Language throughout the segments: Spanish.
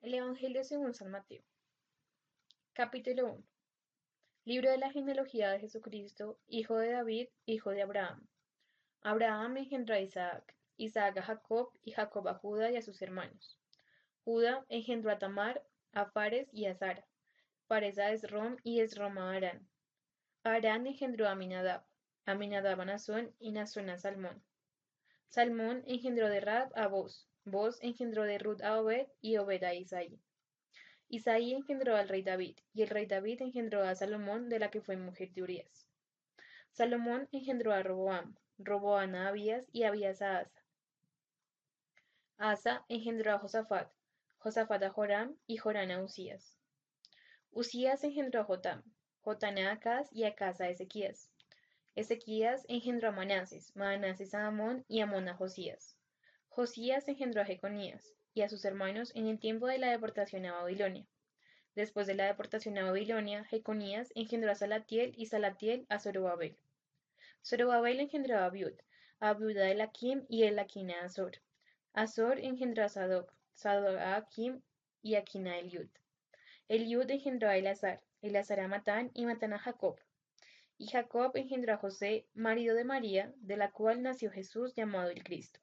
El Evangelio según San Mateo. Capítulo 1. Libro de la genealogía de Jesucristo, hijo de David, hijo de Abraham. Abraham engendró a Isaac, Isaac a Jacob, y Jacob a Judá y a sus hermanos. Judá engendró a Tamar, a Fares y a Zara. Fares a Esrom y Esrom a Harán. Harán engendró a Aminadab a Nazón y Nazón a Salmón. Salmón engendró de Rab a Boz. Boz engendró de Rut a Obed y Obed a Isaí. Isaí engendró al rey David, y el rey David engendró a Salomón, de la que fue mujer de Urías. Salomón engendró a Roboam, Roboam a Abías, y Abías a Asa. Asa engendró a Josafat, Josafat a Joram, y Joram a Usías. Usías engendró a Jotam, Jotam a Acaz, y Acaz a Ezequías. Ezequías engendró a Manases, Manases a Amón, y Amón a Josías. Josías engendró a Jeconías, y a sus hermanos en el tiempo de la deportación a Babilonia. Después de la deportación a Babilonia, Jeconías engendró a Salatiel y Salatiel a Zorobabel. Zorobabel engendró a Abiud a Elaquim y Elaquim a Azor. Azor engendró a Sadoc a Aquim y Aquim a Eliud. Eliud engendró a Elazar a Matán y Matán a Jacob. Y Jacob engendró a José, marido de María, de la cual nació Jesús llamado el Cristo.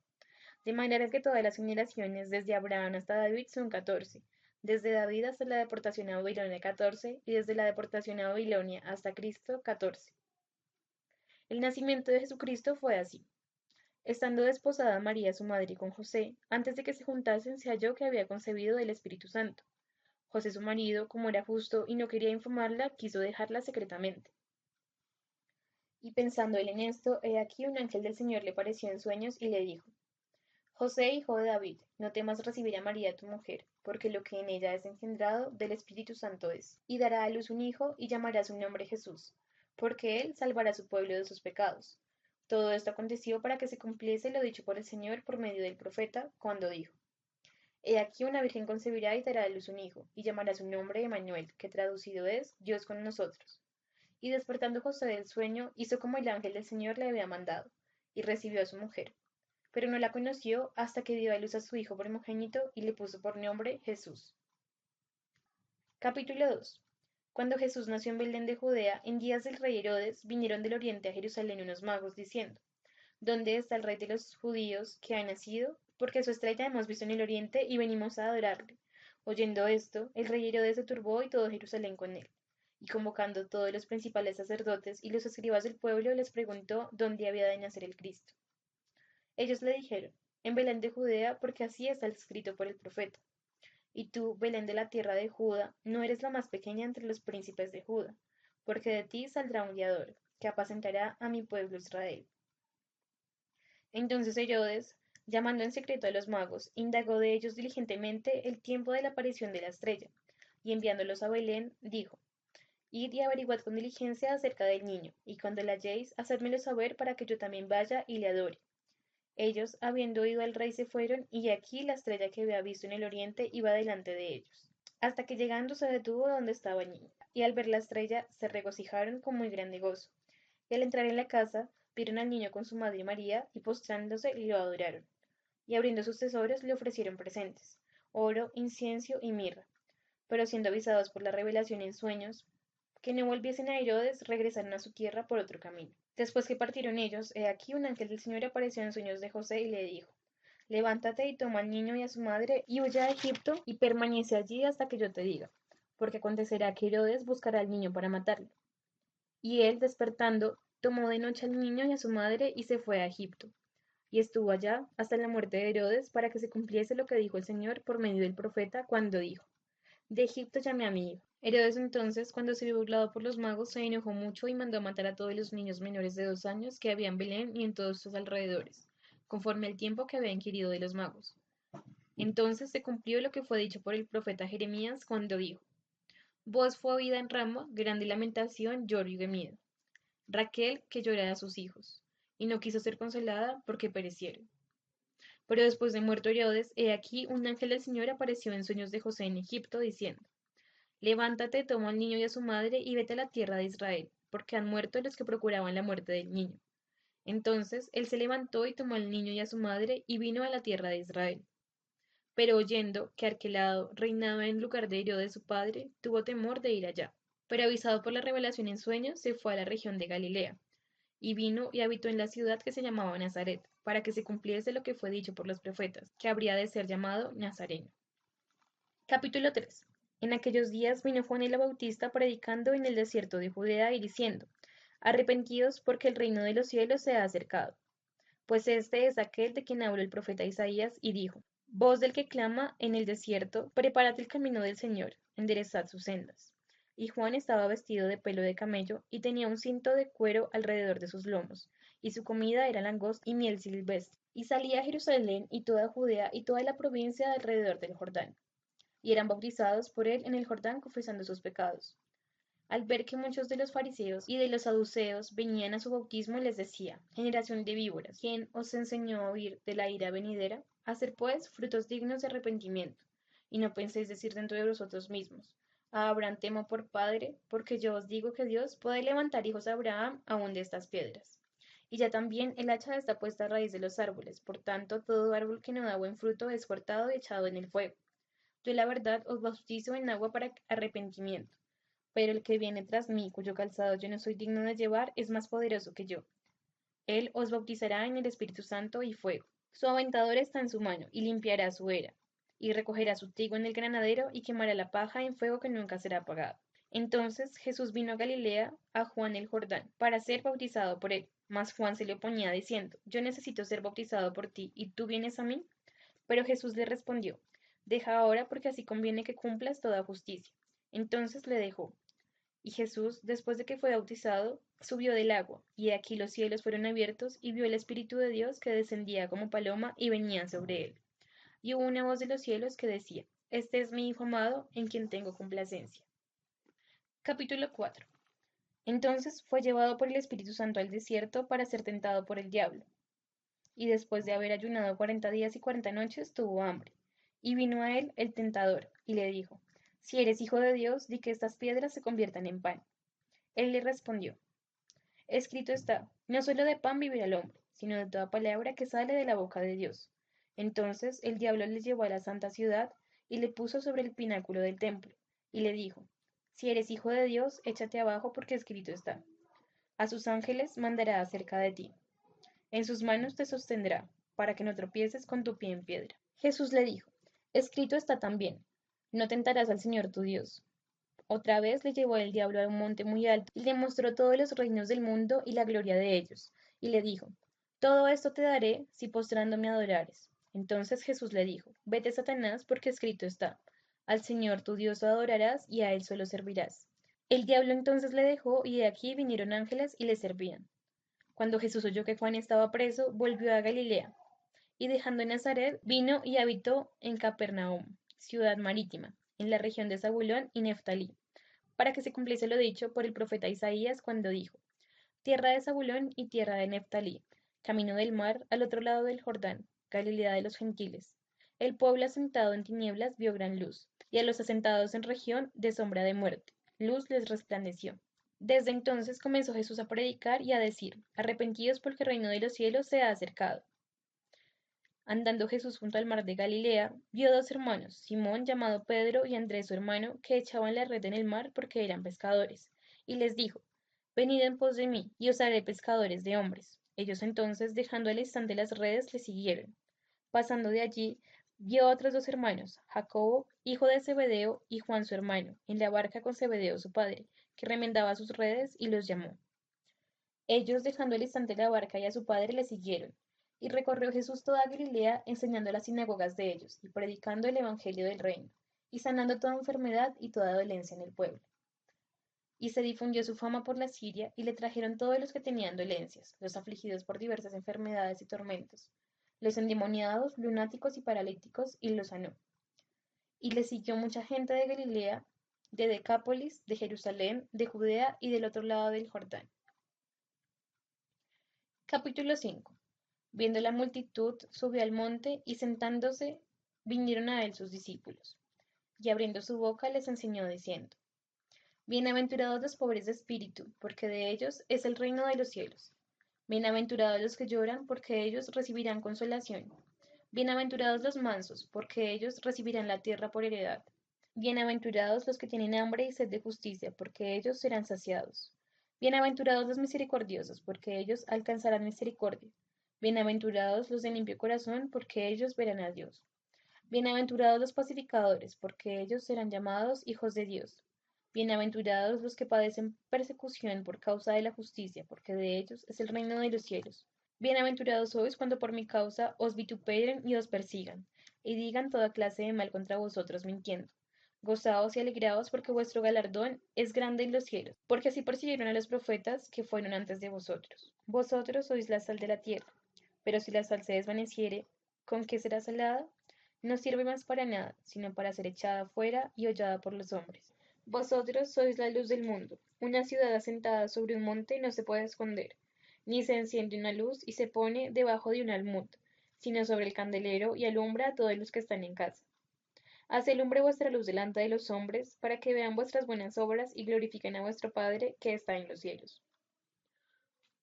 De manera que todas las generaciones, desde Abraham hasta David, son 14, desde David hasta la deportación a Babilonia 14, y desde la deportación a Babilonia hasta Cristo 14. El nacimiento de Jesucristo fue así. Estando desposada María su madre con José, antes de que se juntasen se halló que había concebido del Espíritu Santo. José su marido, como era justo y no quería infamarla, quiso dejarla secretamente. Y pensando él en esto, he aquí un ángel del Señor le pareció en sueños y le dijo: José, hijo de David, no temas recibir a María tu mujer, porque lo que en ella es engendrado del Espíritu Santo es. Y dará a luz un hijo, y llamará su nombre Jesús, porque él salvará a su pueblo de sus pecados. Todo esto aconteció para que se cumpliese lo dicho por el Señor por medio del profeta, cuando dijo: He aquí una virgen concebirá y dará a luz un hijo, y llamará su nombre Emmanuel, que traducido es Dios con nosotros. Y despertando José del sueño, hizo como el ángel del Señor le había mandado, y recibió a su mujer, pero no la conoció hasta que dio a luz a su hijo primogénito y le puso por nombre Jesús. Capítulo 2. Cuando Jesús nació en Belén de Judea, en días del rey Herodes, vinieron del oriente a Jerusalén unos magos diciendo: ¿Dónde está el rey de los judíos que ha nacido? Porque su estrella hemos visto en el oriente y venimos a adorarle. Oyendo esto, el rey Herodes se turbó y todo Jerusalén con él. Y convocando todos los principales sacerdotes y los escribas del pueblo, les preguntó dónde había de nacer el Cristo. Ellos le dijeron: En Belén de Judea, porque así está escrito por el profeta. Y tú, Belén de la tierra de Judá, no eres la más pequeña entre los príncipes de Judá, porque de ti saldrá un guiador, que apacentará a mi pueblo Israel. Entonces Herodes, llamando en secreto a los magos, indagó de ellos diligentemente el tiempo de la aparición de la estrella, y enviándolos a Belén, dijo: Id y averiguad con diligencia acerca del niño, y cuando la halléis, hacedmelo saber para que yo también vaya y le adore. Ellos, habiendo oído al rey, se fueron, y aquí la estrella que había visto en el oriente iba delante de ellos, hasta que llegando se detuvo donde estaba el niño. Y al ver la estrella se regocijaron con muy grande gozo. Y al entrar en la casa, vieron al niño con su madre María, y postrándose lo adoraron. Y abriendo sus tesoros le ofrecieron presentes, oro, incienso y mirra. Pero siendo avisados por la revelación en sueños, que no volviesen a Herodes, regresaron a su tierra por otro camino. Después que partieron ellos, he aquí un ángel del Señor apareció en sueños de José y le dijo: Levántate y toma al niño y a su madre y huye a Egipto y permanece allí hasta que yo te diga, porque acontecerá que Herodes buscará al niño para matarlo. Y él, despertando, tomó de noche al niño y a su madre y se fue a Egipto. Y estuvo allá hasta la muerte de Herodes para que se cumpliese lo que dijo el Señor por medio del profeta cuando dijo: De Egipto llamé a mi hijo. Herodes entonces, cuando se vio burlado por los magos, se enojó mucho y mandó matar a todos los niños menores de 2 años que había en Belén y en todos sus alrededores, conforme al tiempo que había inquirido de los magos. Entonces se cumplió lo que fue dicho por el profeta Jeremías cuando dijo: Voz fue oída en Rama, grande lamentación, lloro y gemido. Raquel que llora a sus hijos, y no quiso ser consolada porque perecieron. Pero después de muerto Herodes, he aquí un ángel del Señor apareció en sueños de José en Egipto, diciendo: Levántate, toma al niño y a su madre y vete a la tierra de Israel, porque han muerto los que procuraban la muerte del niño. Entonces él se levantó y tomó al niño y a su madre y vino a la tierra de Israel. pero oyendo que Arquelao reinaba en lugar de Herodes su padre, tuvo temor de ir allá. Pero avisado por la revelación en sueños, se fue a la región de Galilea, y vino y habitó en la ciudad que se llamaba Nazaret, para que se cumpliese lo que fue dicho por los profetas, que habría de ser llamado Nazareno. Capítulo 3. En aquellos días vino Juan el Bautista predicando en el desierto de Judea y diciendo, Arrepentíos porque el reino de los cielos se ha acercado. Pues este es aquel de quien habló el profeta Isaías y dijo, Voz del que clama en el desierto, preparad el camino del Señor, enderezad sus sendas. Y Juan estaba vestido de pelo de camello y tenía un cinto de cuero alrededor de sus lomos, y su comida era langosta y miel silvestre. Y salía a Jerusalén y toda Judea y toda la provincia de alrededor del Jordán, y eran bautizados por él en el Jordán confesando sus pecados. Al ver que muchos de los fariseos y de los saduceos venían a su bautismo, les decía, generación de víboras, ¿quién os enseñó a huir de la ira venidera? Hacer pues frutos dignos de arrepentimiento, y no penséis decir dentro de vosotros mismos, a Abraham temo por padre, porque yo os digo que Dios puede levantar hijos a Abraham aún de estas piedras. Y ya también el hacha está puesta a raíz de los árboles, por tanto todo árbol que no da buen fruto es cortado y echado en el fuego. Yo la verdad os bautizo en agua para arrepentimiento, pero el que viene tras mí, cuyo calzado yo no soy digno de llevar, es más poderoso que yo. Él os bautizará en el Espíritu Santo y fuego. Su aventador está en su mano, y limpiará su era, y recogerá su trigo en el granadero, y quemará la paja en fuego que nunca será apagado. Entonces Jesús vino a Galilea, a Juan el Jordán, para ser bautizado por él. Mas Juan se le oponía diciendo, Yo necesito ser bautizado por ti, ¿y tú vienes a mí? Pero Jesús le respondió, Deja ahora, porque así conviene que cumplas toda justicia. Entonces le dejó. Y Jesús, después de que fue bautizado, subió del agua, y aquí los cielos fueron abiertos, y vio el Espíritu de Dios que descendía como paloma y venía sobre él. Y hubo una voz de los cielos que decía, Este es mi Hijo amado, en quien tengo complacencia. Capítulo 4. Entonces fue llevado por el Espíritu Santo al desierto para ser tentado por el diablo. Y después de haber ayunado 40 días y 40 noches, tuvo hambre. Y vino a él el tentador, y le dijo, Si eres hijo de Dios, di que estas piedras se conviertan en pan. Él le respondió, Escrito está, no solo de pan vivirá el hombre, sino de toda palabra que sale de la boca de Dios. Entonces el diablo le llevó a la santa ciudad y le puso sobre el pináculo del templo, y le dijo, Si eres hijo de Dios, échate abajo porque escrito está. A sus ángeles mandará acerca de ti. En sus manos te sostendrá, para que no tropieces con tu pie en piedra. Jesús le dijo, Escrito está también, no tentarás al Señor tu Dios. Otra vez le llevó el diablo a un monte muy alto y le mostró todos los reinos del mundo y la gloria de ellos, y le dijo, Todo esto te daré si postrándome adorares. Entonces Jesús le dijo, Vete, Satanás, porque escrito está, Al Señor tu Dios adorarás y a él solo servirás. El diablo entonces le dejó y de aquí vinieron ángeles y le servían. Cuando Jesús oyó que Juan estaba preso, volvió a Galilea, y dejando Nazaret, vino y habitó en Capernaum, ciudad marítima, en la región de Zabulón y Neftalí, para que se cumpliese lo dicho por el profeta Isaías cuando dijo, Tierra de Zabulón y tierra de Neftalí, camino del mar al otro lado del Jordán, Galilea de los gentiles. El pueblo asentado en tinieblas vio gran luz, y a los asentados en región de sombra de muerte, luz les resplandeció. Desde entonces comenzó Jesús a predicar y a decir, Arrepentidos porque el reino de los cielos se ha acercado. Andando Jesús junto al mar de Galilea, vio dos hermanos, Simón llamado Pedro y Andrés su hermano, que echaban la red en el mar porque eran pescadores, y les dijo, Venid en pos de mí, y os haré pescadores de hombres. Ellos entonces, dejando al instante las redes, le siguieron. Pasando de allí, vio a otros dos hermanos, Jacobo, hijo de Zebedeo, y Juan su hermano, en la barca con Zebedeo su padre, que remendaba sus redes, y los llamó. Ellos, dejando al instante la barca y a su padre, le siguieron. Y recorrió Jesús toda Galilea, enseñando las sinagogas de ellos, y predicando el evangelio del reino, y sanando toda enfermedad y toda dolencia en el pueblo. Y se difundió su fama por la Siria, y le trajeron todos los que tenían dolencias, los afligidos por diversas enfermedades y tormentos, los endemoniados, lunáticos y paralíticos, y los sanó. Y le siguió mucha gente de Galilea, de Decápolis, de Jerusalén, de Judea y del otro lado del Jordán. Capítulo 5. Viendo la multitud, subió al monte, y sentándose, vinieron a él sus discípulos. Y abriendo su boca les enseñó diciendo, Bienaventurados los pobres de espíritu, porque de ellos es el reino de los cielos. Bienaventurados los que lloran, porque ellos recibirán consolación. Bienaventurados los mansos, porque ellos recibirán la tierra por heredad. Bienaventurados los que tienen hambre y sed de justicia, porque ellos serán saciados. Bienaventurados los misericordiosos, porque ellos alcanzarán misericordia. Bienaventurados los de limpio corazón, porque ellos verán a Dios. Bienaventurados los pacificadores, porque ellos serán llamados hijos de Dios. Bienaventurados los que padecen persecución por causa de la justicia, porque de ellos es el reino de los cielos. Bienaventurados sois cuando por mi causa os vituperen y os persigan, y digan toda clase de mal contra vosotros mintiendo. Gozaos y alegraos porque vuestro galardón es grande en los cielos, porque así persiguieron a los profetas que fueron antes de vosotros. Vosotros sois la sal de la tierra, pero si la sal se desvaneciere, ¿con qué será salada? No sirve más para nada, sino para ser echada fuera y hollada por los hombres. Vosotros sois la luz del mundo. Una ciudad asentada sobre un monte no se puede esconder, ni se enciende una luz y se pone debajo de un almud, sino sobre el candelero y alumbra a todos los que están en casa. Haced lumbre vuestra luz delante de los hombres, para que vean vuestras buenas obras y glorifiquen a vuestro Padre que está en los cielos.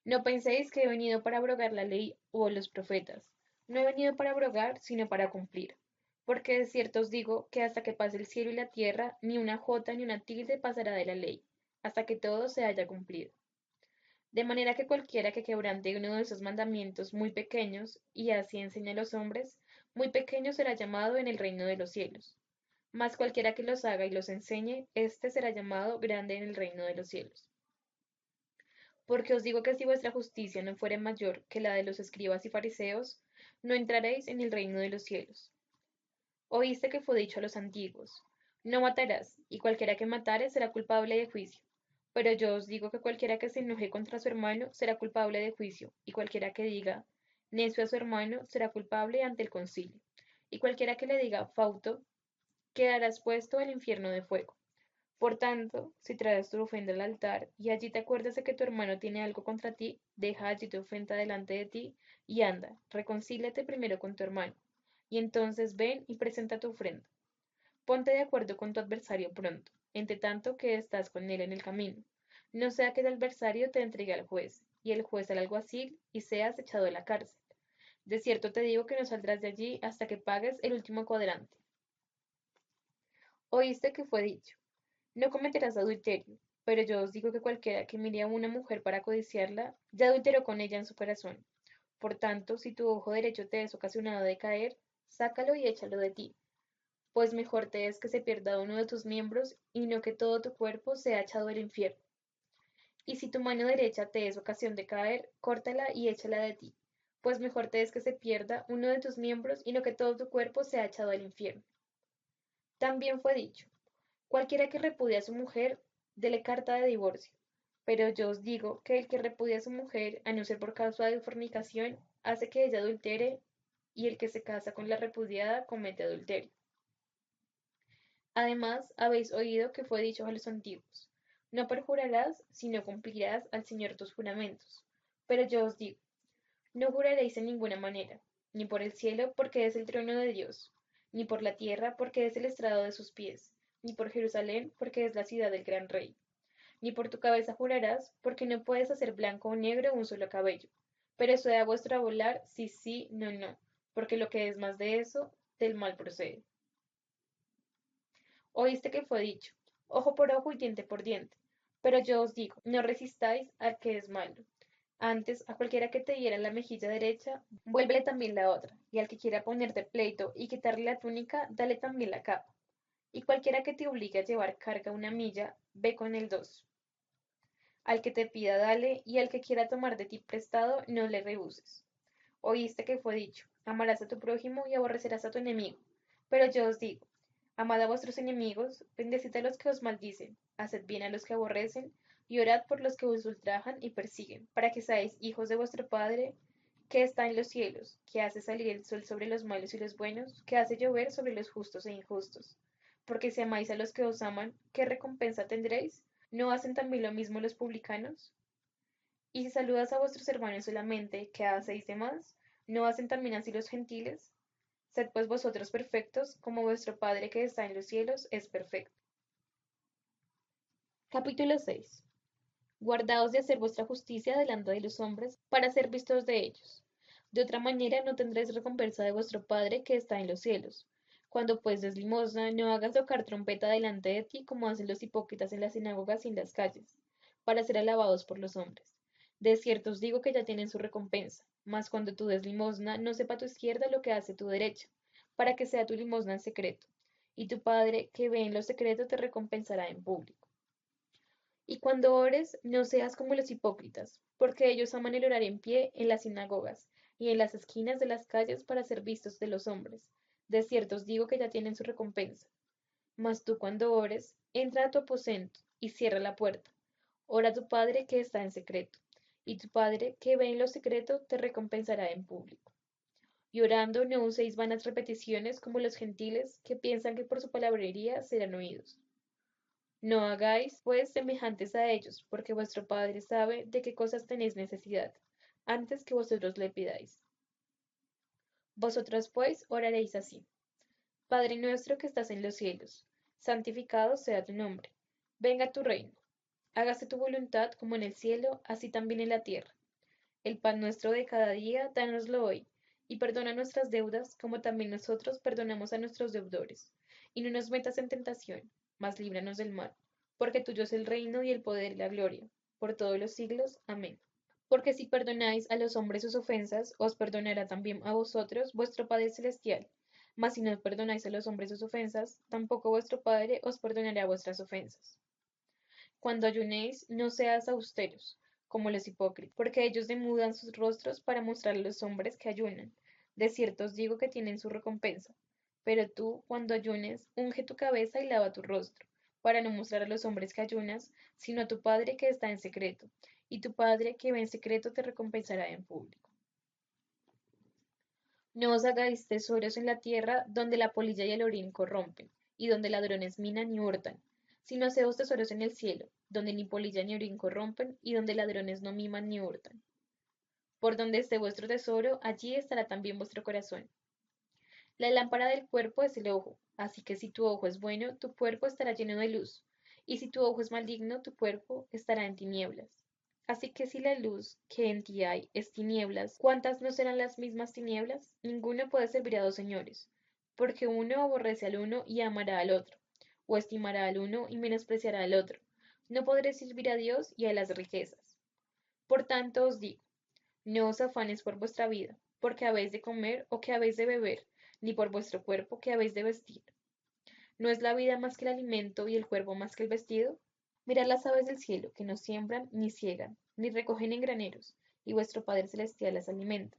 No penséis que he venido para abrogar la ley o los profetas. No he venido para abrogar, sino para cumplir. Porque de cierto os digo que hasta que pase el cielo y la tierra, ni una jota ni una tilde pasará de la ley, hasta que todo se haya cumplido. De manera que cualquiera que quebrante uno de esos mandamientos muy pequeños, y así enseñe a los hombres, muy pequeño será llamado en el reino de los cielos. Mas cualquiera que los haga y los enseñe, éste será llamado grande en el reino de los cielos. Porque os digo que si vuestra justicia no fuere mayor que la de los escribas y fariseos, no entraréis en el reino de los cielos. Oíste que fue dicho a los antiguos, no matarás, y cualquiera que matare será culpable de juicio. Pero yo os digo que cualquiera que se enoje contra su hermano será culpable de juicio, y cualquiera que diga necio a su hermano será culpable ante el concilio, y cualquiera que le diga fauto quedará expuesto al infierno de fuego. Por tanto, si traes tu ofrenda al altar y allí te acuerdas de que tu hermano tiene algo contra ti, deja allí tu ofrenda delante de ti y anda, reconcíliate primero con tu hermano, y entonces ven y presenta tu ofrenda. Ponte de acuerdo con tu adversario pronto, entre tanto que estás con él en el camino. No sea que el adversario te entregue al juez, y el juez al alguacil, y seas echado a la cárcel. De cierto te digo que no saldrás de allí hasta que pagues el último cuadrante. Oíste que fue dicho, no cometerás adulterio, pero yo os digo que cualquiera que mire a una mujer para codiciarla, ya adulteró con ella en su corazón. Por tanto, si tu ojo derecho te es ocasionado de caer, sácalo y échalo de ti, pues mejor te es que se pierda uno de tus miembros y no que todo tu cuerpo sea echado al infierno. Y si tu mano derecha te es ocasión de caer, córtala y échala de ti, pues mejor te es que se pierda uno de tus miembros y no que todo tu cuerpo sea echado al infierno. También fue dicho, cualquiera que repudie a su mujer, dele carta de divorcio. Pero yo os digo que el que repudia a su mujer, a no ser por causa de fornicación, hace que ella adultere, y el que se casa con la repudiada comete adulterio. Además, habéis oído que fue dicho a los antiguos, no perjurarás, sino cumplirás al Señor tus juramentos. Pero yo os digo, no juraréis en ninguna manera, ni por el cielo, porque es el trono de Dios, ni por la tierra, porque es el estrado de sus pies, ni por Jerusalén, porque es la ciudad del gran rey. Ni por tu cabeza jurarás, porque no puedes hacer blanco o negro un solo cabello. Pero eso da vuestro volar, sí, sí, no, no, porque lo que es más de eso, del mal procede. Oíste que fue dicho, ojo por ojo y diente por diente. Pero yo os digo, no resistáis al que es malo. Antes, a cualquiera que te diera la mejilla derecha, vuélvele también la otra, y al que quiera ponerte pleito y quitarle la túnica, dale también la capa. Y cualquiera que te obligue a llevar carga una milla, ve con el dos. Al que te pida, dale, y al que quiera tomar de ti prestado, no le rehuses. Oíste que fue dicho, amarás a tu prójimo y aborrecerás a tu enemigo. Pero yo os digo, amad a vuestros enemigos, bendecid a los que os maldicen, haced bien a los que aborrecen, y orad por los que os ultrajan y persiguen, para que seáis hijos de vuestro Padre que está en los cielos, que hace salir el sol sobre los malos y los buenos, que hace llover sobre los justos e injustos. Porque si amáis a los que os aman, ¿qué recompensa tendréis? ¿No hacen también lo mismo los publicanos? Y si saludas a vuestros hermanos solamente, ¿qué hacéis de más? ¿No hacen también así los gentiles? Sed pues vosotros perfectos, como vuestro Padre que está en los cielos es perfecto. Capítulo 6. Guardaos de hacer vuestra justicia delante de los hombres, para ser vistos de ellos. De otra manera no tendréis recompensa de vuestro Padre que está en los cielos. Cuando pues des limosna, no hagas tocar trompeta delante de ti como hacen los hipócritas en las sinagogas y en las calles, para ser alabados por los hombres. De cierto os digo que ya tienen su recompensa. Mas cuando tú des limosna, no sepa tu izquierda lo que hace tu derecha, para que sea tu limosna en secreto. Y tu Padre, que ve en lo secreto, te recompensará en público. Y cuando ores, no seas como los hipócritas, porque ellos aman el orar en pie en las sinagogas y en las esquinas de las calles para ser vistos de los hombres. De cierto os digo que ya tienen su recompensa. Mas tú cuando ores, entra a tu aposento y cierra la puerta. Ora a tu Padre que está en secreto, y tu Padre que ve en lo secreto te recompensará en público. Y orando no uséis vanas repeticiones como los gentiles que piensan que por su palabrería serán oídos. No hagáis, pues, semejantes a ellos, porque vuestro Padre sabe de qué cosas tenéis necesidad, antes que vosotros le pidáis. Vosotros, pues, oraréis así. Padre nuestro que estás en los cielos, santificado sea tu nombre. Venga tu reino. Hágase tu voluntad como en el cielo, así también en la tierra. El pan nuestro de cada día, dánoslo hoy, y perdona nuestras deudas, como también nosotros perdonamos a nuestros deudores. Y no nos metas en tentación, mas líbranos del mal, porque tuyo es el reino y el poder y la gloria, por todos los siglos. Amén. Porque si perdonáis a los hombres sus ofensas, os perdonará también a vosotros vuestro Padre Celestial. Mas si no perdonáis a los hombres sus ofensas, tampoco vuestro Padre os perdonará vuestras ofensas. Cuando ayunéis, no seas austeros, como los hipócritas, porque ellos demudan sus rostros para mostrar a los hombres que ayunan. De cierto os digo que tienen su recompensa. Pero tú, cuando ayunes, unge tu cabeza y lava tu rostro, para no mostrar a los hombres que ayunas, sino a tu Padre que está en secreto, y tu Padre que ve en secreto te recompensará en público. No os hagáis tesoros en la tierra, donde la polilla y el orín corrompen, y donde ladrones minan y hurtan, sino haceos tesoros en el cielo, donde ni polilla ni orín corrompen, y donde ladrones no miman ni hurtan. Por donde esté vuestro tesoro, allí estará también vuestro corazón. La lámpara del cuerpo es el ojo, así que si tu ojo es bueno, tu cuerpo estará lleno de luz, y si tu ojo es maligno, tu cuerpo estará en tinieblas. Así que si la luz que en ti hay es tinieblas, ¿cuántas no serán las mismas tinieblas? Ninguno puede servir a dos señores, porque uno aborrece al uno y amará al otro, o estimará al uno y menospreciará al otro. No podré servir a Dios y a las riquezas. Por tanto os digo, no os afanéis por vuestra vida, porque habéis de comer o que habéis de beber, ni por vuestro cuerpo que habéis de vestir. ¿No es la vida más que el alimento y el cuerpo más que el vestido? Mirad las aves del cielo, que no siembran, ni ciegan, ni recogen en graneros, y vuestro Padre Celestial las alimenta.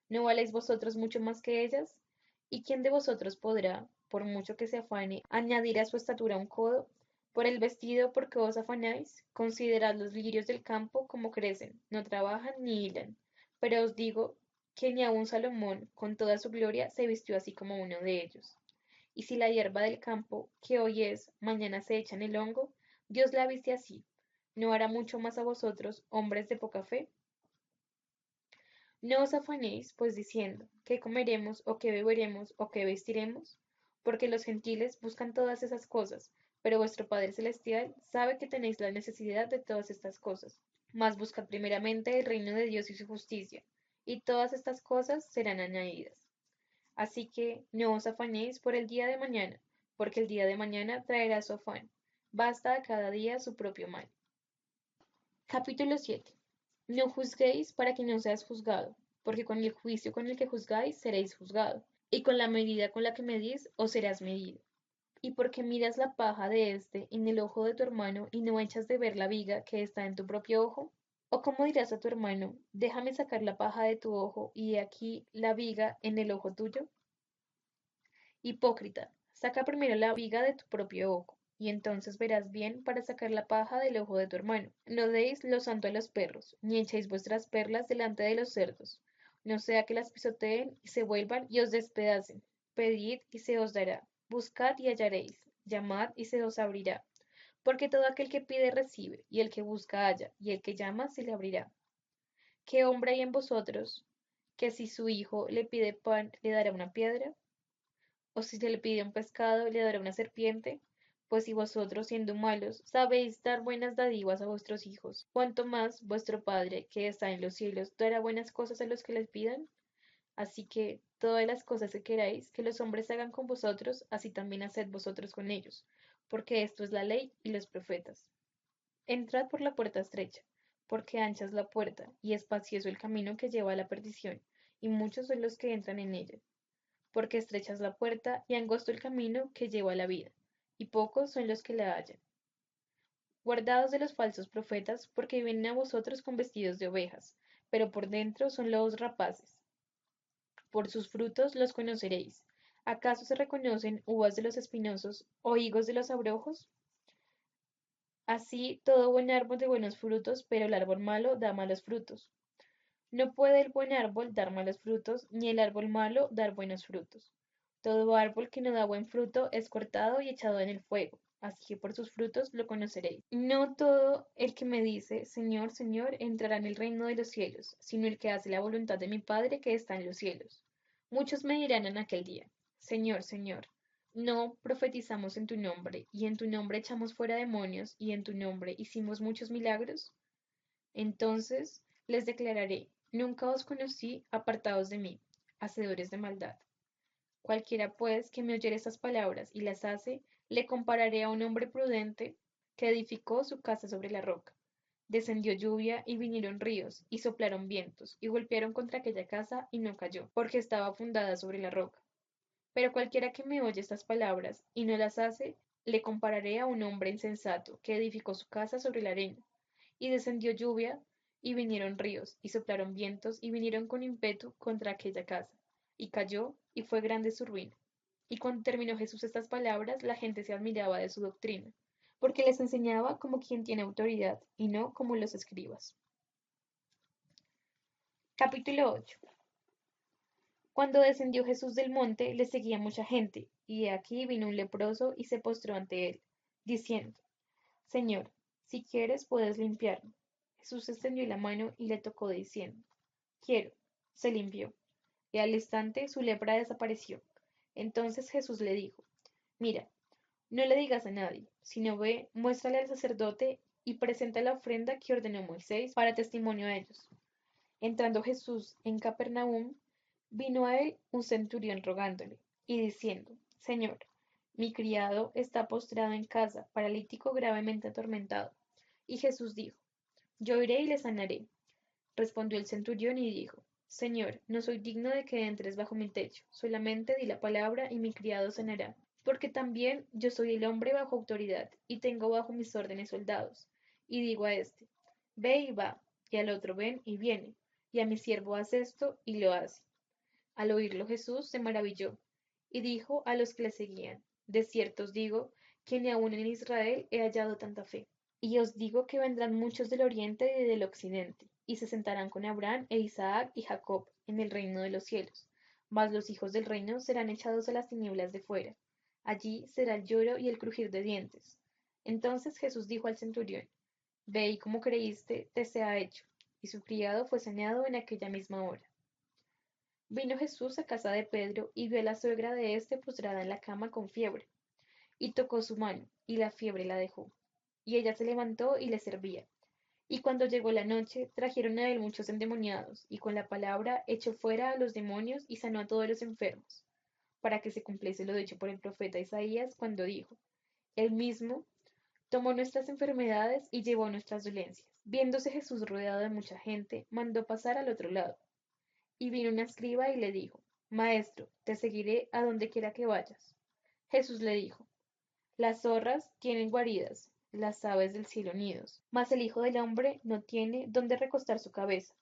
¿No valéis vosotros mucho más que ellas? ¿Y quién de vosotros podrá, por mucho que se afane, añadir a su estatura un codo? Por el vestido, ¿por qué os afanáis? Considerad los lirios del campo como crecen, no trabajan ni hilan. Pero os digo que ni aun Salomón, con toda su gloria, se vistió así como uno de ellos. Y si la hierba del campo, que hoy es, mañana se echa en el hongo, Dios la viste así, ¿no hará mucho más a vosotros, hombres de poca fe? No os afanéis, pues diciendo, ¿qué comeremos, o qué beberemos, o qué vestiremos? Porque los gentiles buscan todas esas cosas, pero vuestro Padre Celestial sabe que tenéis la necesidad de todas estas cosas. Mas buscad primeramente el reino de Dios y su justicia, y todas estas cosas serán añadidas. Así que no os afanéis por el día de mañana, porque el día de mañana traerá su afán. Basta a cada día su propio mal. Capítulo 7. No juzguéis para que no seas juzgado, porque con el juicio con el que juzgáis seréis juzgado, y con la medida con la que medís os serás medido. Y porque miras la paja de este en el ojo de tu hermano y no echas de ver la viga que está en tu propio ojo, o cómo dirás a tu hermano, déjame sacar la paja de tu ojo y he aquí la viga en el ojo tuyo. Hipócrita, saca primero la viga de tu propio ojo, y entonces verás bien para sacar la paja del ojo de tu hermano. No deis lo santo a los perros, ni echéis vuestras perlas delante de los cerdos, no sea que las pisoteen y se vuelvan y os despedacen. Pedid y se os dará, buscad y hallaréis, llamad y se os abrirá. Porque todo aquel que pide recibe, y el que busca halla, y el que llama se le abrirá. ¿Qué hombre hay en vosotros que si su hijo le pide pan le dará una piedra? ¿O si se le pide un pescado, le dará una serpiente? Pues si vosotros, siendo malos, sabéis dar buenas dádivas a vuestros hijos, cuánto más vuestro Padre, que está en los cielos, dará buenas cosas a los que les pidan. Así que todas las cosas que queráis que los hombres hagan con vosotros, así también haced vosotros con ellos, porque esto es la ley y los profetas. Entrad por la puerta estrecha, porque ancha es la puerta, y espacioso el camino que lleva a la perdición, y muchos son los que entran en ella. Porque estrecha es la puerta, y angosto el camino que lleva a la vida, y pocos son los que la hallan. Guardaos de los falsos profetas, porque vienen a vosotros con vestidos de ovejas, pero por dentro son lobos rapaces. Por sus frutos los conoceréis. ¿Acaso se reconocen uvas de los espinosos o higos de los abrojos? Así todo buen árbol de buenos frutos, pero el árbol malo da malos frutos. No puede el buen árbol dar malos frutos, ni el árbol malo dar buenos frutos. Todo árbol que no da buen fruto es cortado y echado en el fuego. Así que por sus frutos lo conoceréis. No todo el que me dice, Señor, Señor, entrará en el reino de los cielos, sino el que hace la voluntad de mi Padre que está en los cielos. Muchos me dirán en aquel día, Señor, Señor, no profetizamos en tu nombre, y en tu nombre echamos fuera demonios, y en tu nombre hicimos muchos milagros. Entonces les declararé, nunca os conocí, apartados de mí, hacedores de maldad. Cualquiera pues que me oyere estas palabras y las hace, le compararé a un hombre prudente que edificó su casa sobre la roca. Descendió lluvia y vinieron ríos, y soplaron vientos, y golpearon contra aquella casa, y no cayó, porque estaba fundada sobre la roca. Pero cualquiera que me oye estas palabras y no las hace, le compararé a un hombre insensato que edificó su casa sobre la arena. Y descendió lluvia, y vinieron ríos, y soplaron vientos, y vinieron con ímpetu contra aquella casa. Y cayó, y fue grande su ruina. Y cuando terminó Jesús estas palabras, la gente se admiraba de su doctrina, porque les enseñaba como quien tiene autoridad, y no como los escribas. Capítulo 8. Cuando descendió Jesús del monte, le seguía mucha gente, y he aquí vino un leproso y se postró ante él, diciendo, Señor, si quieres puedes limpiarme. Jesús extendió la mano y le tocó diciendo, quiero. Se limpió, y al instante su lepra desapareció. Entonces Jesús le dijo, mira, no le digas a nadie, sino ve, muéstrale al sacerdote y presenta la ofrenda que ordenó Moisés para testimonio a ellos. Entrando Jesús en Capernaum, vino a él un centurión rogándole y diciendo, Señor, mi criado está postrado en casa, paralítico gravemente atormentado. Y Jesús dijo, yo iré y le sanaré. Respondió el centurión y dijo, Señor, no soy digno de que entres bajo mi techo, solamente di la palabra y mi criado sanará. Porque también yo soy el hombre bajo autoridad, y tengo bajo mis órdenes soldados. Y digo a este, ve y va, y al otro ven y viene, y a mi siervo haz esto y lo hace. Al oírlo Jesús se maravilló, y dijo a los que le seguían, de cierto os digo, que ni aun en Israel he hallado tanta fe. Y os digo que vendrán muchos del oriente y del occidente, y se sentarán con Abraham e Isaac y Jacob en el reino de los cielos. Mas los hijos del reino serán echados a las tinieblas de fuera. Allí será el lloro y el crujir de dientes. Entonces Jesús dijo al centurión, Ve y como creíste, te sea hecho. Y su criado fue sanado en aquella misma hora. Vino Jesús a casa de Pedro y vio a la suegra de éste postrada en la cama con fiebre, y tocó su mano, y la fiebre la dejó. Y ella se levantó y le servía. Y cuando llegó la noche, trajeron a él muchos endemoniados, y con la palabra echó fuera a los demonios y sanó a todos los enfermos, para que se cumpliese lo dicho por el profeta Isaías cuando dijo, Él mismo tomó nuestras enfermedades y llevó nuestras dolencias. Viéndose Jesús rodeado de mucha gente, mandó pasar al otro lado. Y vino un escriba y le dijo, Maestro, te seguiré a donde quiera que vayas. Jesús le dijo, Las zorras tienen guaridas, las aves del cielo nidos, mas el Hijo del hombre no tiene dónde recostar su cabeza.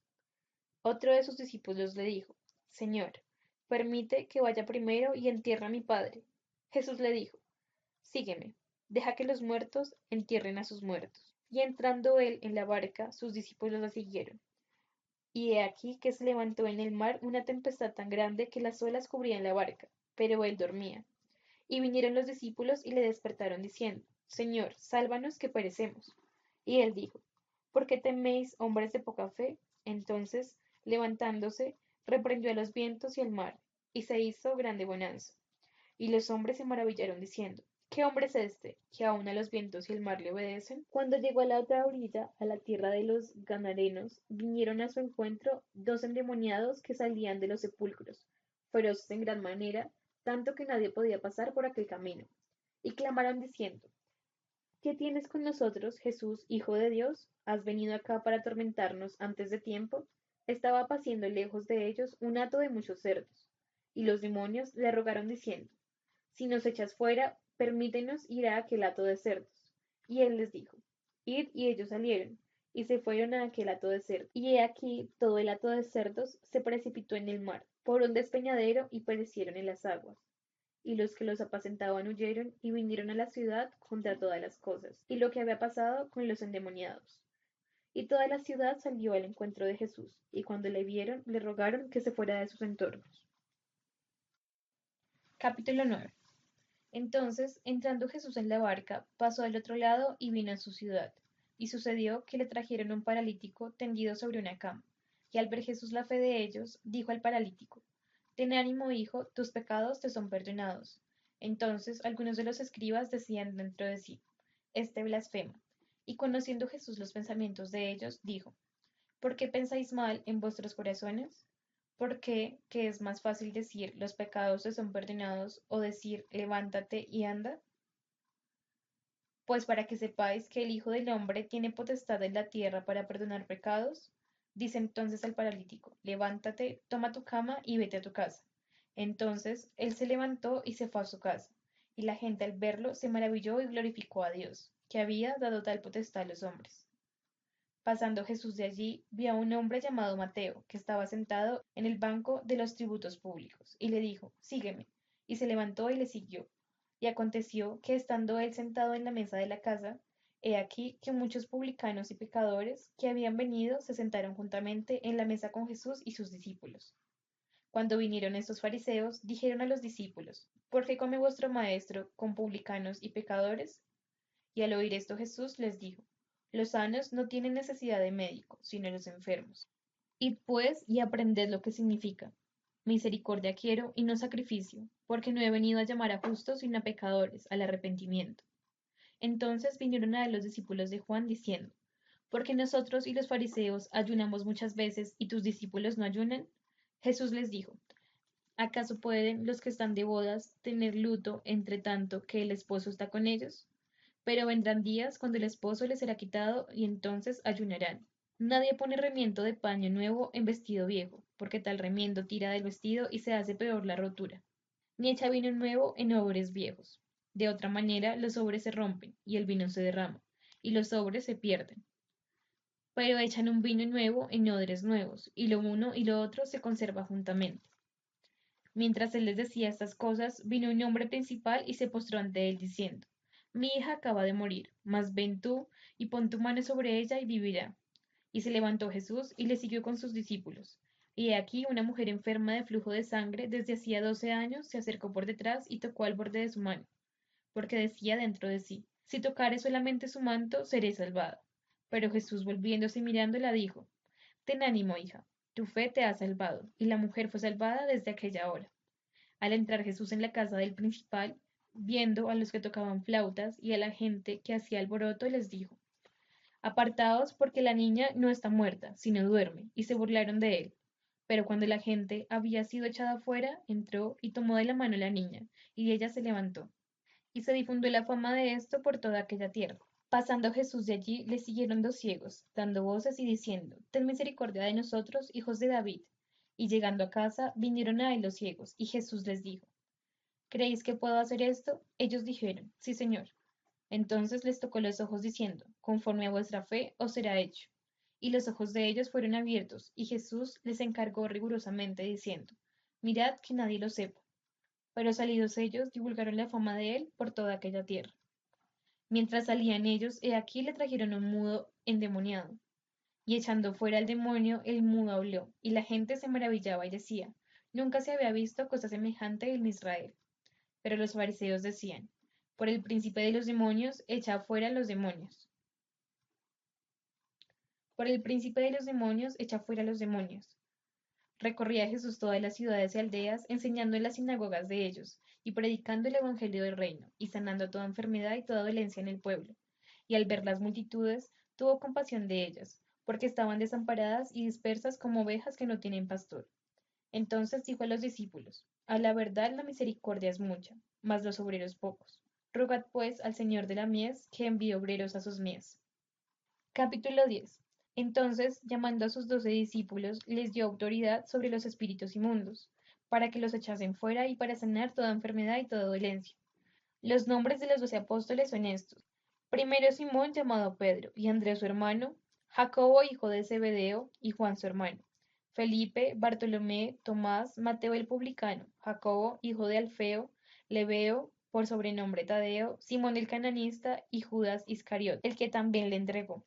Otro de sus discípulos le dijo, Señor, permite que vaya primero y entierre a mi padre. Jesús le dijo, Sígueme, deja que los muertos entierren a sus muertos. Y entrando él en la barca, sus discípulos la siguieron. Y he aquí que se levantó en el mar una tempestad tan grande que las olas cubrían la barca, pero él dormía. Y vinieron los discípulos y le despertaron diciendo, Señor, sálvanos que perecemos. Y él dijo, ¿por qué teméis, hombres de poca fe? Entonces, levantándose, reprendió a los vientos y al mar, y se hizo grande bonanza. Y los hombres se maravillaron diciendo, ¿Qué hombre es este, que aun a los vientos y el mar le obedecen? Cuando llegó a la otra orilla, a la tierra de los Ganarenos, vinieron a su encuentro dos endemoniados que salían de los sepulcros, feroces en gran manera, tanto que nadie podía pasar por aquel camino. Y clamaron diciendo: ¿Qué tienes con nosotros, Jesús, Hijo de Dios? ¿Has venido acá para atormentarnos antes de tiempo? Estaba paciendo lejos de ellos un hato de muchos cerdos. Y los demonios le rogaron diciendo: Si nos echas fuera, permítenos ir a aquel hato de cerdos. Y él les dijo: Id, y ellos salieron, y se fueron a aquel hato de cerdos. Y he aquí todo el hato de cerdos se precipitó en el mar, por un despeñadero, y perecieron en las aguas. Y los que los apacentaban huyeron y vinieron a la ciudad contra todas las cosas, y lo que había pasado con los endemoniados. Y toda la ciudad salió al encuentro de Jesús, y cuando le vieron, le rogaron que se fuera de sus entornos. Capítulo 9. Entonces, entrando Jesús en la barca, pasó al otro lado y vino a su ciudad. Y sucedió que le trajeron un paralítico tendido sobre una cama. Y al ver Jesús la fe de ellos, dijo al paralítico: Ten ánimo, hijo, tus pecados te son perdonados. Entonces algunos de los escribas decían dentro de sí: Este blasfema. Y conociendo Jesús los pensamientos de ellos, dijo: ¿Por qué pensáis mal en vuestros corazones? ¿Por qué, que es más fácil decir los pecados te son perdonados o decir levántate y anda? Pues para que sepáis que el Hijo del Hombre tiene potestad en la tierra para perdonar pecados, dice entonces al paralítico: Levántate, toma tu cama y vete a tu casa. Entonces él se levantó y se fue a su casa, y la gente al verlo se maravilló y glorificó a Dios, que había dado tal potestad a los hombres. Pasando Jesús de allí, vio a un hombre llamado Mateo, que estaba sentado en el banco de los tributos públicos, y le dijo: Sígueme. Y se levantó y le siguió. Y aconteció que estando él sentado en la mesa de la casa, he aquí que muchos publicanos y pecadores que habían venido se sentaron juntamente en la mesa con Jesús y sus discípulos. Cuando vinieron estos fariseos, dijeron a los discípulos: ¿Por qué come vuestro maestro con publicanos y pecadores? Y al oír esto Jesús les dijo: Los sanos no tienen necesidad de médico, sino los enfermos. Id pues y aprended lo que significa: Misericordia quiero y no sacrificio, porque no he venido a llamar a justos sino a pecadores al arrepentimiento. Entonces vinieron a él los discípulos de Juan diciendo: ¿Por qué nosotros y los fariseos ayunamos muchas veces y tus discípulos no ayunan? Jesús les dijo: ¿Acaso pueden los que están de bodas tener luto entre tanto que el esposo está con ellos? Pero vendrán días cuando el esposo les será quitado y entonces ayunarán. Nadie pone remiendo de paño nuevo en vestido viejo, porque tal remiendo tira del vestido y se hace peor la rotura. Ni echa vino nuevo en obres viejos. De otra manera los sobres se rompen y el vino se derrama, y los sobres se pierden. Pero echan un vino nuevo en odres nuevos, y lo uno y lo otro se conserva juntamente. Mientras él les decía estas cosas, vino un hombre principal y se postró ante él, diciendo: Mi hija acaba de morir, mas ven tú y pon tu mano sobre ella y vivirá. Y se levantó Jesús y le siguió con sus discípulos. Y he aquí una mujer enferma de flujo de sangre desde hacía 12 años se acercó por detrás y tocó al borde de su mano, porque decía dentro de sí: Si tocare solamente su manto, seré salvada. Pero Jesús, volviéndose y mirándola, dijo: Ten ánimo, hija, tu fe te ha salvado. Y la mujer fue salvada desde aquella hora. Al entrar Jesús en la casa del principal, viendo a los que tocaban flautas y a la gente que hacía alboroto, les dijo: Apartaos, porque la niña no está muerta, sino duerme. Y se burlaron de él. Pero cuando la gente había sido echada fuera, entró y tomó de la mano a la niña, y ella se levantó. Y se difundió la fama de esto por toda aquella tierra. Pasando Jesús de allí, le siguieron dos ciegos, dando voces y diciendo: Ten misericordia de nosotros, hijos de David. Y llegando a casa, vinieron a él los ciegos, y Jesús les dijo: ¿Creéis que puedo hacer esto? Ellos dijeron: Sí, Señor. Entonces les tocó los ojos, diciendo: Conforme a vuestra fe os será hecho. Y los ojos de ellos fueron abiertos, y Jesús les encargó rigurosamente, diciendo: Mirad que nadie lo sepa. Pero salidos ellos, divulgaron la fama de él por toda aquella tierra. Mientras salían ellos, he aquí le trajeron un mudo endemoniado. Y echando fuera al demonio, el mudo habló, y la gente se maravillaba y decía: Nunca se había visto cosa semejante en Israel. Pero los fariseos decían: Por el príncipe de los demonios, echa fuera los demonios. Por el príncipe de los demonios, echa fuera los demonios. Recorría Jesús todas las ciudades y aldeas, enseñando en las sinagogas de ellos, y predicando el evangelio del reino, y sanando toda enfermedad y toda dolencia en el pueblo. Y al ver las multitudes, tuvo compasión de ellas, porque estaban desamparadas y dispersas como ovejas que no tienen pastor. Entonces dijo a los discípulos: A la verdad la misericordia es mucha, mas los obreros pocos. Rogad pues al Señor de la mies que envíe obreros a sus mies. Capítulo 10. Entonces, llamando a sus 12 discípulos, les dio autoridad sobre los espíritus inmundos, para que los echasen fuera y para sanar toda enfermedad y toda dolencia. Los nombres de los 12 apóstoles son estos: primero Simón, llamado Pedro, y Andrés su hermano; Jacobo, hijo de Zebedeo, y Juan su hermano; Felipe, Bartolomé, Tomás, Mateo el publicano, Jacobo, hijo de Alfeo, Lebeo, por sobrenombre Tadeo, Simón el cananista, y Judas Iscariot, el que también le entregó.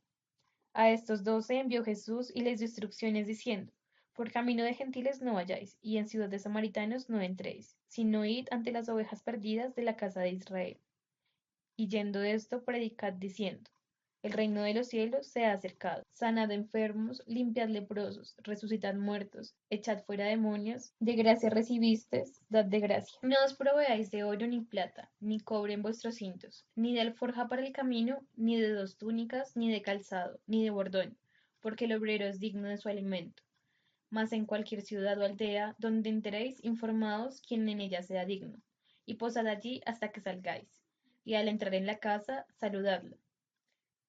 A estos 12 envió Jesús y les dio instrucciones diciendo: Por camino de gentiles no vayáis, y en ciudad de samaritanos no entréis, sino id ante las ovejas perdidas de la casa de Israel. Y yendo esto, predicad diciendo: El reino de los cielos se ha acercado. Sanad enfermos, limpiad leprosos, resucitad muertos, echad fuera demonios. De gracia recibisteis, dad de gracia. No os proveáis de oro ni plata, ni cobre en vuestros cintos, ni de alforja para el camino, ni de 2 túnicas, ni de calzado, ni de bordón, porque el obrero es digno de su alimento. Mas en cualquier ciudad o aldea donde entréis, informaos quién en ella sea digno, y posad allí hasta que salgáis. Y al entrar en la casa, saludadla.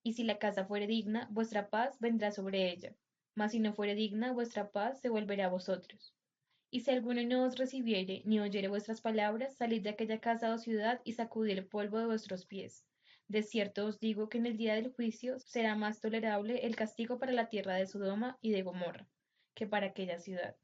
Y si la casa fuere digna, vuestra paz vendrá sobre ella; mas si no fuere digna, vuestra paz se volverá a vosotros. Y si alguno no os recibiere, ni oyere vuestras palabras, salid de aquella casa o ciudad, y sacudid el polvo de vuestros pies. De cierto os digo que en el día del juicio será más tolerable el castigo para la tierra de Sodoma y de Gomorra, que para aquella ciudad.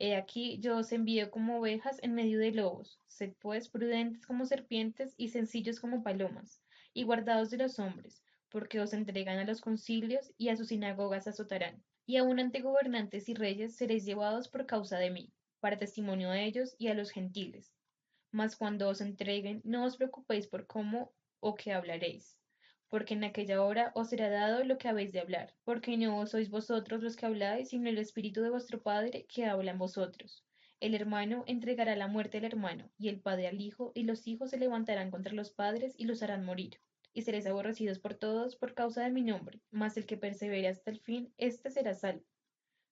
He aquí yo os envío como ovejas en medio de lobos. Sed pues prudentes como serpientes y sencillos como palomas, y guardaos de los hombres, porque os entregan a los concilios y a sus sinagogas azotarán. Y aun ante gobernantes y reyes seréis llevados por causa de mí, para testimonio a ellos y a los gentiles. Mas cuando os entreguen, no os preocupéis por cómo o qué hablaréis, porque en aquella hora os será dado lo que habéis de hablar, porque no sois vosotros los que habláis, sino el Espíritu de vuestro Padre que habla en vosotros. El hermano entregará la muerte al hermano, y el padre al hijo, y los hijos se levantarán contra los padres y los harán morir. Y seréis aborrecidos por todos por causa de mi nombre, mas el que persevere hasta el fin, éste será salvo.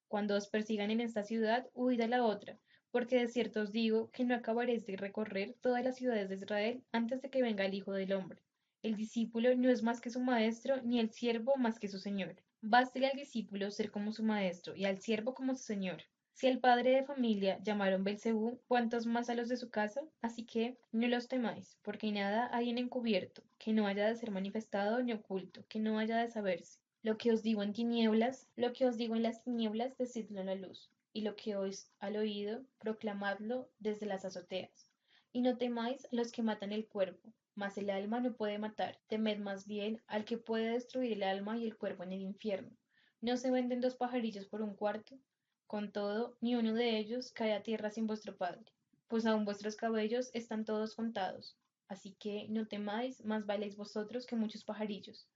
Cuando os persigan en esta ciudad, huid a la otra, porque de cierto os digo que no acabaréis de recorrer todas las ciudades de Israel antes de que venga el Hijo del hombre. El discípulo no es más que su maestro, ni el siervo más que su señor. Bástele al discípulo ser como su maestro, y al siervo como su señor. Si al padre de familia llamaron Belcebú, ¿cuántos más a los de su casa? Así que no los temáis, porque nada hay en encubierto, que no haya de ser manifestado, ni oculto, que no haya de saberse. Lo que os digo en tinieblas, lo que os digo en las tinieblas, decidlo en la luz, y lo que oís al oído, proclamadlo desde las azoteas. Y no temáis a los que matan el cuerpo, mas el alma no puede matar; temed más bien al que puede destruir el alma y el cuerpo en el infierno. ¿No se venden 2 pajarillos por un cuarto? Con todo, ni uno de ellos cae a tierra sin vuestro Padre, pues aun vuestros cabellos están todos contados. Así que no temáis, más valéis vosotros que muchos pajarillos.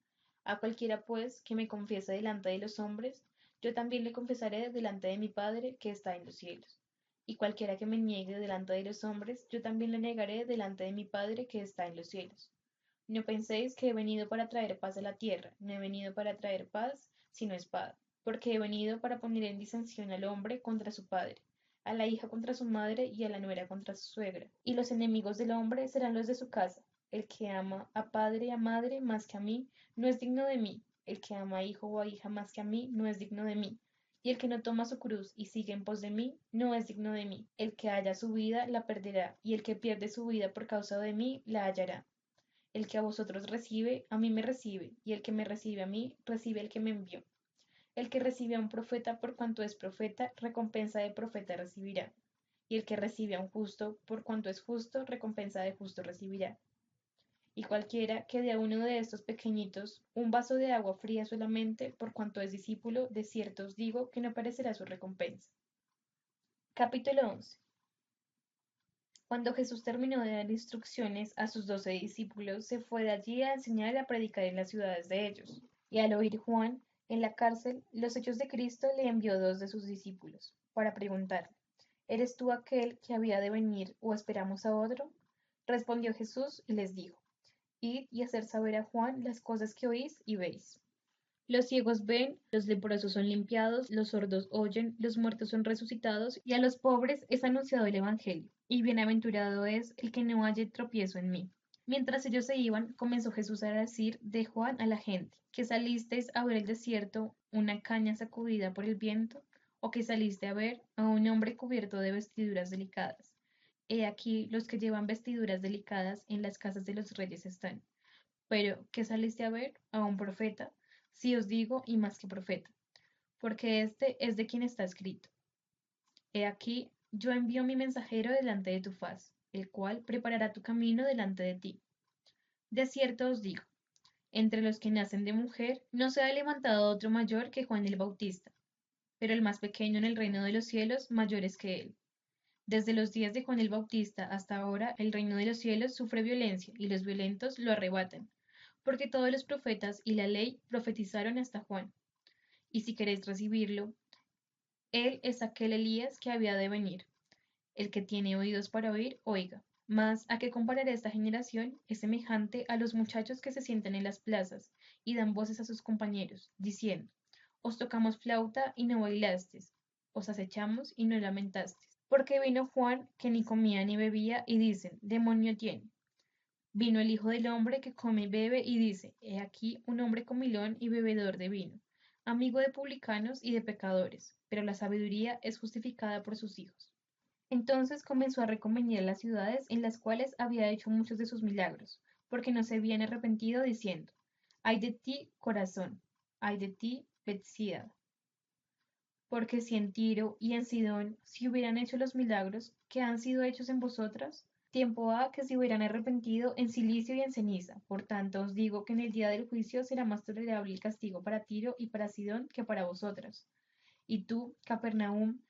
A cualquiera, pues, que me confiese delante de los hombres, yo también le confesaré delante de mi Padre que está en los cielos. Y cualquiera que me niegue delante de los hombres, yo también le negaré delante de mi Padre que está en los cielos. No penséis que he venido para traer paz a la tierra; no he venido para traer paz, sino espada. Porque he venido para poner en disensión al hombre contra su padre, a la hija contra su madre, y a la nuera contra su suegra. Y los enemigos del hombre serán los de su casa. El que ama a padre y a madre más que a mí, no es digno de mí; el que ama a hijo o a hija más que a mí, no es digno de mí; y el que no toma su cruz y sigue en pos de mí, no es digno de mí. El que halla su vida, la perderá; y el que pierde su vida por causa de mí, la hallará. El que a vosotros recibe, a mí me recibe; y el que me recibe a mí, recibe al que me envió. El que recibe a un profeta por cuanto es profeta, recompensa de profeta recibirá; y el que recibe a un justo por cuanto es justo, recompensa de justo recibirá. Y cualquiera que dé a uno de estos pequeñitos un vaso de agua fría solamente, por cuanto es discípulo, de cierto os digo que no perecerá su recompensa. Capítulo 11. Cuando Jesús terminó de dar instrucciones a sus 12 discípulos, se fue de allí a enseñar y a predicar en las ciudades de ellos. Y al oír Juan En la cárcel, los Hechos de Cristo le envió dos de sus discípulos para preguntarle: ¿Eres tú aquel que había de venir o esperamos a otro? Respondió Jesús y les dijo: Id y hacer saber a Juan las cosas que oís y veis. Los ciegos ven, los leprosos son limpiados, los sordos oyen, los muertos son resucitados, y a los pobres es anunciado el Evangelio. Y bienaventurado es el que no halle tropiezo en mí. Mientras ellos se iban, comenzó Jesús a decir de Juan a la gente: ¿Que salisteis a ver el desierto, una caña sacudida por el viento? ¿O que saliste a ver a un hombre cubierto de vestiduras delicadas? He aquí los que llevan vestiduras delicadas en las casas de los reyes están. Pero, ¿qué saliste a ver? A un profeta. Sí os digo, y más que profeta, porque este es de quien está escrito: He aquí, yo envío mi mensajero delante de tu faz, el cual preparará tu camino delante de ti. De cierto os digo, entre los que nacen de mujer no se ha levantado otro mayor que Juan el Bautista, pero el más pequeño en el reino de los cielos mayor es que él. Desde los días de Juan el Bautista hasta ahora, el reino de los cielos sufre violencia, y los violentos lo arrebatan, porque todos los profetas y la ley profetizaron hasta Juan. Y si queréis recibirlo, él es aquel Elías que había de venir. El que tiene oídos para oír, oiga. Mas, ¿a qué compararé esta generación? Es semejante a los muchachos que se sientan en las plazas y dan voces a sus compañeros, diciendo: Os tocamos flauta y no bailasteis, os acechamos y no lamentasteis. Porque vino Juan, que ni comía ni bebía, y dicen: Demonio tiene. Vino el Hijo del Hombre, que come y bebe, y dice: He aquí un hombre comilón y bebedor de vino, amigo de publicanos y de pecadores, pero la sabiduría es justificada por sus hijos. Entonces comenzó a reconvenir las ciudades en las cuales había hecho muchos de sus milagros, porque no se habían arrepentido, diciendo: Ay de ti, Corazón, ay de ti, Bethsaida, porque si en Tiro y en Sidón se hubieran hecho los milagros que han sido hechos en vosotras, tiempo ha que se hubieran arrepentido en cilicio y en ceniza. Por tanto os digo que en el día del juicio será más tolerable el castigo para Tiro y para Sidón que para vosotras. Y tú, Capernaum,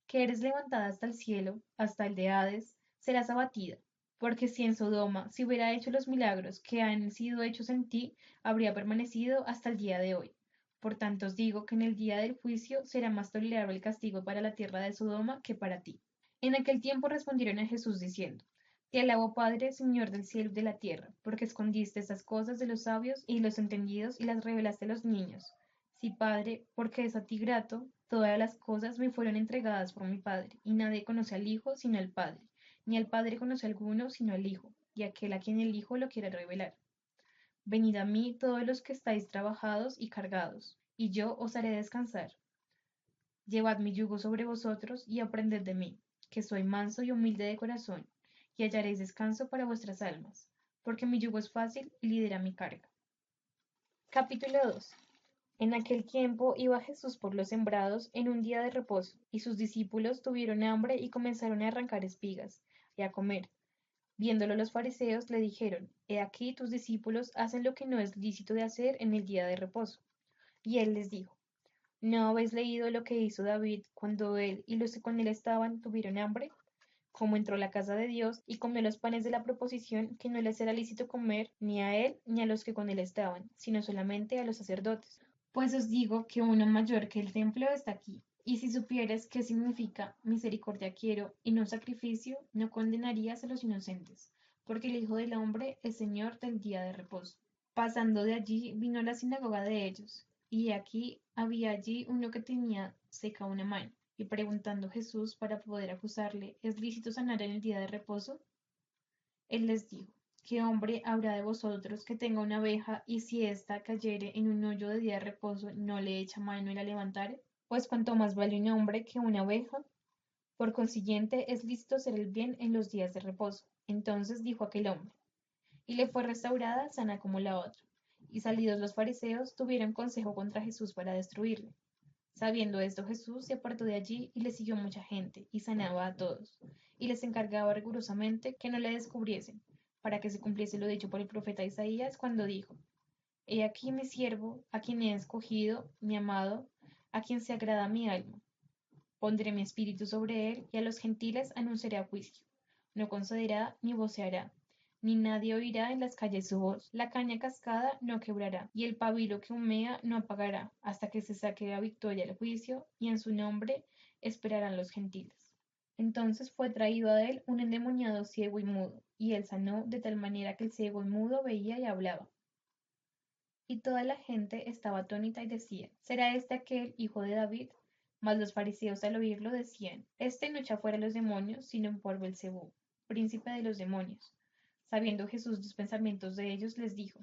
que eres levantada hasta el cielo, hasta el de Hades, serás abatida. Porque si en Sodoma se hubiera hecho los milagros que han sido hechos en ti, habría permanecido hasta el día de hoy. Por tanto os digo que en el día del juicio será más tolerable el castigo para la tierra de Sodoma que para ti. En aquel tiempo respondieron a Jesús diciendo: Te alabo, Padre, Señor del cielo y de la tierra, porque escondiste estas cosas de los sabios y los entendidos y las revelaste a los niños. Sí, Padre, porque es a ti grato. Todas las cosas me fueron entregadas por mi Padre, y nadie conoce al Hijo sino al Padre, ni al Padre conoce a alguno sino al Hijo, y aquel a quien el Hijo lo quiere revelar. Venid a mí todos los que estáis trabajados y cargados, y yo os haré descansar. Llevad mi yugo sobre vosotros y aprended de mí, que soy manso y humilde de corazón, y hallaréis descanso para vuestras almas, porque mi yugo es fácil y lidera mi carga. Capítulo 2. En aquel tiempo iba Jesús por los sembrados en un día de reposo, y sus discípulos tuvieron hambre y comenzaron a arrancar espigas y a comer. Viéndolo los fariseos le dijeron: He aquí tus discípulos hacen lo que no es lícito de hacer en el día de reposo. Y él les dijo: ¿No habéis leído lo que hizo David cuando él y los que con él estaban tuvieron hambre? Cómo entró a la casa de Dios y comió los panes de la proposición que no les era lícito comer ni a él ni a los que con él estaban, sino solamente a los sacerdotes. Pues os digo que uno mayor que el templo está aquí. Y si supieras qué significa misericordia quiero y no sacrificio, no condenarías a los inocentes, porque el Hijo del Hombre es Señor del día de reposo. Pasando de allí vino a la sinagoga de ellos, y aquí había allí uno que tenía seca una mano, y preguntando Jesús para poder acusarle: ¿Es lícito sanar en el día de reposo? Él les dijo: ¿Qué hombre habrá de vosotros que tenga una abeja, y si ésta cayere en un hoyo de día de reposo, no le echa mano y la levantare? Pues cuanto más vale un hombre que una oveja. Por consiguiente, es lícito hacer el bien en los días de reposo. Entonces dijo aquel hombre, y le fue restaurada sana como la otra. Y salidos los fariseos, tuvieron consejo contra Jesús para destruirle. Sabiendo esto, Jesús se apartó de allí y le siguió mucha gente, y sanaba a todos, y les encargaba rigurosamente que no le descubriesen, para que se cumpliese lo dicho por el profeta Isaías cuando dijo: He aquí mi siervo, a quien he escogido, mi amado, a quien se agrada mi alma. Pondré mi espíritu sobre él, y a los gentiles anunciará juicio. No concederá ni voceará, ni nadie oirá en las calles su voz. La caña cascada no quebrará, y el pabilo que humea no apagará, hasta que se saque la victoria al juicio, y en su nombre esperarán los gentiles. Entonces fue traído a él un endemoniado ciego y mudo, y él sanó de tal manera que el ciego y mudo veía y hablaba. Y toda la gente estaba atónita y decía, ¿será este aquel hijo de David? Mas los fariseos al oírlo decían, este no echa fuera los demonios, sino por Belcebú, príncipe de los demonios. Sabiendo Jesús los pensamientos de ellos, les dijo,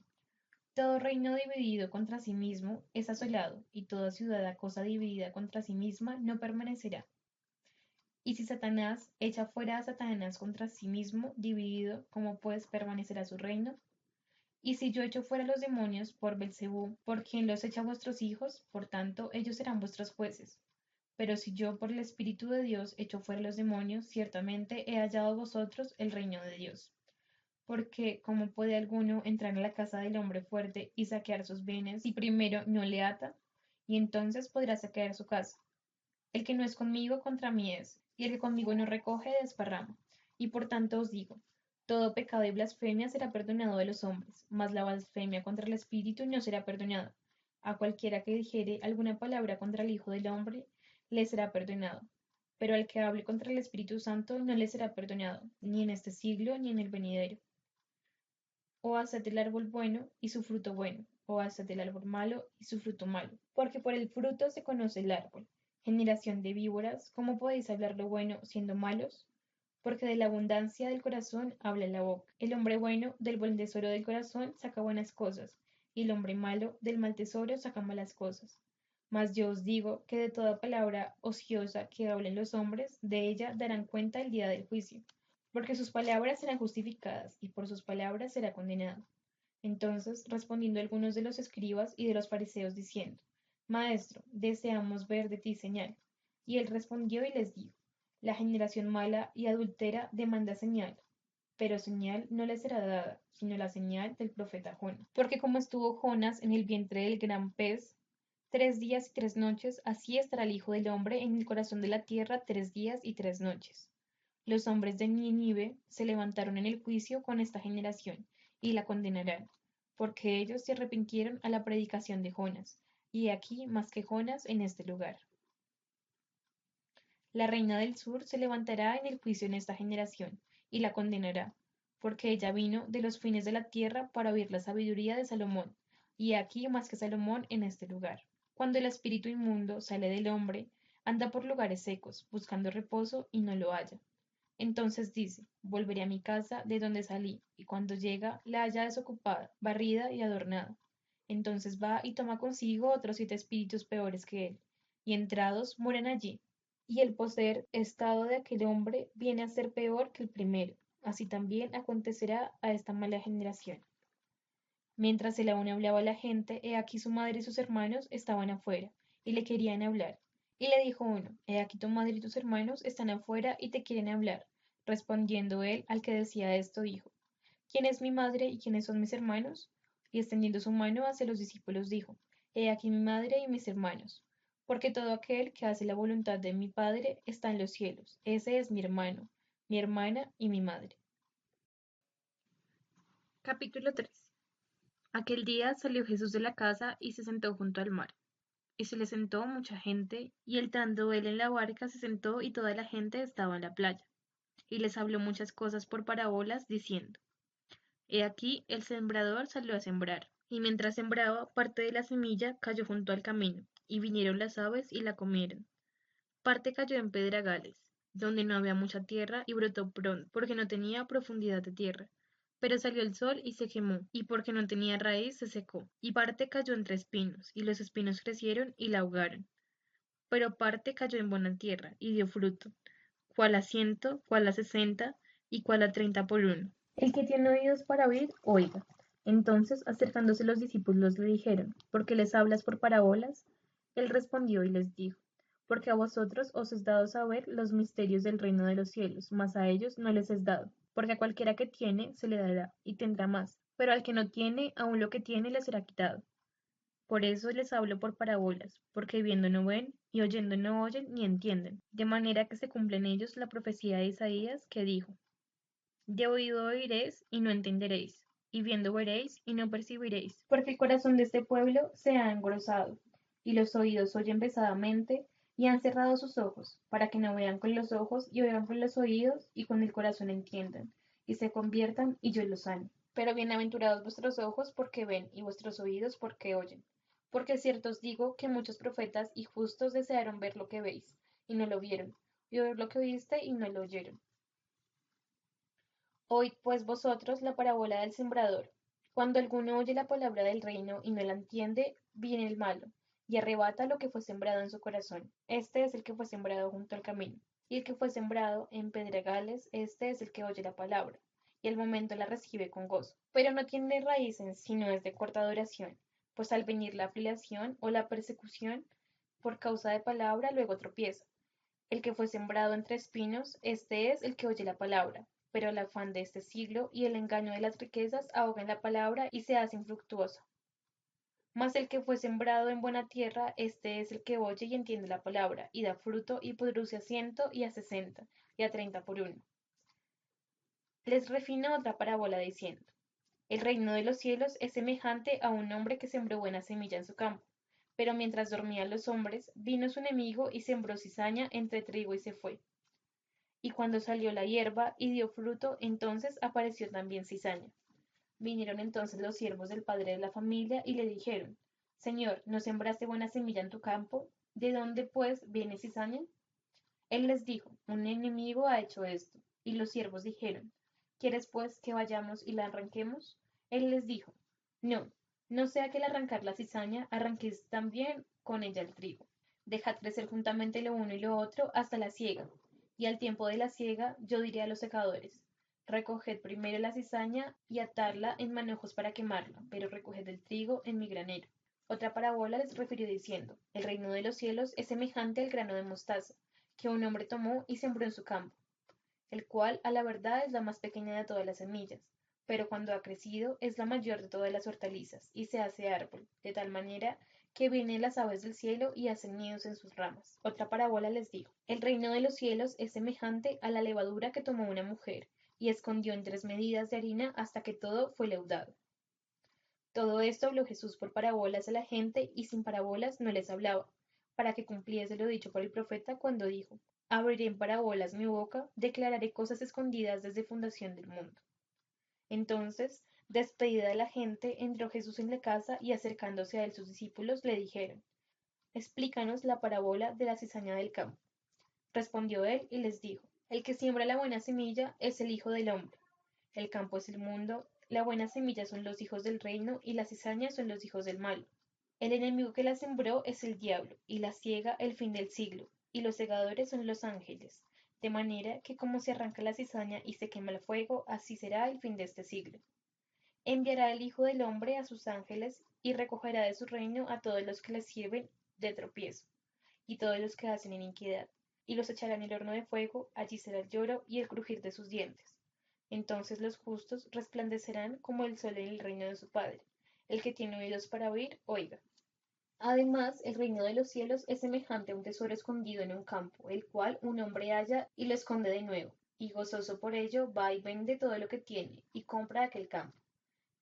todo reino dividido contra sí mismo es asolado, y toda ciudad a cosa dividida contra sí misma no permanecerá. Y si Satanás echa fuera a Satanás contra sí mismo, dividido, ¿cómo pues permanecerá su reino? Y si yo echo fuera los demonios por Belcebú, ¿por quién los echa vuestros hijos? Por tanto, ellos serán vuestros jueces. Pero si yo por el Espíritu de Dios echo fuera los demonios, ciertamente he hallado vosotros el reino de Dios. Porque, ¿cómo puede alguno entrar en la casa del hombre fuerte y saquear sus bienes si primero no le ata? Y entonces podrá saquear su casa. El que no es conmigo contra mí es, y el que conmigo no recoge desparrama. Y por tanto os digo, todo pecado y blasfemia será perdonado de los hombres, mas la blasfemia contra el Espíritu no será perdonada. A cualquiera que dijere alguna palabra contra el Hijo del Hombre, le será perdonado. Pero al que hable contra el Espíritu Santo no le será perdonado, ni en este siglo ni en el venidero. O haced el árbol bueno y su fruto bueno, o haced el árbol malo y su fruto malo, porque por el fruto se conoce el árbol. Generación de víboras, ¿cómo podéis hablar lo bueno siendo malos? Porque de la abundancia del corazón habla la boca. El hombre bueno del buen tesoro del corazón saca buenas cosas, y el hombre malo del mal tesoro saca malas cosas. Mas yo os digo que de toda palabra ociosa que hablen los hombres, de ella darán cuenta el día del juicio, porque sus palabras serán justificadas, y por sus palabras será condenado. Entonces, respondiendo algunos de los escribas y de los fariseos, diciendo, Maestro, deseamos ver de ti señal. Y él respondió y les dijo, la generación mala y adúltera demanda señal, pero señal no le será dada, sino la señal del profeta Jonás. Porque como estuvo Jonás en el vientre del gran pez 3 días y 3 noches, así estará el Hijo del Hombre en el corazón de la tierra 3 días y 3 noches. Los hombres de Nínive se levantaron en el juicio con esta generación, y la condenarán, porque ellos se arrepintieron a la predicación de Jonás, y he aquí más que Jonás en este lugar. La reina del sur se levantará en el juicio en esta generación, y la condenará, porque ella vino de los fines de la tierra para oír la sabiduría de Salomón, y he aquí más que Salomón en este lugar. Cuando el espíritu inmundo sale del hombre, anda por lugares secos, buscando reposo, y no lo halla. Entonces dice, volveré a mi casa de donde salí, y cuando llega la halla desocupada, barrida y adornada. Entonces va y toma consigo otros 7 espíritus peores que él, y entrados mueren allí. Y el poseer estado de aquel hombre viene a ser peor que el primero. Así también acontecerá a esta mala generación. Mientras él aún hablaba a la gente, he aquí su madre y sus hermanos estaban afuera, y le querían hablar. Y le dijo uno, he aquí tu madre y tus hermanos están afuera y te quieren hablar. Respondiendo él al que decía esto, dijo, ¿quién es mi madre y quiénes son mis hermanos? Y extendiendo su mano hacia los discípulos dijo, he aquí mi madre y mis hermanos. Porque todo aquel que hace la voluntad de mi Padre está en los cielos. Ese es mi hermano, mi hermana y mi madre. Capítulo 3. Aquel día salió Jesús de la casa y se sentó junto al mar. Y se le sentó mucha gente, y entrando él en la barca se sentó y toda la gente estaba en la playa. Y les habló muchas cosas por parábolas, diciendo, He aquí el sembrador salió a sembrar, y mientras sembraba, parte de la semilla cayó junto al camino, y vinieron las aves y la comieron. Parte cayó en pedregales, donde no había mucha tierra, y brotó pronto, porque no tenía profundidad de tierra. Pero salió el sol y se quemó, y porque no tenía raíz se secó. Y parte cayó entre espinos, y los espinos crecieron y la ahogaron. Pero parte cayó en buena tierra, y dio fruto, cuál a 100, cuál a 60, y cuál a 30 por 1. El que tiene oídos para oír, oiga. Entonces, acercándose los discípulos, le dijeron, ¿por qué les hablas por parábolas? Él respondió y les dijo, porque a vosotros os es dado saber los misterios del reino de los cielos, mas a ellos no les es dado, porque a cualquiera que tiene se le dará, y tendrá más, pero al que no tiene, aun lo que tiene le será quitado. Por eso les hablo por parábolas, porque viendo no ven, y oyendo no oyen, ni entienden, de manera que se cumple en ellos la profecía de Isaías que dijo, De oído oiréis y no entenderéis, y viendo veréis y no percibiréis. Porque el corazón de este pueblo se ha engrosado, y los oídos oyen pesadamente, y han cerrado sus ojos, para que no vean con los ojos, y oigan con los oídos, y con el corazón entiendan, y se conviertan, y yo los sane. Pero bienaventurados vuestros ojos porque ven, y vuestros oídos porque oyen. Porque cierto os digo que muchos profetas y justos desearon ver lo que veis, y no lo vieron, y oír lo que oíste, y no lo oyeron. Oíd pues vosotros la parábola del sembrador. Cuando alguno oye la palabra del reino y no la entiende, viene el malo, y arrebata lo que fue sembrado en su corazón. Este es el que fue sembrado junto al camino. Y el que fue sembrado en pedregales, este es el que oye la palabra, y al momento la recibe con gozo. Pero no tiene raíces, sino es de corta duración, pues al venir la aflicción o la persecución, por causa de palabra, luego tropieza. El que fue sembrado entre espinos, este es el que oye la palabra, pero el afán de este siglo y el engaño de las riquezas ahogan la palabra y se hace infructuosa. Mas el que fue sembrado en buena tierra, este es el que oye y entiende la palabra, y da fruto y produce a 100 y a 60 y a 30 por uno. Les refina otra parábola diciendo, el reino de los cielos es semejante a un hombre que sembró buena semilla en su campo. Pero mientras dormían los hombres, vino su enemigo y sembró cizaña entre trigo y se fue. Y cuando salió la hierba y dio fruto, entonces apareció también cizaña. Vinieron entonces los siervos del padre de la familia y le dijeron, Señor, ¿no sembraste buena semilla en tu campo? ¿De dónde, pues, viene cizaña? Él les dijo, un enemigo ha hecho esto. Y los siervos dijeron, ¿quieres, pues, que vayamos y la arranquemos? Él les dijo, no, no sea que al arrancar la cizaña arranquéis también con ella el trigo. Dejad crecer juntamente lo uno y lo otro hasta la siega. Y al tiempo de la siega yo diré a los secadores, recoged primero la cizaña y atadla en manojos para quemarla, pero recoged el trigo en mi granero. Otra parábola les refirió diciendo, el reino de los cielos es semejante al grano de mostaza, que un hombre tomó y sembró en su campo, el cual a la verdad es la más pequeña de todas las semillas, pero cuando ha crecido es la mayor de todas las hortalizas, y se hace árbol, de tal manera que vienen las aves del cielo y hacen nidos en sus ramas. Otra parábola les dijo, el reino de los cielos es semejante a la levadura que tomó una mujer, y escondió en 3 medidas de harina hasta que todo fue leudado. Todo esto habló Jesús por parábolas a la gente, y sin parábolas no les hablaba, para que cumpliese lo dicho por el profeta cuando dijo, abriré en parábolas mi boca, declararé cosas escondidas desde fundación del mundo. Entonces, despedida de la gente, entró Jesús en la casa y acercándose a él sus discípulos le dijeron, explícanos la parábola de la cizaña del campo. Respondió él y les dijo, el que siembra la buena semilla es el Hijo del hombre. El campo es el mundo, la buena semilla son los hijos del reino y la cizaña son los hijos del mal. El enemigo que la sembró es el diablo, y la ciega el fin del siglo, y los segadores son los ángeles, de manera que como se arranca la cizaña y se quema el fuego, así será el fin de este siglo. Enviará el Hijo del hombre a sus ángeles, y recogerá de su reino a todos los que les sirven de tropiezo, y todos los que hacen iniquidad, y los echará en el horno de fuego, allí será el lloro y el crujir de sus dientes. Entonces los justos resplandecerán como el sol en el reino de su Padre. El que tiene oídos para oír, oiga. Además, el reino de los cielos es semejante a un tesoro escondido en un campo, el cual un hombre halla y lo esconde de nuevo, y gozoso por ello va y vende todo lo que tiene, y compra aquel campo.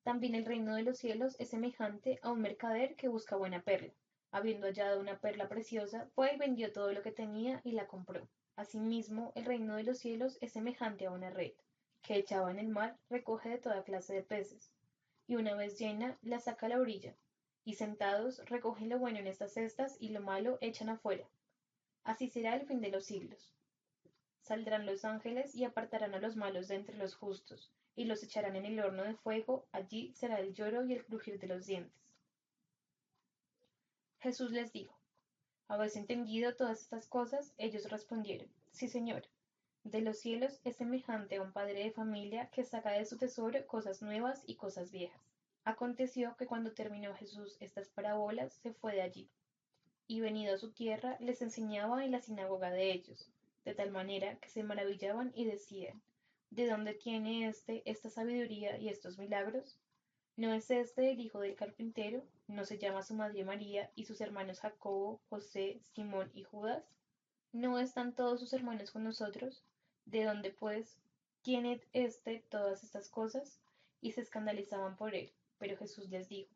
También el reino de los cielos es semejante a un mercader que busca buena perla. Habiendo hallado una perla preciosa, fue y vendió todo lo que tenía y la compró. Asimismo, el reino de los cielos es semejante a una red, que echada en el mar recoge de toda clase de peces, y una vez llena, la saca a la orilla, y sentados recogen lo bueno en estas cestas y lo malo echan afuera. Así será el fin de los siglos. Saldrán los ángeles y apartarán a los malos de entre los justos, y los echarán en el horno de fuego, allí será el lloro y el crujir de los dientes. Jesús les dijo, ¿habéis entendido todas estas cosas? Ellos respondieron, sí, Señor. De los cielos es semejante a un padre de familia que saca de su tesoro cosas nuevas y cosas viejas. Aconteció que cuando terminó Jesús estas parábolas, se fue de allí, y venido a su tierra, les enseñaba en la sinagoga de ellos, de tal manera que se maravillaban y decían, ¿de dónde tiene éste esta sabiduría y estos milagros? ¿No es este el hijo del carpintero? ¿No se llama su madre María y sus hermanos Jacobo, José, Simón y Judas? ¿No están todos sus hermanos con nosotros? ¿De dónde, pues, ¿tiene todas estas cosas? Y se escandalizaban por él. Pero Jesús les dijo,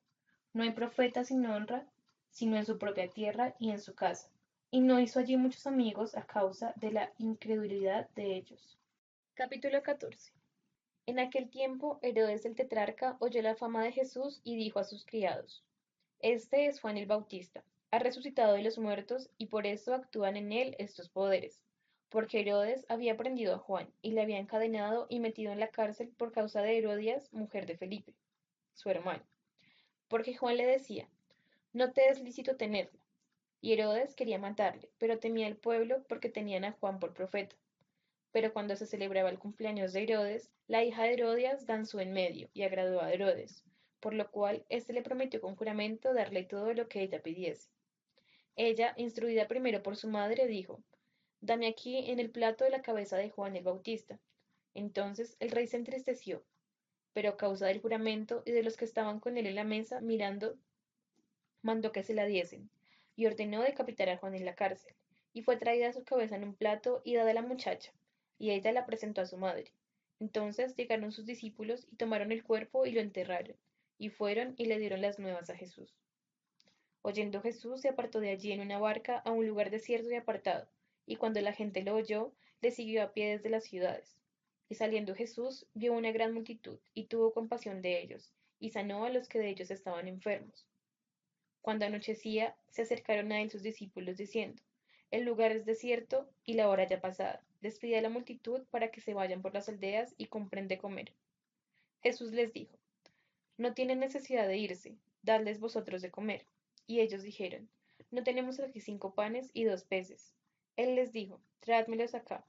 no hay profeta sin honra, sino en su propia tierra y en su casa. Y no hizo allí muchos amigos a causa de la incredulidad de ellos. Capítulo 14. En aquel tiempo Herodes el tetrarca oyó la fama de Jesús y dijo a sus criados, este es Juan el Bautista, ha resucitado de los muertos y por eso actúan en él estos poderes. Porque Herodes había prendido a Juan y le había encadenado y metido en la cárcel por causa de Herodías, mujer de Felipe, su hermano. Porque Juan le decía, no te es lícito tenerla. Y Herodes quería matarle, pero temía el pueblo porque tenían a Juan por profeta. Pero cuando se celebraba el cumpleaños de Herodes, la hija de Herodías danzó en medio y agradó a Herodes, por lo cual éste le prometió con juramento darle todo lo que ella pidiese. Ella, instruida primero por su madre, dijo, dame aquí en el plato la cabeza de Juan el Bautista. Entonces el rey se entristeció, pero a causa del juramento y de los que estaban con él en la mesa mirando, mandó que se la diesen, y ordenó decapitar a Juan en la cárcel. Y fue traída su cabeza en un plato y dada a la muchacha, y ella la presentó a su madre. Entonces llegaron sus discípulos y tomaron el cuerpo y lo enterraron, y fueron y le dieron las nuevas a Jesús. Oyendo Jesús se apartó de allí en una barca a un lugar desierto y apartado, y cuando la gente lo oyó, le siguió a pie desde las ciudades. Y saliendo Jesús vio una gran multitud, y tuvo compasión de ellos, y sanó a los que de ellos estaban enfermos. Cuando anochecía, se acercaron a él sus discípulos diciendo, el lugar es desierto y la hora ya pasada. Despide a la multitud para que se vayan por las aldeas y compren de comer. Jesús les dijo, no tienen necesidad de irse, dadles vosotros de comer. Y ellos dijeron, no tenemos aquí 5 panes y 2 peces. Él les dijo, traádmelos acá.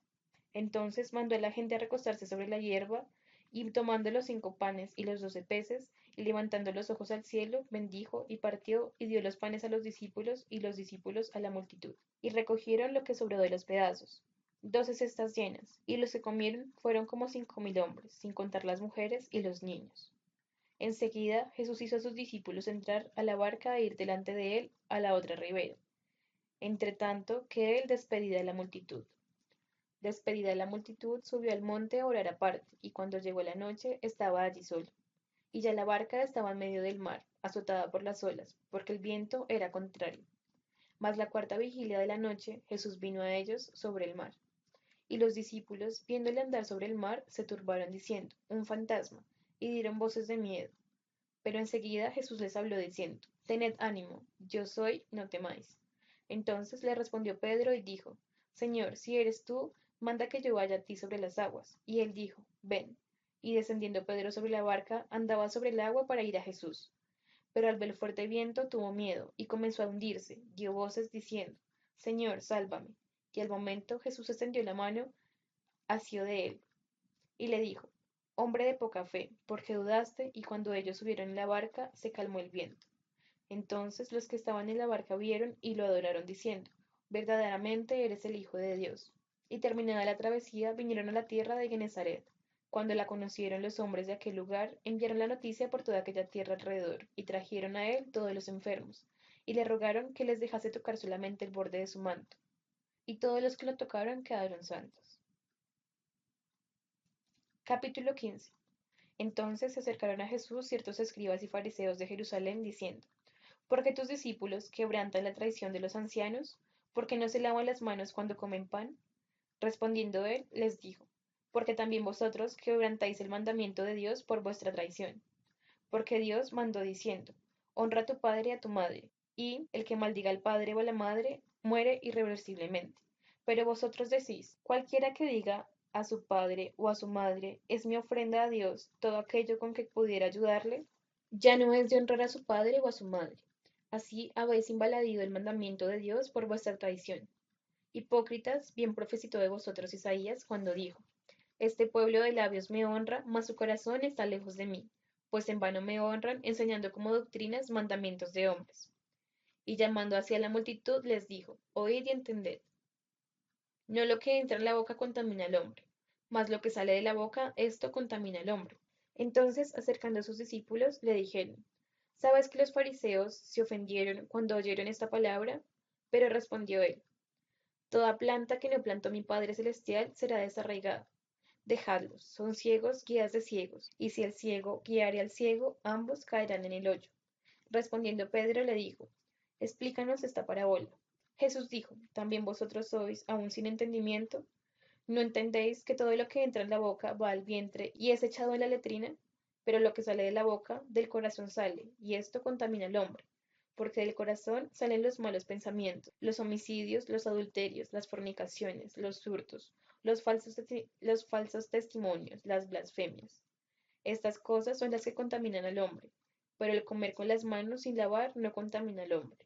Entonces mandó a la gente a recostarse sobre la hierba, y tomando los 5 panes y los 12 peces, y levantando los ojos al cielo, bendijo y partió, y dio los panes a los discípulos, y los discípulos a la multitud. Y recogieron lo que sobró de los pedazos, 12 cestas llenas, y los que comieron fueron como 5.000 hombres, sin contar las mujeres y los niños. Enseguida Jesús hizo a sus discípulos entrar a la barca e ir delante de él a la otra ribera, entre tanto que él despedía a la multitud. Despedida la multitud, subió al monte a orar aparte, y cuando llegó la noche estaba allí solo. Y ya la barca estaba en medio del mar, azotada por las olas, porque el viento era contrario. Mas la cuarta vigilia de la noche, Jesús vino a ellos sobre el mar. Y los discípulos, viéndole andar sobre el mar, se turbaron diciendo, un fantasma, y dieron voces de miedo. Pero enseguida Jesús les habló diciendo, tened ánimo, yo soy, no temáis. Entonces le respondió Pedro y dijo, Señor, si eres tú, manda que yo vaya a ti sobre las aguas. Y él dijo, ven. Y descendiendo Pedro sobre la barca, andaba sobre el agua para ir a Jesús. Pero al ver fuerte viento tuvo miedo, y comenzó a hundirse, dio voces diciendo, Señor, sálvame. Y al momento Jesús extendió la mano, asió de él, y le dijo, hombre de poca fe, ¿por qué dudaste? Y cuando ellos subieron en la barca, se calmó el viento. Entonces los que estaban en la barca vieron y lo adoraron diciendo, verdaderamente eres el Hijo de Dios. Y terminada la travesía, vinieron a la tierra de Genezaret. Cuando la conocieron los hombres de aquel lugar, enviaron la noticia por toda aquella tierra alrededor, y trajeron a él todos los enfermos, y le rogaron que les dejase tocar solamente el borde de su manto. Y todos los que lo tocaron quedaron santos. Capítulo 15. Entonces se acercaron a Jesús ciertos escribas y fariseos de Jerusalén, diciendo, ¿por qué tus discípulos quebrantan la tradición de los ancianos? ¿Por qué no se lavan las manos cuando comen pan? Respondiendo él, les dijo, porque también vosotros quebrantáis el mandamiento de Dios por vuestra traición. Porque Dios mandó diciendo, honra a tu padre y a tu madre, y el que maldiga al padre o a la madre muere irreversiblemente. Pero vosotros decís, cualquiera que diga a su padre o a su madre, es mi ofrenda a Dios, todo aquello con que pudiera ayudarle, ya no es de honrar a su padre o a su madre. Así habéis invalidado el mandamiento de Dios por vuestra traición. Hipócritas, bien profetizó de vosotros Isaías cuando dijo, este pueblo de labios me honra, mas su corazón está lejos de mí, pues en vano me honran, enseñando como doctrinas mandamientos de hombres. Y llamando hacia la multitud les dijo, oíd y entended. No lo que entra en la boca contamina al hombre, mas lo que sale de la boca, esto contamina al hombre. Entonces, acercando a sus discípulos, le dijeron, ¿sabes que los fariseos se ofendieron cuando oyeron esta palabra? Pero respondió él, toda planta que no plantó mi Padre Celestial será desarraigada. Dejadlos, son ciegos, guías de ciegos, y si el ciego guiare al ciego, ambos caerán en el hoyo. Respondiendo Pedro le dijo, explícanos esta parábola. Jesús dijo, ¿también vosotros sois aún sin entendimiento? ¿No entendéis que todo lo que entra en la boca va al vientre y es echado en la letrina? Pero lo que sale de la boca, del corazón sale, y esto contamina al hombre. Porque del corazón salen los malos pensamientos, los homicidios, los adulterios, las fornicaciones, los hurtos, los falsos testimonios, las blasfemias. Estas cosas son las que contaminan al hombre, pero el comer con las manos sin lavar no contamina al hombre.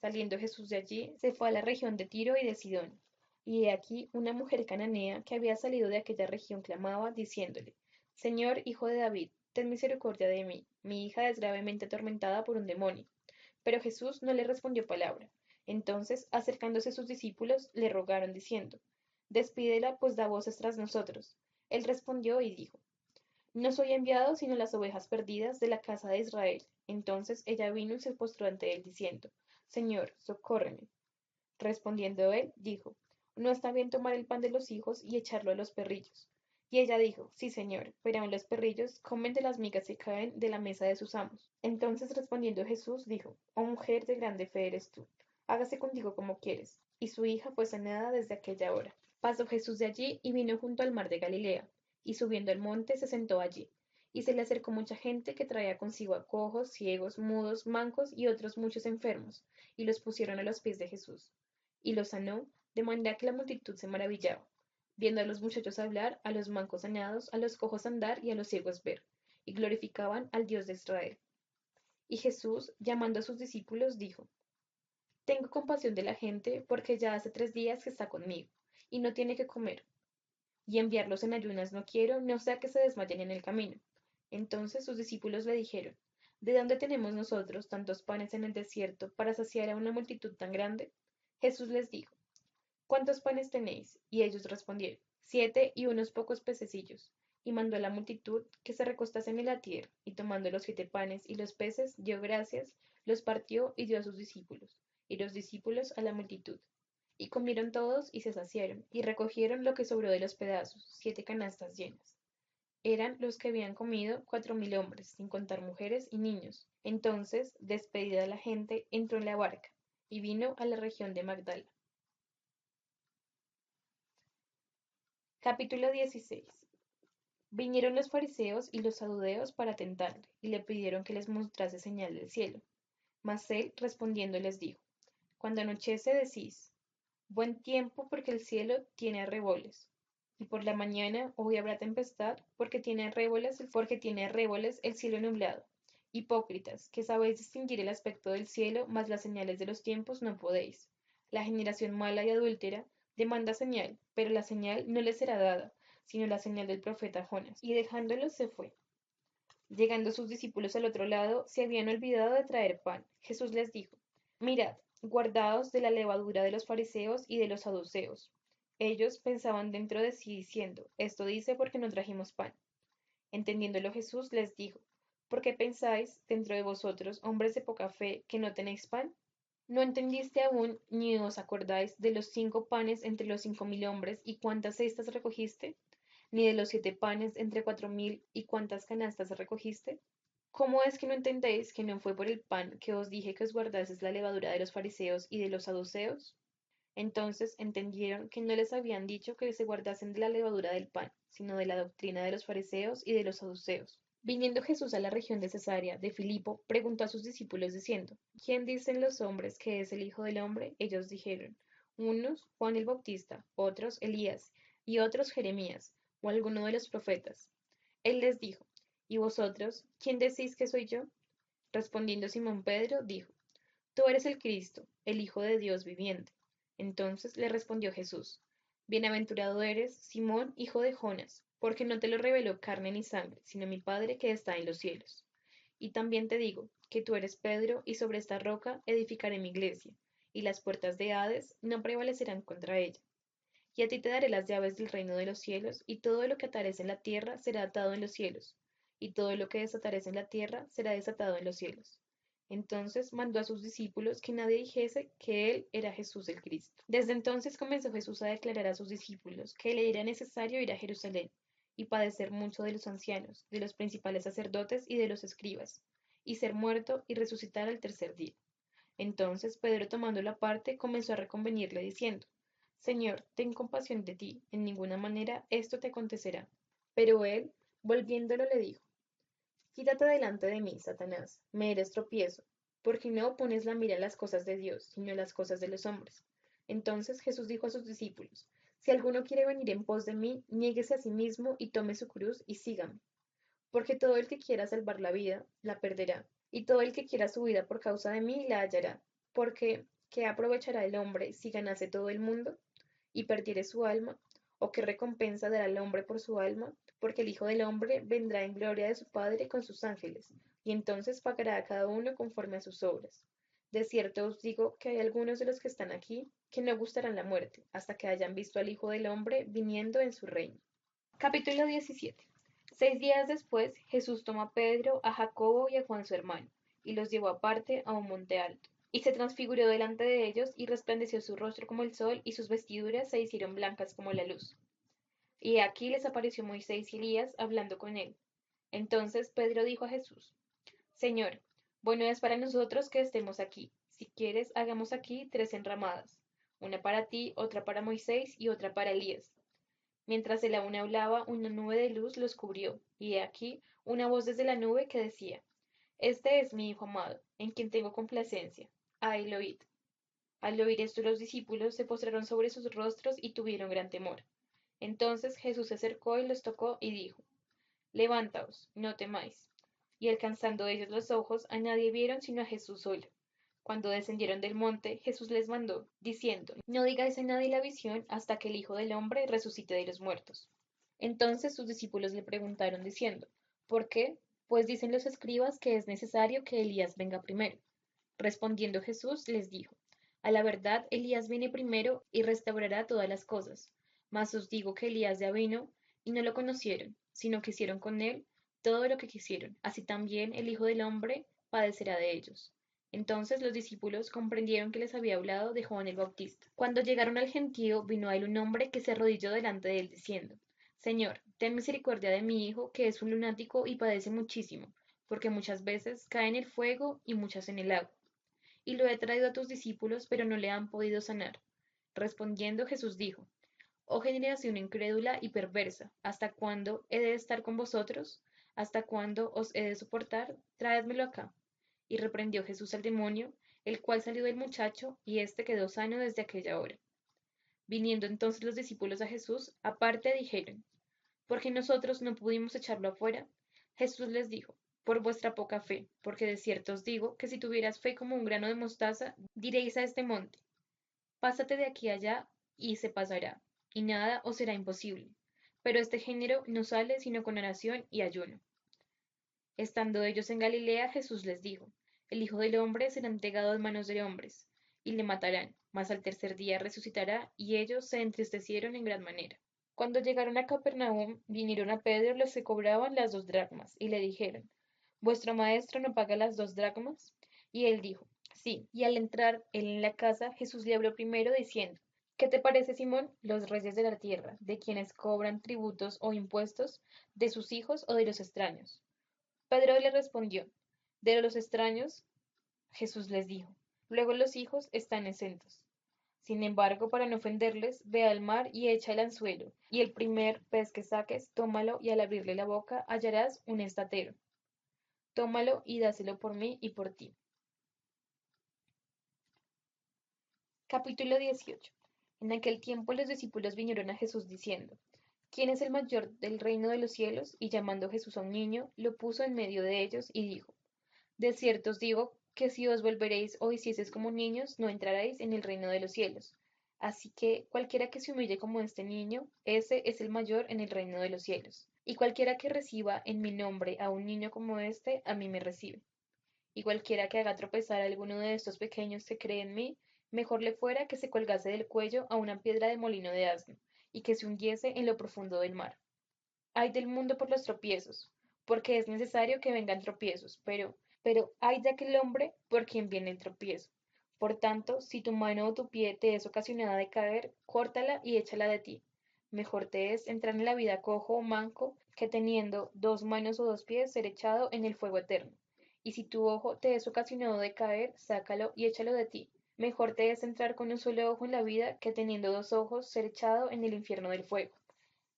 Saliendo Jesús de allí, se fue a la región de Tiro y de Sidón. Y he aquí una mujer cananea que había salido de aquella región clamaba, diciéndole, Señor, hijo de David, ten misericordia de mí, mi hija es gravemente atormentada por un demonio. Pero Jesús no le respondió palabra. Entonces, acercándose sus discípulos, le rogaron, diciendo, Despídela, pues da voces tras nosotros. Él respondió y dijo, No soy enviado sino las ovejas perdidas de la casa de Israel. Entonces ella vino y se postró ante él, diciendo, Señor, socórreme. Respondiendo él, dijo, No está bien tomar el pan de los hijos y echarlo a los perrillos. Y ella dijo, Sí, señor, pero aun los perrillos comen de las migas que caen de la mesa de sus amos. Entonces respondiendo Jesús, dijo, Oh mujer de grande fe eres tú, hágase contigo como quieres. Y su hija fue sanada desde aquella hora. Pasó Jesús de allí y vino junto al mar de Galilea, y subiendo al monte se sentó allí. Y se le acercó mucha gente que traía consigo a cojos, ciegos, mudos, mancos y otros muchos enfermos, y los pusieron a los pies de Jesús y los sanó, de manera que la multitud se maravillaba, viendo a los muchachos hablar, a los mancos sanados, a los cojos andar y a los ciegos ver, y glorificaban al Dios de Israel. Y Jesús, llamando a sus discípulos, dijo, Tengo compasión de la gente, porque ya hace 3 días que está conmigo, y no tiene que comer, y enviarlos en ayunas no quiero, no sea que se desmayen en el camino. Entonces sus discípulos le dijeron, ¿De dónde tenemos nosotros tantos panes en el desierto para saciar a una multitud tan grande? Jesús les dijo, ¿Cuántos panes tenéis? Y ellos respondieron, 7 y unos pocos pececillos. Y mandó a la multitud que se recostasen en la tierra, y tomando los 7 panes y los peces, dio gracias, los partió y dio a sus discípulos, y los discípulos a la multitud. Y comieron todos y se saciaron, y recogieron lo que sobró de los pedazos, 7 canastas llenas. Eran los que habían comido 4.000 hombres, sin contar mujeres y niños. Entonces, despedida la gente, entró en la barca, y vino a la región de Magdala. Capítulo 16. Vinieron los fariseos y los saduceos para tentarle, y le pidieron que les mostrase señal del cielo. Mas él respondiendo les dijo, Cuando anochece decís, buen tiempo porque el cielo tiene arreboles, y por la mañana hoy habrá tempestad porque tiene arreboles el cielo nublado. Hipócritas, que sabéis distinguir el aspecto del cielo, mas las señales de los tiempos no podéis. La generación mala y adúltera demanda señal, pero la señal no le será dada, sino la señal del profeta Jonas. Y dejándolos se fue. Llegando sus discípulos al otro lado, se habían olvidado de traer pan. Jesús les dijo, Mirad, guardaos de la levadura de los fariseos y de los saduceos. Ellos pensaban dentro de sí diciendo, Esto dice porque no trajimos pan. Entendiéndolo Jesús les dijo, ¿Por qué pensáis dentro de vosotros, hombres de poca fe, que no tenéis pan? ¿No entendiste aún, ni os acordáis de los 5 panes entre los 5.000 hombres y cuántas cestas recogiste? ¿Ni de los 7 panes entre 4.000 y cuántas canastas recogiste? ¿Cómo es que no entendéis que no fue por el pan que os dije que os guardaseis la levadura de los fariseos y de los saduceos? Entonces entendieron que no les habían dicho que se guardasen de la levadura del pan, sino de la doctrina de los fariseos y de los saduceos. Viniendo Jesús a la región de Cesarea de Filipo, preguntó a sus discípulos diciendo, ¿Quién dicen los hombres que es el Hijo del Hombre? Ellos dijeron, unos Juan el Bautista, otros Elías, y otros Jeremías, o alguno de los profetas. Él les dijo, ¿Y vosotros, quién decís que soy yo? Respondiendo Simón Pedro, dijo, Tú eres el Cristo, el Hijo de Dios viviente. Entonces le respondió Jesús, Bienaventurado eres, Simón, hijo de Jonas, porque no te lo reveló carne ni sangre, sino mi Padre que está en los cielos. Y también te digo, que tú eres Pedro, y sobre esta roca edificaré mi iglesia, y las puertas de Hades no prevalecerán contra ella. Y a ti te daré las llaves del reino de los cielos, y todo lo que atares en la tierra será atado en los cielos, y todo lo que desatares en la tierra será desatado en los cielos. Entonces mandó a sus discípulos que nadie dijese que él era Jesús el Cristo. Desde entonces comenzó Jesús a declarar a sus discípulos que le era necesario ir a Jerusalén y padecer mucho de los ancianos, de los principales sacerdotes y de los escribas, y ser muerto y resucitar al tercer día. Entonces Pedro, tomándolo aparte, comenzó a reconvenirle, diciendo: Señor, ten compasión de ti, en ninguna manera esto te acontecerá. Pero él, volviéndolo, le dijo: Quítate delante de mí, Satanás, me eres tropiezo, porque no pones la mira en las cosas de Dios, sino en las cosas de los hombres. Entonces Jesús dijo a sus discípulos: Si alguno quiere venir en pos de mí, niéguese a sí mismo y tome su cruz y sígame. Porque todo el que quiera salvar la vida, la perderá, y todo el que quiera su vida por causa de mí, la hallará. Porque, ¿qué aprovechará el hombre si ganase todo el mundo y perdiere su alma? ¿O qué recompensa dará el hombre por su alma? Porque el Hijo del Hombre vendrá en gloria de su Padre con sus ángeles, y entonces pagará a cada uno conforme a sus obras. De cierto os digo que hay algunos de los que están aquí que no gustarán la muerte, hasta que hayan visto al Hijo del Hombre viniendo en su reino. Capítulo 17. 6 días después, Jesús tomó a Pedro, a Jacobo y a Juan su hermano, y los llevó aparte a un monte alto. Y se transfiguró delante de ellos, y resplandeció su rostro como el sol, y sus vestiduras se hicieron blancas como la luz. Y aquí les apareció Moisés y Elías hablando con él. Entonces Pedro dijo a Jesús: Señor, bueno es para nosotros que estemos aquí. Si quieres, hagamos aquí 3 enramadas, una para ti, otra para Moisés y otra para Elías. Mientras él aún hablaba, una nube de luz los cubrió, y he aquí una voz desde la nube que decía: Este es mi Hijo amado, en quien tengo complacencia. A él oíd. Al oír esto los discípulos se postraron sobre sus rostros y tuvieron gran temor. Entonces Jesús se acercó y los tocó y dijo: Levantaos, no temáis. Y alcanzando ellos los ojos, a nadie vieron sino a Jesús solo. Cuando descendieron del monte, Jesús les mandó, diciendo: No digáis a nadie la visión hasta que el Hijo del Hombre resucite de los muertos. Entonces sus discípulos le preguntaron, diciendo: ¿Por qué? Pues dicen los escribas que es necesario que Elías venga primero. Respondiendo Jesús les dijo: A la verdad, Elías viene primero y restaurará todas las cosas. Mas os digo que Elías ya vino, y no lo conocieron, sino que hicieron con él todo lo que quisieron. Así también el Hijo del Hombre padecerá de ellos. Entonces los discípulos comprendieron que les había hablado de Juan el Bautista. Cuando llegaron al gentío, vino a él un hombre que se arrodilló delante de él, diciendo: Señor, ten misericordia de mi hijo, que es un lunático y padece muchísimo, porque muchas veces cae en el fuego y muchas en el agua. Y lo he traído a tus discípulos, pero no le han podido sanar. Respondiendo Jesús dijo: Oh generación incrédula y perversa, ¿hasta cuándo he de estar con vosotros? ¿Hasta cuándo os he de soportar? Traédmelo acá. Y reprendió Jesús al demonio, el cual salió del muchacho, y éste quedó sano desde aquella hora. Viniendo entonces los discípulos a Jesús, aparte dijeron: ¿Por qué nosotros no pudimos echarlo afuera? Jesús les dijo: Por vuestra poca fe, porque de cierto os digo que si tuvieras fe como un grano de mostaza, diréis a este monte: Pásate de aquí allá, y se pasará, y nada os será imposible. Pero este género no sale sino con oración y ayuno. Estando ellos en Galilea, Jesús les dijo: El Hijo del Hombre será entregado en manos de hombres, y le matarán, mas al tercer día resucitará. Y ellos se entristecieron en gran manera. Cuando llegaron a Capernaum, vinieron a Pedro los que cobraban las 2 dracmas, y le dijeron: ¿Vuestro maestro no paga las 2 dracmas? Y él dijo: Sí. Y al entrar él en la casa, Jesús le habló primero, diciendo: ¿Qué te parece, Simón? Los reyes de la tierra, de quienes cobran tributos o impuestos, ¿de sus hijos o de los extraños? Pedro le respondió: De los extraños. Jesús les dijo: Luego los hijos están exentos. Sin embargo, para no ofenderles, ve al mar y echa el anzuelo, y el primer pez que saques, tómalo, y al abrirle la boca hallarás un estatero. Tómalo y dáselo por mí y por ti. Capítulo 18. En aquel tiempo los discípulos vinieron a Jesús diciendo: ¿Quién es el mayor del reino de los cielos? Y llamando Jesús a un niño, lo puso en medio de ellos y dijo: De cierto os digo que si os volveréis o hicieseis como niños, no entraréis en el reino de los cielos. Así que cualquiera que se humille como este niño, ese es el mayor en el reino de los cielos. Y cualquiera que reciba en mi nombre a un niño como este, a mí me recibe. Y cualquiera que haga tropezar a alguno de estos pequeños que cree en mí, mejor le fuera que se colgase del cuello a una piedra de molino de asno, y que se hundiese en lo profundo del mar. Ay del mundo por los tropiezos, porque es necesario que vengan tropiezos, pero Pero ay de aquel hombre por quien viene el tropiezo. Por tanto, si tu mano o tu pie te es ocasionada de caer, córtala y échala de ti. Mejor te es entrar en la vida cojo o manco que teniendo dos manos o dos pies ser echado en el fuego eterno. Y si tu ojo te es ocasionado de caer, sácalo y échalo de ti. Mejor te es entrar con un solo ojo en la vida que teniendo dos ojos ser echado en el infierno del fuego.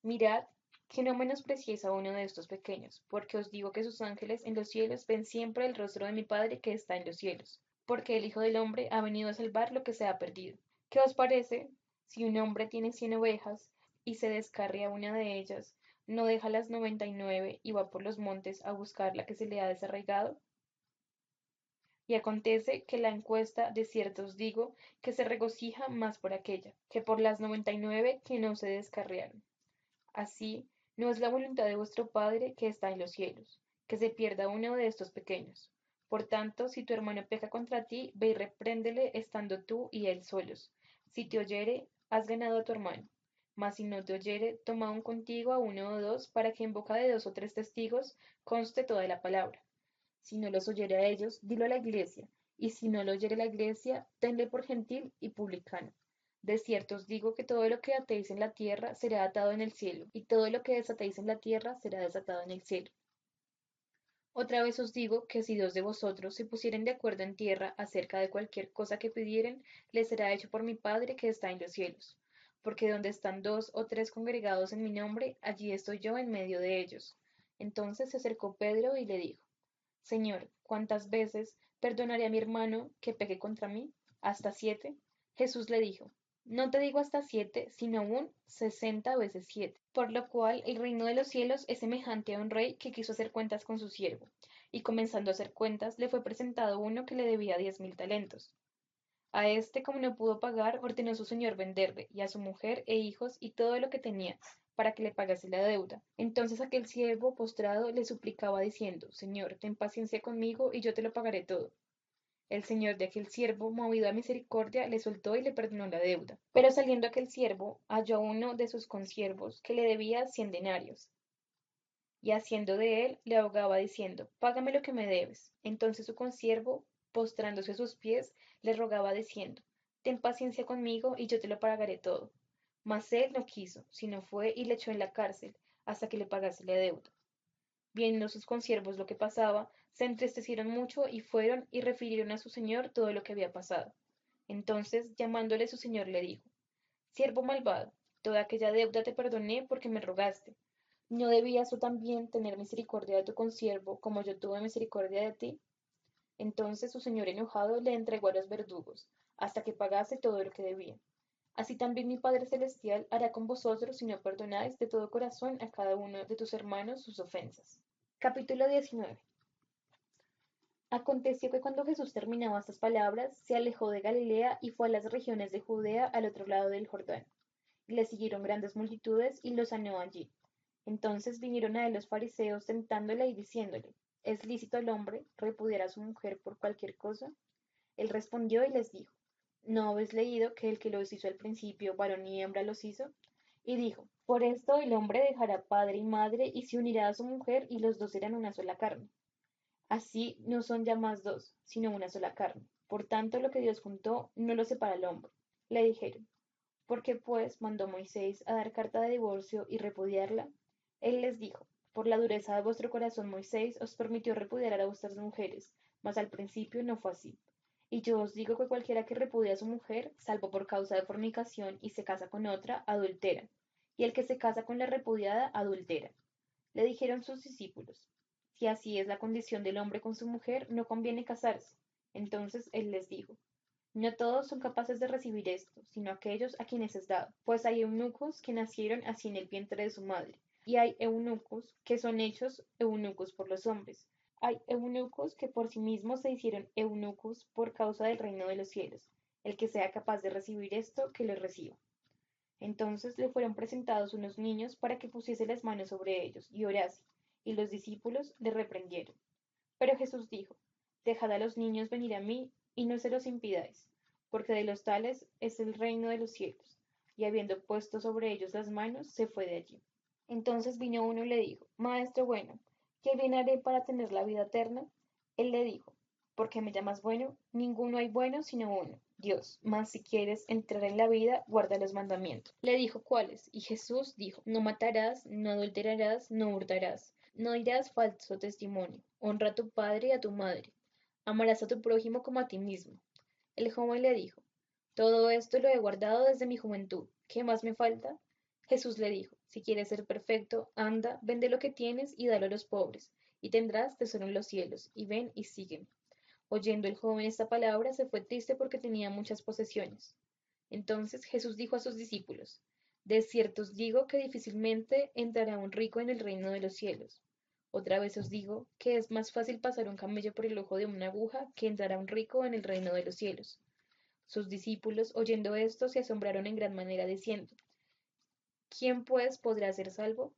Mirad que no menospreciéis a uno de estos pequeños, porque os digo que sus ángeles en los cielos ven siempre el rostro de mi Padre que está en los cielos, porque el Hijo del Hombre ha venido a salvar lo que se ha perdido. ¿Qué os parece si un hombre tiene 100 ovejas y se descarria una de ellas, no deja las 99 y va por los montes a buscar la que se le ha desarraigado? Y acontece que la encuesta de cierto os digo que se regocija más por aquella, que por las 99 que no se descarriaron. Así no es la voluntad de vuestro Padre que está en los cielos, que se pierda uno de estos pequeños. Por tanto, si tu hermano peca contra ti, ve y repréndele estando tú y él solos. Si te oyere, has ganado a tu hermano. Mas si no te oyere, toma aún contigo a uno o dos, para que en boca de dos o tres testigos conste toda la palabra. Si no los oyere a ellos, dilo a la iglesia, y si no lo oyere la iglesia, tenle por gentil y publicano. De cierto os digo que todo lo que atéis en la tierra será atado en el cielo, y todo lo que desatéis en la tierra será desatado en el cielo. Otra vez os digo que si dos de vosotros se pusieren de acuerdo en tierra acerca de cualquier cosa que pidieren, les será hecho por mi Padre que está en los cielos. Porque donde están dos o tres congregados en mi nombre, allí estoy yo en medio de ellos. Entonces se acercó Pedro y le dijo, Señor, ¿cuántas veces perdonaré a mi hermano que peque contra mí? ¿Hasta 7? Jesús le dijo, no te digo hasta 7, sino aún 60 veces 7. Por lo cual el reino de los cielos es semejante a un rey que quiso hacer cuentas con su siervo. Y comenzando a hacer cuentas, le fue presentado uno que le debía 10.000 talentos. A este, como no pudo pagar, ordenó su señor venderle, y a su mujer e hijos, y todo lo que tenía, para que le pagase la deuda. Entonces aquel siervo, postrado, le suplicaba diciendo, Señor, ten paciencia conmigo, y yo te lo pagaré todo. El señor de aquel siervo, movido a misericordia, le soltó y le perdonó la deuda. Pero saliendo aquel siervo, halló a uno de sus consiervos, que le debía 100 denarios, y haciendo de él, le ahogaba diciendo, Págame lo que me debes. Entonces su consiervo, postrándose a sus pies, le rogaba diciendo, Ten paciencia conmigo, y yo te lo pagaré todo. Mas él no quiso, sino fue y le echó en la cárcel, hasta que le pagase la deuda. Viendo sus consiervos lo que pasaba, se entristecieron mucho y fueron y refirieron a su señor todo lo que había pasado. Entonces, llamándole su señor, le dijo, Siervo malvado, toda aquella deuda te perdoné porque me rogaste. ¿No debías tú también tener misericordia de tu consiervo, como yo tuve misericordia de ti? Entonces su señor enojado le entregó a los verdugos, hasta que pagase todo lo que debía. Así también mi Padre Celestial hará con vosotros si no perdonáis de todo corazón a cada uno de tus hermanos sus ofensas. Capítulo 19. Aconteció que cuando Jesús terminaba estas palabras, se alejó de Galilea y fue a las regiones de Judea al otro lado del Jordán. Y le siguieron grandes multitudes y lo sanó allí. Entonces vinieron a él los fariseos tentándole y diciéndole, ¿es lícito al hombre repudiar a su mujer por cualquier cosa? Él respondió y les dijo, ¿no habéis leído que el que los hizo al principio, varón y hembra los hizo? Y dijo, por esto el hombre dejará padre y madre y se unirá a su mujer y los dos serán una sola carne. Así no son ya más dos, sino una sola carne. Por tanto, lo que Dios juntó no lo separa el hombre. Le dijeron, ¿por qué pues mandó Moisés a dar carta de divorcio y repudiarla? Él les dijo, por la dureza de vuestro corazón Moisés os permitió repudiar a vuestras mujeres, mas al principio no fue así. Y yo os digo que cualquiera que repudia a su mujer, salvo por causa de fornicación y se casa con otra, adultera, y el que se casa con la repudiada, adultera. Le dijeron sus discípulos, si así es la condición del hombre con su mujer, no conviene casarse. Entonces él les dijo, no todos son capaces de recibir esto, sino aquellos a quienes es dado, pues hay eunucos que nacieron así en el vientre de su madre, y hay eunucos que son hechos eunucos por los hombres. Hay eunucos que por sí mismos se hicieron eunucos por causa del reino de los cielos. El que sea capaz de recibir esto, que lo reciba. Entonces le fueron presentados unos niños para que pusiese las manos sobre ellos y orase, y los discípulos le reprendieron. Pero Jesús dijo, Dejad a los niños venir a mí, y no se los impidáis, porque de los tales es el reino de los cielos. Y habiendo puesto sobre ellos las manos, se fue de allí. Entonces vino uno y le dijo, Maestro bueno, ¿qué bien haré para tener la vida eterna? Él le dijo, ¿por qué me llamas bueno? Ninguno hay bueno sino uno, Dios. Mas si quieres entrar en la vida, guarda los mandamientos. Le dijo, ¿cuáles? Y Jesús dijo, no matarás, no adulterarás, no hurtarás, no dirás falso testimonio, honra a tu padre y a tu madre, amarás a tu prójimo como a ti mismo. El joven le dijo, todo esto lo he guardado desde mi juventud. ¿Qué más me falta? Jesús le dijo, si quieres ser perfecto, anda, vende lo que tienes y dalo a los pobres, y tendrás tesoro en los cielos, y ven y sígueme. Oyendo el joven esta palabra, se fue triste porque tenía muchas posesiones. Entonces Jesús dijo a sus discípulos, de cierto os digo que difícilmente entrará un rico en el reino de los cielos. Otra vez os digo que es más fácil pasar un camello por el ojo de una aguja que entrar a un rico en el reino de los cielos. Sus discípulos, oyendo esto, se asombraron en gran manera, diciendo, ¿quién pues podrá ser salvo?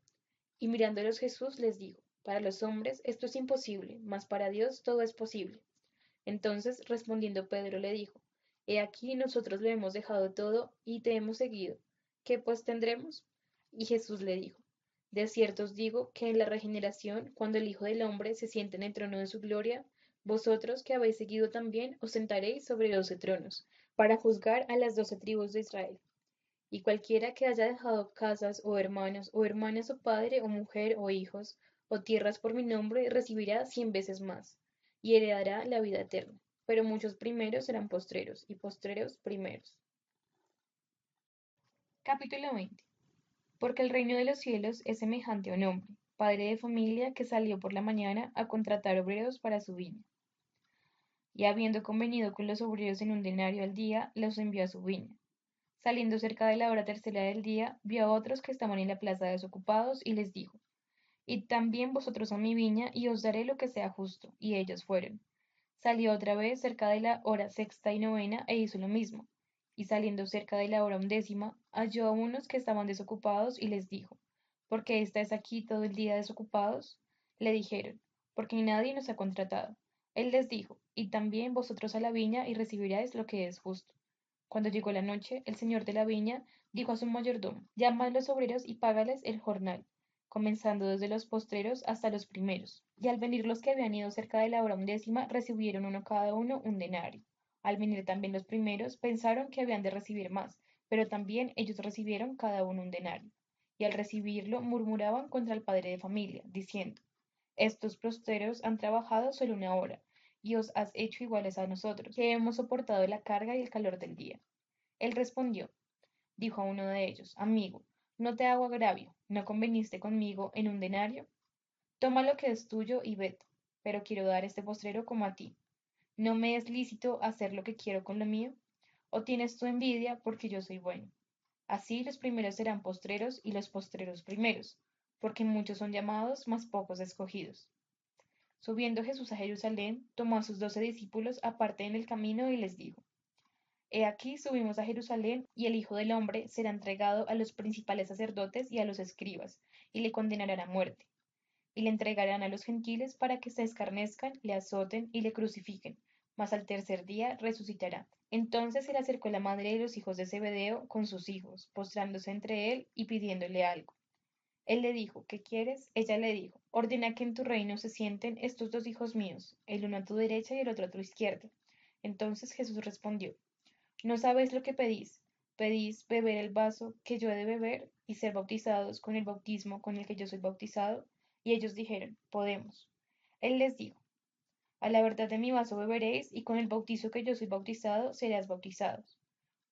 Y mirándolos Jesús les dijo, para los hombres esto es imposible, mas para Dios todo es posible. Entonces, respondiendo Pedro, le dijo, he aquí nosotros lo hemos dejado todo y te hemos seguido. ¿Qué pues tendremos? Y Jesús le dijo, de cierto os digo que en la regeneración, cuando el Hijo del Hombre se siente en el trono de su gloria, vosotros que habéis seguido también os sentaréis sobre 12 tronos, para juzgar a las 12 tribus de Israel. Y cualquiera que haya dejado casas o hermanas o padre o mujer o hijos o tierras por mi nombre recibirá 100 veces más, y heredará la vida eterna. Pero muchos primeros serán postreros, y postreros primeros. Capítulo 20. Porque el reino de los cielos es semejante a un hombre, padre de familia, que salió por la mañana a contratar obreros para su viña. Y habiendo convenido con los obreros en un denario al día, los envió a su viña. Saliendo cerca de la hora tercera del día, vio a otros que estaban en la plaza desocupados, y les dijo, id también vosotros a mi viña, y os daré lo que sea justo. Y ellos fueron. Salió otra vez cerca de la hora sexta y novena, e hizo lo mismo. Y saliendo cerca de la hora undécima, halló a unos que estaban desocupados, y les dijo, ¿por qué estáis aquí todo el día desocupados? Le dijeron, porque nadie nos ha contratado. Él les dijo, id también vosotros a la viña, y recibiréis lo que es justo. Cuando llegó la noche, el señor de la viña dijo a su mayordomo, llama a los obreros y págales el jornal, comenzando desde los postreros hasta los primeros. Y al venir los que habían ido cerca de la hora undécima, recibieron uno cada uno un denario. Al venir también los primeros, pensaron que habían de recibir más, pero también ellos recibieron cada uno un denario. Y al recibirlo murmuraban contra el padre de familia, diciendo, estos postreros han trabajado solo una hora, y os has hecho iguales a nosotros, que hemos soportado la carga y el calor del día. Él respondió, dijo a uno de ellos, amigo, no te hago agravio, ¿no conveniste conmigo en un denario? Toma lo que es tuyo y vete, pero quiero dar este postrero como a ti. ¿No me es lícito hacer lo que quiero con lo mío? ¿O tienes tu envidia porque yo soy bueno? Así los primeros serán postreros y los postreros primeros, porque muchos son llamados, mas pocos escogidos. Subiendo Jesús a Jerusalén, tomó a sus 12 discípulos aparte en el camino y les dijo, he aquí subimos a Jerusalén, y el Hijo del hombre será entregado a los principales sacerdotes y a los escribas, y le condenarán a muerte, y le entregarán a los gentiles para que se escarnezcan, le azoten y le crucifiquen, mas al tercer día resucitará. Entonces se le acercó la madre de los hijos de Zebedeo con sus hijos, postrándose entre él y pidiéndole algo. Él le dijo, ¿qué quieres? Ella le dijo, ordena que en tu reino se sienten estos 2 hijos míos, el uno a tu derecha y el otro a tu izquierda. Entonces Jesús respondió, no sabéis lo que pedís. ¿Pedís beber el vaso que yo he de beber y ser bautizados con el bautismo con el que yo soy bautizado? Y ellos dijeron, podemos. Él les dijo, a la verdad de mi vaso beberéis, y con el bautizo que yo soy bautizado serás bautizados.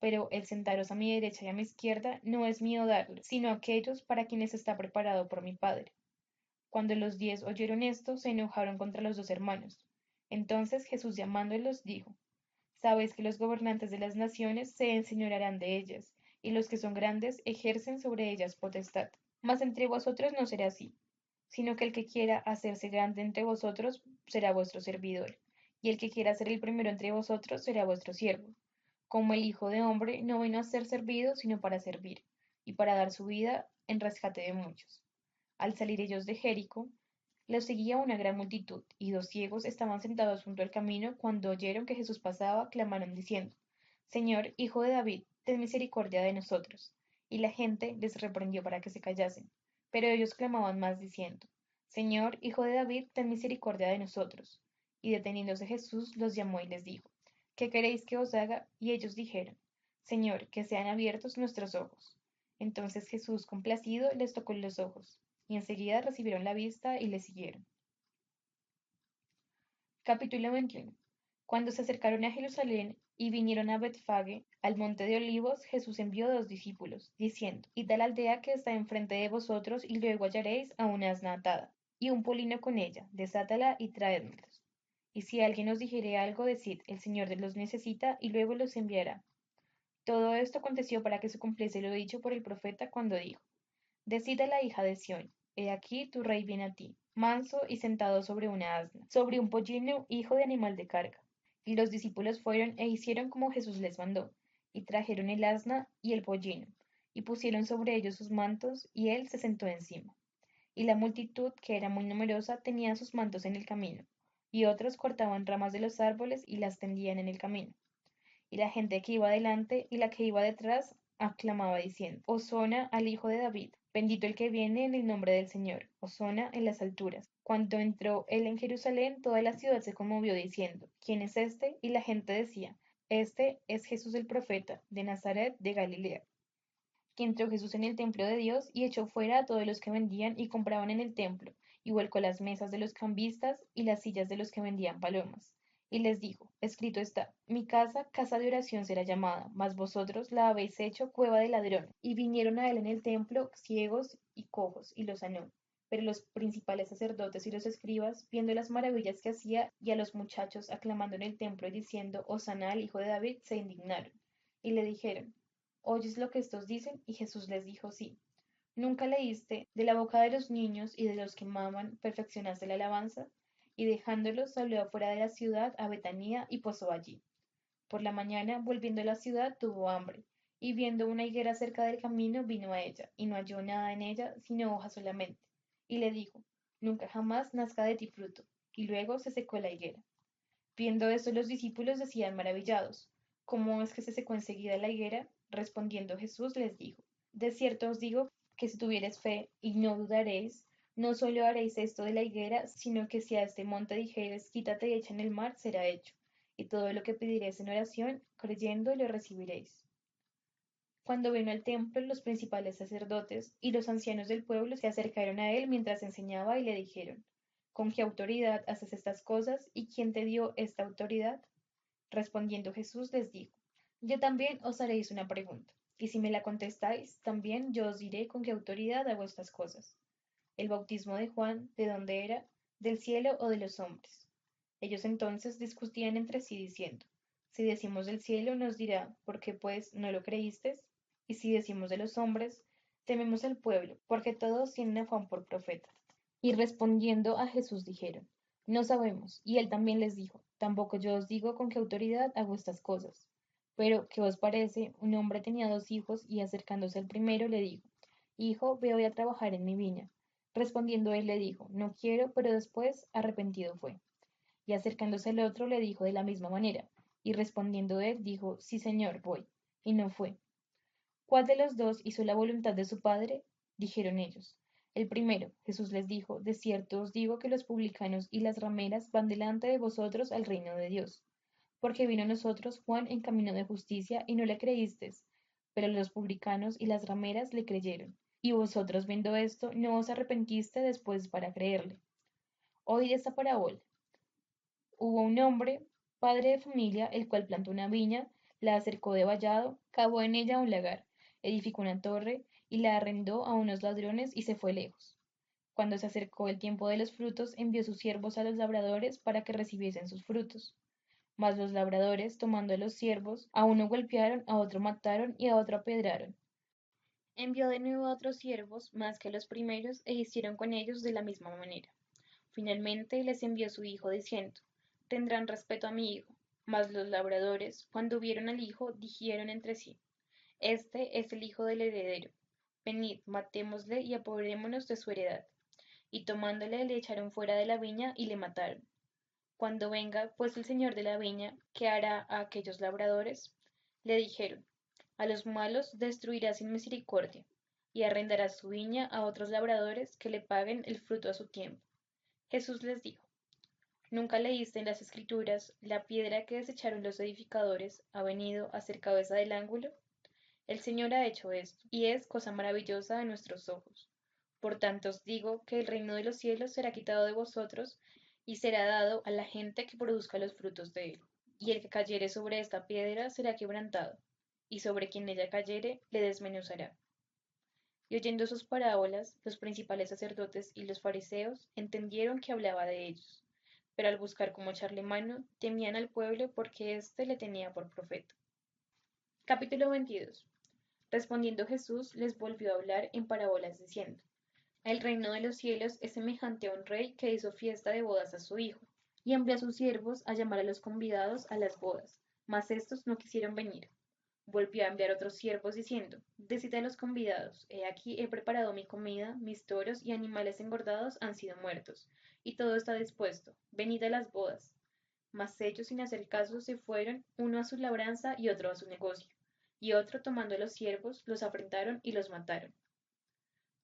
Pero el sentaros a mi derecha y a mi izquierda no es mío darlo, sino aquellos para quienes está preparado por mi Padre. Cuando los 10 oyeron esto, se enojaron contra los 2 hermanos. Entonces Jesús llamándolos dijo, sabéis que los gobernantes de las naciones se enseñorearán de ellas, y los que son grandes ejercen sobre ellas potestad. Mas entre vosotros no será así, sino que el que quiera hacerse grande entre vosotros será vuestro servidor, y el que quiera ser el primero entre vosotros será vuestro siervo. Como el Hijo de hombre no vino a ser servido, sino para servir, y para dar su vida en rescate de muchos. Al salir ellos de Jericó, los seguía una gran multitud, y 2 ciegos estaban sentados junto al camino. Cuando oyeron que Jesús pasaba, clamaron diciendo, Señor, Hijo de David, ten misericordia de nosotros. Y la gente les reprendió para que se callasen. Pero ellos clamaban más diciendo, Señor, Hijo de David, ten misericordia de nosotros. Y deteniéndose Jesús los llamó y les dijo, ¿qué queréis que os haga? Y ellos dijeron, Señor, que sean abiertos nuestros ojos. Entonces Jesús, complacido, les tocó los ojos, y enseguida recibieron la vista y le siguieron. Capítulo 21. Cuando se acercaron a Jerusalén y vinieron a Betfage, al monte de Olivos, Jesús envió dos discípulos, diciendo, Id a la aldea que está enfrente de vosotros, y luego hallaréis a una asna atada, y un polino con ella, desátala y traédmelos. Y si alguien os dijere algo, decid, el Señor los necesita, y luego los enviará. Todo esto aconteció para que se cumpliese lo dicho por el profeta cuando dijo, Decid a la hija de Sión, he aquí tu rey viene a ti, manso y sentado sobre una asna, sobre un pollino, hijo de animal de carga. Y los discípulos fueron e hicieron como Jesús les mandó, y trajeron el asna y el pollino, y pusieron sobre ellos sus mantos, y él se sentó encima. Y la multitud, que era muy numerosa, tenía sus mantos en el camino, y otros cortaban ramas de los árboles y las tendían en el camino. Y la gente que iba delante y la que iba detrás aclamaba diciendo, Hosana al Hijo de David, bendito el que viene en el nombre del Señor, Hosana en las alturas. Cuando entró él en Jerusalén, toda la ciudad se conmovió diciendo, ¿quién es este? Y la gente decía, este es Jesús el profeta, de Nazaret de Galilea. Que entró Jesús en el templo de Dios y echó fuera a todos los que vendían y compraban en el templo, y volcó las mesas de los cambistas y las sillas de los que vendían palomas. Y les dijo, escrito está, mi casa, casa de oración será llamada, mas vosotros la habéis hecho cueva de ladrones. Y vinieron a él en el templo ciegos y cojos, y los sanó. Pero los principales sacerdotes y los escribas, viendo las maravillas que hacía, y a los muchachos aclamando en el templo y diciendo, Hosana al Hijo de David, se indignaron. Y le dijeron, ¿oyes lo que estos dicen? Y Jesús les dijo, sí. ¿Nunca leíste, de la boca de los niños y de los que maman, perfeccionaste la alabanza? Y dejándolos, salió afuera de la ciudad a Betanía y posó allí. Por la mañana, volviendo a la ciudad, tuvo hambre, y viendo una higuera cerca del camino, vino a ella, y no halló nada en ella, sino hojas solamente. Y le dijo, Nunca jamás nazca de ti fruto. Y luego se secó la higuera. Viendo esto los discípulos decían maravillados, ¿cómo es que se secó enseguida la higuera? Respondiendo Jesús les dijo, de cierto os digo que si tuviereis fe y no dudaréis, no solo haréis esto de la higuera, sino que si a este monte dijeres, quítate y echa en el mar, será hecho. Y todo lo que pediréis en oración, creyendo, lo recibiréis. Cuando vino al templo, los principales sacerdotes y los ancianos del pueblo se acercaron a él mientras enseñaba y le dijeron, ¿con qué autoridad haces estas cosas y quién te dio esta autoridad? Respondiendo Jesús les dijo, yo también os haréis una pregunta, y si me la contestáis, también yo os diré con qué autoridad hago estas cosas. El bautismo de Juan, ¿de dónde era? ¿Del cielo o de los hombres? Ellos entonces discutían entre sí diciendo, si decimos del cielo nos dirá, ¿por qué pues no lo creísteis? Y si decimos de los hombres, tememos al pueblo, porque todos tienen afán por profeta. Y respondiendo a Jesús dijeron, no sabemos. Y él también les dijo, tampoco yo os digo con qué autoridad hago estas cosas. Pero, ¿qué os parece? Un hombre tenía dos hijos y acercándose al primero le dijo, Hijo, ve hoy a trabajar en mi viña. Respondiendo él le dijo, no quiero, pero después arrepentido fue. Y acercándose al otro le dijo de la misma manera. Y respondiendo él dijo, sí, señor, voy. Y no fue. ¿Cuál de los dos hizo la voluntad de su padre? Dijeron ellos. El primero. Jesús les dijo, de cierto os digo que los publicanos y las rameras van delante de vosotros al reino de Dios. Porque vino a nosotros Juan en camino de justicia y no le creísteis, pero los publicanos y las rameras le creyeron. Y vosotros viendo esto, no os arrepentiste después para creerle. Oíd esta parábola. Hubo un hombre, padre de familia, el cual plantó una viña, la acercó de vallado, cavó en ella un lagar, edificó una torre y la arrendó a unos ladrones y se fue lejos. Cuando se acercó el tiempo de los frutos, envió sus siervos a los labradores para que recibiesen sus frutos. Mas los labradores, tomando a los siervos, a uno golpearon, a otro mataron y a otro apedraron. Envió de nuevo a otros siervos, más que a los primeros, e hicieron con ellos de la misma manera. Finalmente les envió su hijo diciendo, tendrán respeto a mi hijo. Mas los labradores, cuando vieron al hijo, dijeron entre sí, este es el hijo del heredero. Venid, matémosle y apoderémonos de su heredad. Y tomándole le echaron fuera de la viña y le mataron. Cuando venga, pues el señor de la viña, ¿qué hará a aquellos labradores? Le dijeron, a los malos destruirá sin misericordia, y arrendará su viña a otros labradores que le paguen el fruto a su tiempo. Jesús les dijo, ¿Nunca leíste en las Escrituras, la piedra que desecharon los edificadores ha venido a ser cabeza del ángulo? El Señor ha hecho esto, y es cosa maravillosa a nuestros ojos. Por tanto os digo que el reino de los cielos será quitado de vosotros, y será dado a la gente que produzca los frutos de él. Y el que cayere sobre esta piedra será quebrantado, y sobre quien ella cayere le desmenuzará. Y oyendo sus parábolas, los principales sacerdotes y los fariseos entendieron que hablaba de ellos, pero al buscar cómo echarle mano, temían al pueblo porque éste le tenía por profeta. Capítulo 22. Respondiendo Jesús les volvió a hablar en parábolas diciendo: El reino de los cielos es semejante a un rey que hizo fiesta de bodas a su hijo, y envió a sus siervos a llamar a los convidados a las bodas, mas éstos no quisieron venir. Volvió a enviar otros siervos diciendo: Decid a los convidados: He aquí he preparado mi comida, mis toros y animales engordados han sido muertos, y todo está dispuesto, venid a las bodas. Mas ellos sin hacer caso se fueron, uno a su labranza y otro a su negocio, y otro tomando a los siervos los afrentaron y los mataron.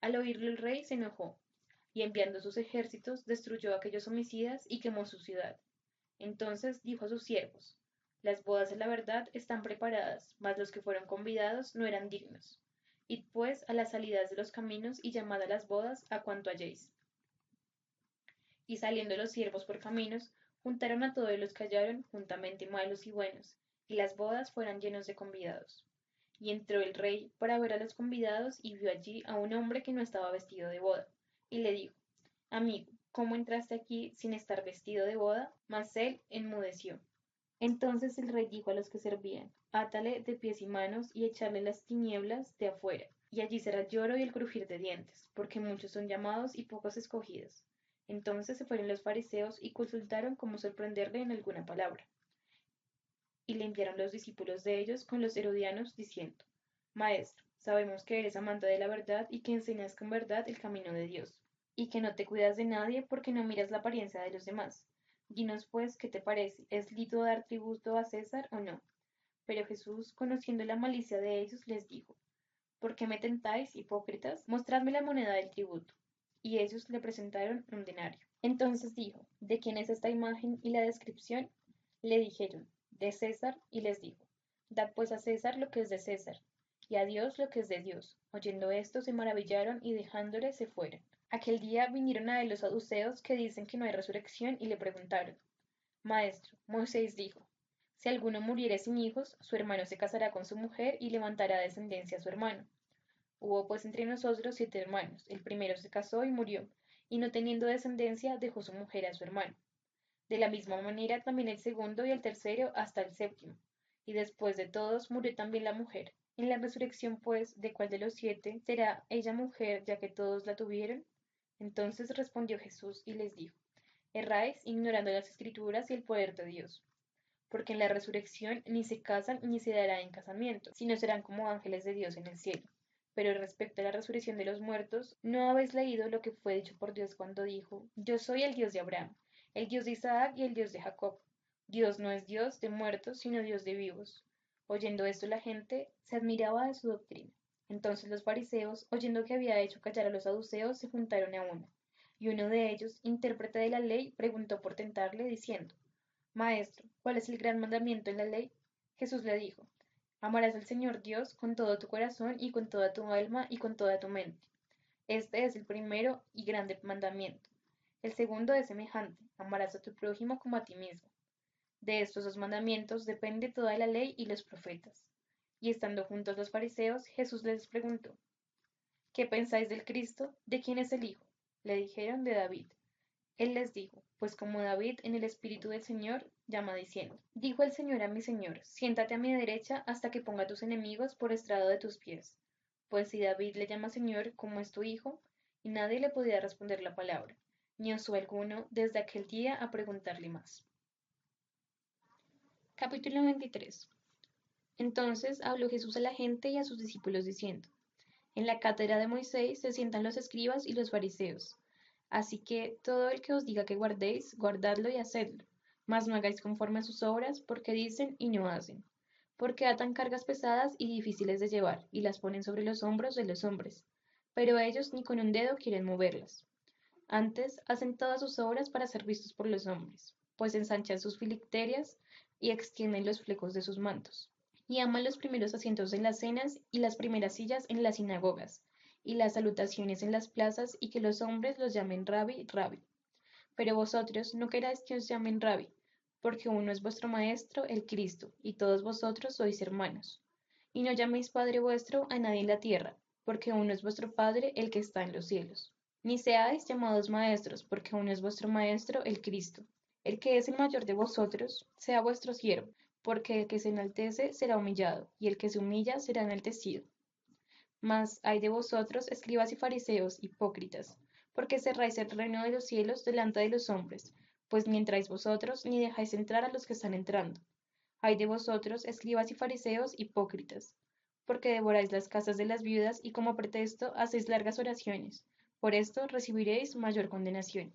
Al oírlo el rey se enojó, y enviando sus ejércitos destruyó a aquellos homicidas y quemó su ciudad. Entonces dijo a sus siervos: Las bodas de la verdad están preparadas, mas los que fueron convidados no eran dignos. Id pues a las salidas de los caminos y llamad a las bodas a cuanto halléis. Y saliendo los siervos por caminos, juntaron a todos los que hallaron, juntamente malos y buenos, y las bodas fueron llenas de convidados. Y entró el rey para ver a los convidados y vio allí a un hombre que no estaba vestido de boda, y le dijo: Amigo, ¿cómo entraste aquí sin estar vestido de boda? Mas él enmudeció. Entonces el rey dijo a los que servían: Átale de pies y manos y echarle las tinieblas de afuera, y allí será el lloro y el crujir de dientes, porque muchos son llamados y pocos escogidos. Entonces se fueron los fariseos y consultaron cómo sorprenderle en alguna palabra. Y le enviaron los discípulos de ellos con los herodianos, diciendo: Maestro, sabemos que eres amante de la verdad y que enseñas con verdad el camino de Dios, y que no te cuidas de nadie porque no miras la apariencia de los demás. Dinos pues, ¿qué te parece? ¿Es lícito dar tributo a César o no? Pero Jesús, conociendo la malicia de ellos, les dijo: ¿Por qué me tentáis, hipócritas? Mostradme la moneda del tributo. Y ellos le presentaron un denario. Entonces dijo: ¿De quién es esta imagen y la descripción? Le dijeron: De César, y les dijo: Dad pues a César lo que es de César, y a Dios lo que es de Dios. Oyendo esto, se maravillaron y dejándole se fueron. Aquel día vinieron a él los saduceos que dicen que no hay resurrección y le preguntaron: Maestro, Moisés dijo: Si alguno muriere sin hijos, su hermano se casará con su mujer y levantará descendencia a su hermano. Hubo pues entre nosotros 7 hermanos. El primero se casó y murió, y no teniendo descendencia dejó su mujer a su hermano. De la misma manera también el segundo y el tercero hasta el séptimo. Y después de todos murió también la mujer. En la resurrección, pues, ¿de cuál de los 7 será ella mujer, ya que todos la tuvieron? Entonces respondió Jesús y les dijo: Erráis ignorando las Escrituras y el poder de Dios. Porque en la resurrección ni se casan ni se dará en casamiento, sino serán como ángeles de Dios en el cielo. Pero respecto a la resurrección de los muertos, ¿no habéis leído lo que fue dicho por Dios cuando dijo: Yo soy el Dios de Abraham, el Dios de Isaac y el Dios de Jacob? Dios no es Dios de muertos, sino Dios de vivos. Oyendo esto la gente se admiraba de su doctrina. Entonces los fariseos, oyendo que había hecho callar a los saduceos, se juntaron a una. Y uno de ellos, intérprete de la ley, preguntó por tentarle, diciendo: Maestro, ¿cuál es el gran mandamiento en la ley? Jesús le dijo: Amarás al Señor Dios con todo tu corazón y con toda tu alma y con toda tu mente. Este es el primero y grande mandamiento. El segundo es semejante: amarás a tu prójimo como a ti mismo. De estos 2 mandamientos depende toda la ley y los profetas. Y estando juntos los fariseos, Jesús les preguntó: ¿Qué pensáis del Cristo? ¿De quién es el Hijo? Le dijeron: de David. Él les dijo: Pues como David en el Espíritu del Señor llama diciendo: Dijo el Señor a mi Señor: Siéntate a mi derecha hasta que ponga a tus enemigos por estrado de tus pies. Pues si David le llama Señor, ¿cómo es tu hijo? Y nadie le podía responder la palabra, ni osó alguno desde aquel día a preguntarle más. Capítulo 23. Entonces habló Jesús a la gente y a sus discípulos diciendo: En la cátedra de Moisés se sientan los escribas y los fariseos. Así que todo el que os diga que guardéis, guardadlo y hacedlo, mas no hagáis conforme a sus obras, porque dicen y no hacen. Porque atan cargas pesadas y difíciles de llevar, y las ponen sobre los hombros de los hombres, pero ellos ni con un dedo quieren moverlas. Antes hacen todas sus obras para ser vistos por los hombres. pues ensanchan sus filacterias y extienden los flecos de sus mantos. Y aman los primeros asientos en las cenas y las primeras sillas en las sinagogas, y las salutaciones en las plazas, y que los hombres los llamen Rabbi, Rabbi. Pero vosotros no queráis que os llamen Rabbi, porque uno es vuestro Maestro, el Cristo, y todos vosotros sois hermanos. Y no llaméis Padre vuestro a nadie en la tierra, porque uno es vuestro Padre, el que está en los cielos. Ni seáis llamados maestros, porque uno es vuestro Maestro, el Cristo. El que es el mayor de vosotros, sea vuestro siervo, porque el que se enaltece será humillado, y el que se humilla será enaltecido. Mas ay de vosotros, escribas y fariseos, hipócritas, porque cerráis el reino de los cielos delante de los hombres, pues ni entráis vosotros, ni dejáis entrar a los que están entrando. Ay de vosotros, escribas y fariseos, hipócritas, porque devoráis las casas de las viudas y como pretexto hacéis largas oraciones. Por esto recibiréis mayor condenación.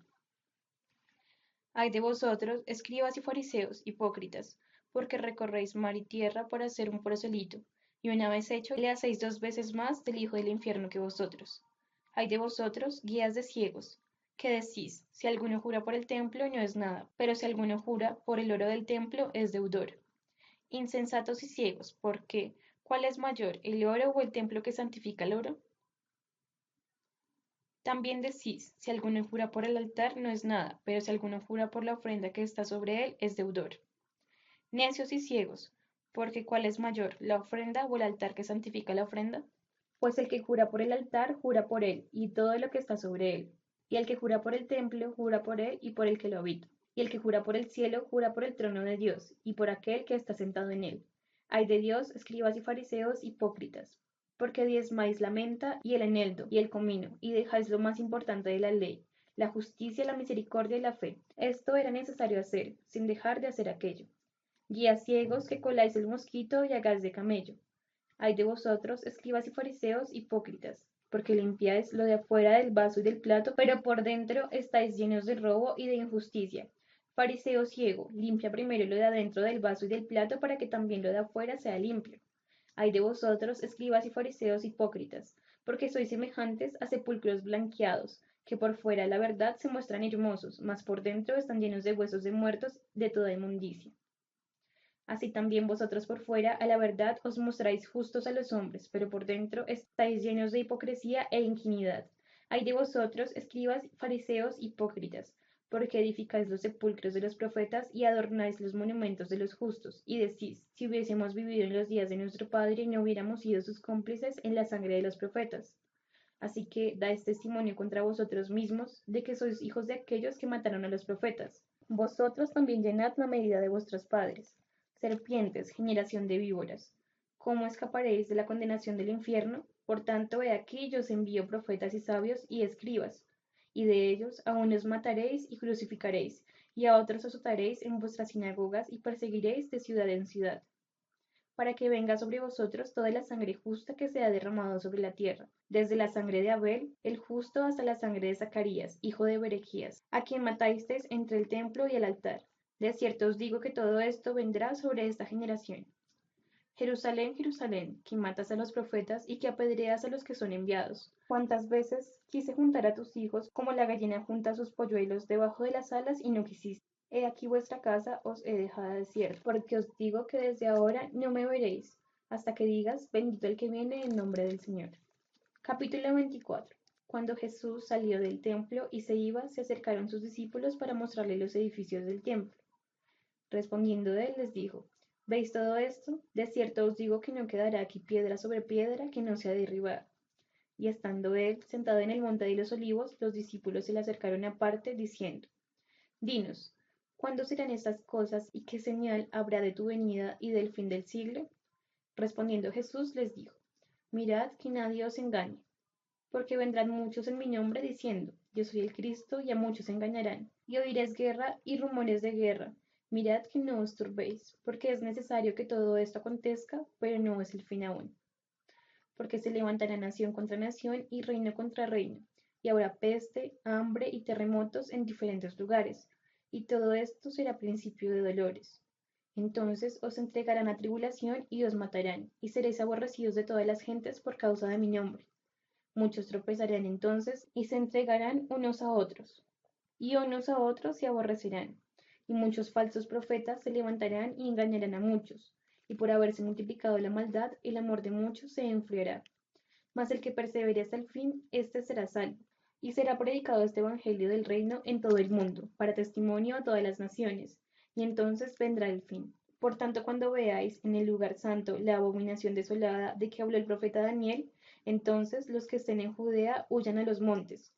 Ay de vosotros, escribas y fariseos, hipócritas, porque recorréis mar y tierra para hacer un proselito, y una vez hecho le hacéis 2 veces más del hijo del infierno que vosotros. Ay de vosotros, guías de ciegos, que decís, si alguno jura por el templo no es nada, pero si alguno jura por el oro del templo es deudor. Insensatos y ciegos, porque ¿cuál es mayor, el oro o el templo que santifica el oro? También decís, si alguno jura por el altar no es nada, pero si alguno jura por la ofrenda que está sobre él es deudor. Necios y ciegos, porque ¿cuál es mayor, la ofrenda o el altar que santifica la ofrenda? Pues el que jura por el altar, jura por él y todo lo que está sobre él. Y el que jura por el templo, jura por él y por el que lo habita. Y el que jura por el cielo, jura por el trono de Dios y por aquel que está sentado en él. Ay de Dios, escribas y fariseos hipócritas, porque diezmáis la menta y el eneldo y el comino, y dejáis lo más importante de la ley, la justicia, la misericordia y la fe. Esto era necesario hacer, sin dejar de hacer aquello. Guías ciegos que coláis el mosquito y hagáis de camello. Ay de vosotros, escribas y fariseos hipócritas, porque limpiáis lo de afuera del vaso y del plato, pero por dentro estáis llenos de robo y de injusticia. Fariseo ciego, limpia primero lo de adentro del vaso y del plato para que también lo de afuera sea limpio. Ay de vosotros, escribas y fariseos hipócritas, porque sois semejantes a sepulcros blanqueados, que por fuera la verdad se muestran hermosos, mas por dentro están llenos de huesos de muertos de toda inmundicia. Así también vosotros por fuera, a la verdad, os mostráis justos a los hombres, pero por dentro estáis llenos de hipocresía e inquinidad. Ay de vosotros, escribas, fariseos, hipócritas, porque edificáis los sepulcros de los profetas y adornáis los monumentos de los justos, y decís, si hubiésemos vivido en los días de nuestro Padre, no hubiéramos sido sus cómplices en la sangre de los profetas. Así que dais testimonio contra vosotros mismos de que sois hijos de aquellos que mataron a los profetas. Vosotros también llenad la medida de vuestros padres. Serpientes, generación de víboras, ¿cómo escaparéis de la condenación del infierno? Por tanto, he aquí yo os envío profetas y sabios y escribas, y de ellos a unos mataréis y crucificaréis, y a otros azotaréis en vuestras sinagogas y perseguiréis de ciudad en ciudad, para que venga sobre vosotros toda la sangre justa que se ha derramado sobre la tierra, desde la sangre de Abel, el justo, hasta la sangre de Zacarías, hijo de Berequías, a quien matasteis entre el templo y el altar. De cierto os digo que todo esto vendrá sobre esta generación. Jerusalén, Jerusalén, que matas a los profetas y que apedreas a los que son enviados. ¿Cuántas veces quise juntar a tus hijos como la gallina junta sus polluelos debajo de las alas y no quisiste? He aquí vuestra casa os he dejado desierta, porque os digo que desde ahora no me veréis, hasta que digas, bendito el que viene en nombre del Señor. Capítulo 24. Cuando Jesús salió del templo y se iba, se acercaron sus discípulos para mostrarle los edificios del templo. Respondiendo él les dijo, ¿veis todo esto? De cierto os digo que no quedará aquí piedra sobre piedra que no sea derribada. Y estando él sentado en el monte de los olivos, los discípulos se le acercaron aparte, diciendo, Dinos, ¿cuándo serán estas cosas y qué señal habrá de tu venida y del fin del siglo? Respondiendo Jesús les dijo, Mirad que nadie os engañe, porque vendrán muchos en mi nombre diciendo, Yo soy el Cristo, y a muchos engañarán. Y oiréis guerra y rumores de guerra. Mirad que no os turbéis, porque es necesario que todo esto acontezca, pero no es el fin aún. Porque se levantará nación contra nación y reino contra reino, y habrá peste, hambre y terremotos en diferentes lugares, y todo esto será principio de dolores. Entonces os entregarán a tribulación y os matarán, y seréis aborrecidos de todas las gentes por causa de mi nombre. Muchos tropezarán entonces y se entregarán unos a otros, y unos a otros se aborrecerán, y muchos falsos profetas se levantarán y engañarán a muchos, y por haberse multiplicado la maldad, el amor de muchos se enfriará. Mas el que persevere hasta el fin, éste será salvo. Y será predicado este evangelio del reino en todo el mundo, para testimonio a todas las naciones, y entonces vendrá el fin. Por tanto, cuando veáis en el lugar santo la abominación desolada de que habló el profeta Daniel, entonces los que estén en Judea huyan a los montes.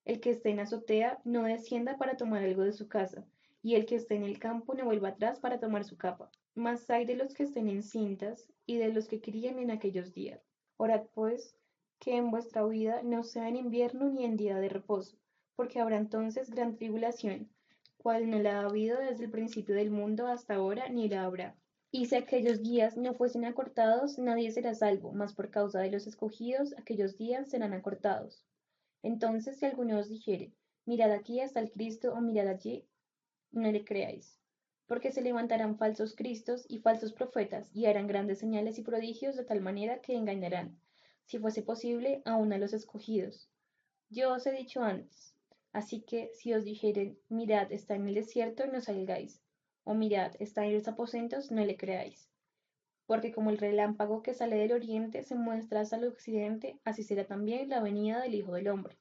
El que esté en azotea no descienda para tomar algo de su casa, y el que esté en el campo no vuelva atrás para tomar su capa. Mas hay de los que estén en cintas y de los que críen en aquellos días. Orad pues que en vuestra huida no sea en invierno ni en día de reposo, porque habrá entonces gran tribulación, cual no la ha habido desde el principio del mundo hasta ahora, ni la habrá. Y si aquellos días no fuesen acortados, nadie será salvo, mas por causa de los escogidos, aquellos días serán acortados. Entonces, si alguno os dijere, mirad aquí hasta el Cristo, o mirad allí, no le creáis, porque se levantarán falsos cristos y falsos profetas, y harán grandes señales y prodigios de tal manera que engañarán, si fuese posible, aun a los escogidos. Yo os he dicho antes. Así que si os dijeren, mirad, está en el desierto, no salgáis, o mirad, está en los aposentos, no le creáis. Porque como el relámpago que sale del oriente se muestra hasta el occidente, así será también la venida del Hijo del Hombre.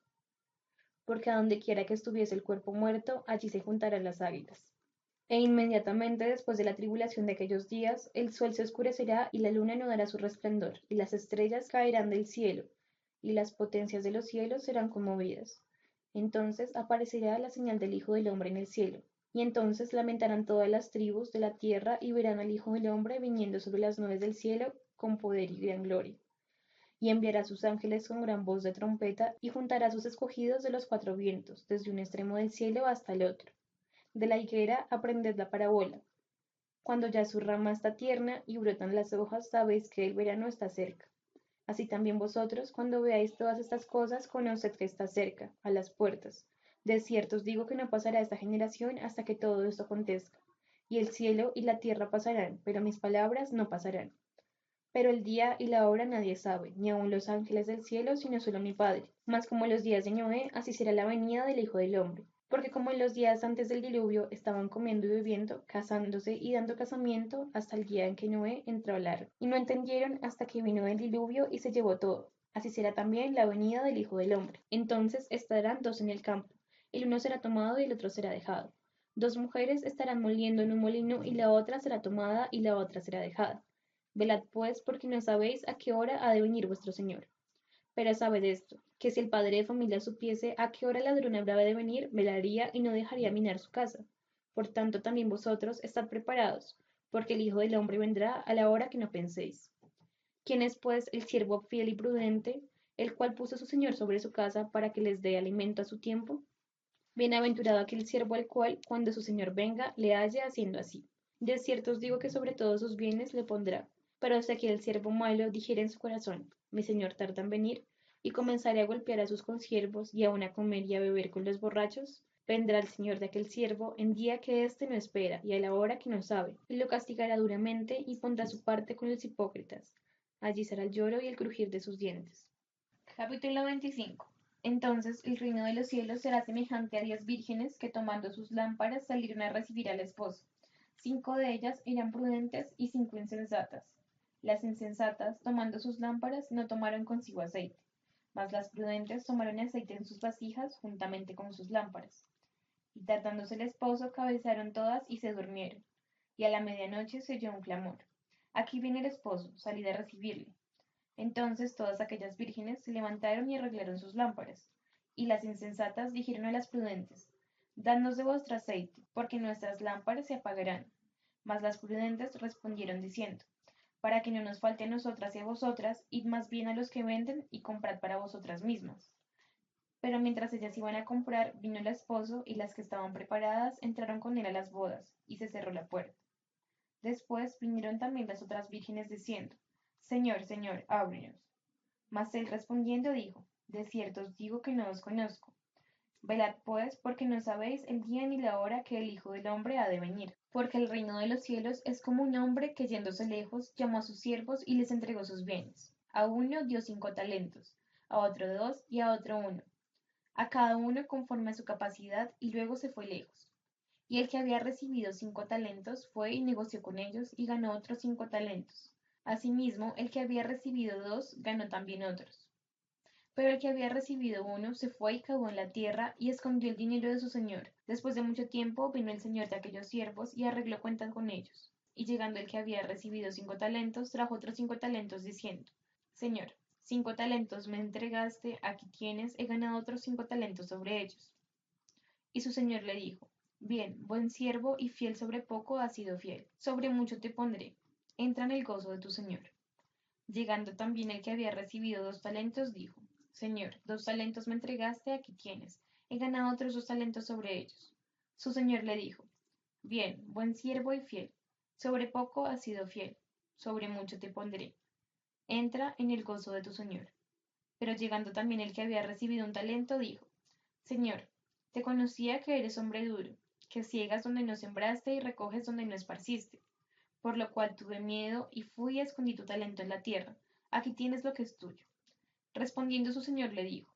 Porque a donde quiera que estuviese el cuerpo muerto, allí se juntarán las águilas. E inmediatamente después de la tribulación de aquellos días, el sol se oscurecerá y la luna no dará su resplandor, y las estrellas caerán del cielo, y las potencias de los cielos serán conmovidas. Entonces aparecerá la señal del Hijo del Hombre en el cielo, y entonces lamentarán todas las tribus de la tierra y verán al Hijo del Hombre viniendo sobre las nubes del cielo con poder y gran gloria. Y enviará sus ángeles con gran voz de trompeta, y juntará a sus escogidos de los cuatro vientos, desde un extremo del cielo hasta el otro. De la higuera aprended la parábola. Cuando ya su rama está tierna y brotan las hojas, sabéis que el verano está cerca. Así también vosotros, cuando veáis todas estas cosas, conoced que está cerca, a las puertas. De cierto os digo que no pasará esta generación hasta que todo esto acontezca. Y el cielo y la tierra pasarán, pero mis palabras no pasarán. Pero el día y la hora nadie sabe, ni aun los ángeles del cielo, sino solo mi Padre. Mas como en los días de Noé, así será la venida del Hijo del Hombre. Porque como en los días antes del diluvio estaban comiendo y bebiendo, casándose y dando casamiento, hasta el día en que Noé entró al arca. Y no entendieron hasta que vino el diluvio y se llevó todo. Así será también la venida del Hijo del Hombre. Entonces estarán dos en el campo, el uno será tomado y el otro será dejado. Dos mujeres estarán moliendo en un molino y la otra será tomada y la otra será dejada. Velad pues, porque no sabéis a qué hora ha de venir vuestro Señor. Pero sabed esto, que si el padre de familia supiese a qué hora el ladrón habrá de venir, velaría y no dejaría minar su casa. Por tanto, también vosotros estad preparados, porque el Hijo del Hombre vendrá a la hora que no penséis. ¿Quién es, pues, el siervo fiel y prudente, el cual puso a su Señor sobre su casa para que les dé alimento a su tiempo? Bienaventurado aquel siervo al cual, cuando su Señor venga, le halle haciendo así. De cierto os digo que sobre todos sus bienes le pondrá. Pero si aquel siervo malo dijere en su corazón, mi señor tarda en venir, y comenzare a golpear a sus consiervos, y aun a comer y a beber con los borrachos, vendrá el señor de aquel siervo en día que éste no espera, y a la hora que no sabe, y lo castigará duramente, y pondrá su parte con los hipócritas. Allí será el lloro y el crujir de sus dientes. Capítulo 25. Entonces el reino de los cielos será semejante a 10 vírgenes que tomando sus lámparas salieron a recibir al esposo. 5 de ellas eran prudentes y 5 insensatas. Las insensatas, tomando sus lámparas, no tomaron consigo aceite, mas las prudentes tomaron aceite en sus vasijas juntamente con sus lámparas. Y tratándose el esposo, cabecearon todas y se durmieron. Y a la medianoche se oyó un clamor. Aquí viene el esposo, salid a recibirle. Entonces todas aquellas vírgenes se levantaron y arreglaron sus lámparas. Y las insensatas dijeron a las prudentes, dadnos de vuestro aceite, porque nuestras lámparas se apagarán. Mas las prudentes respondieron diciendo, para que no nos falte a nosotras y a vosotras, id más bien a los que venden y comprad para vosotras mismas. Pero mientras ellas iban a comprar, vino el esposo, y las que estaban preparadas entraron con él a las bodas, y se cerró la puerta. Después vinieron también las otras vírgenes diciendo, Señor, Señor, ábrenos. Mas él respondiendo dijo, de cierto os digo que no os conozco. Velad pues, porque no sabéis el día ni la hora que el Hijo del Hombre ha de venir. Porque el reino de los cielos es como un hombre que yéndose lejos llamó a sus siervos y les entregó sus bienes. A uno dio 5 talentos, a otro 2 y a otro 1, a cada uno conforme a su capacidad, y luego se fue lejos. Y el que había recibido 5 talentos fue y negoció con ellos y ganó otros 5 talentos. Asimismo, el que había recibido 2 ganó también otros. Pero el que había recibido 1 se fue y cavó en la tierra y escondió el dinero de su señor. Después de mucho tiempo vino el señor de aquellos siervos y arregló cuentas con ellos. Y llegando el que había recibido 5 talentos, trajo otros 5 talentos, diciendo: Señor, 5 talentos me entregaste, aquí tienes, he ganado otros 5 talentos sobre ellos. Y su señor le dijo: Bien, buen siervo y fiel sobre poco has sido fiel, sobre mucho te pondré, entra en el gozo de tu señor. Llegando también el que había recibido 2 talentos, dijo: Señor, 2 talentos me entregaste, aquí tienes, he ganado otros 2 talentos sobre ellos. Su señor le dijo: Bien, buen siervo y fiel, sobre poco has sido fiel, sobre mucho te pondré, entra en el gozo de tu señor. Pero llegando también el que había recibido 1 talento, dijo: Señor, te conocía que eres hombre duro, que ciegas donde no sembraste y recoges donde no esparciste. Por lo cual tuve miedo y fui y escondí tu talento en la tierra. Aquí tienes lo que es tuyo. Respondiendo su señor le dijo: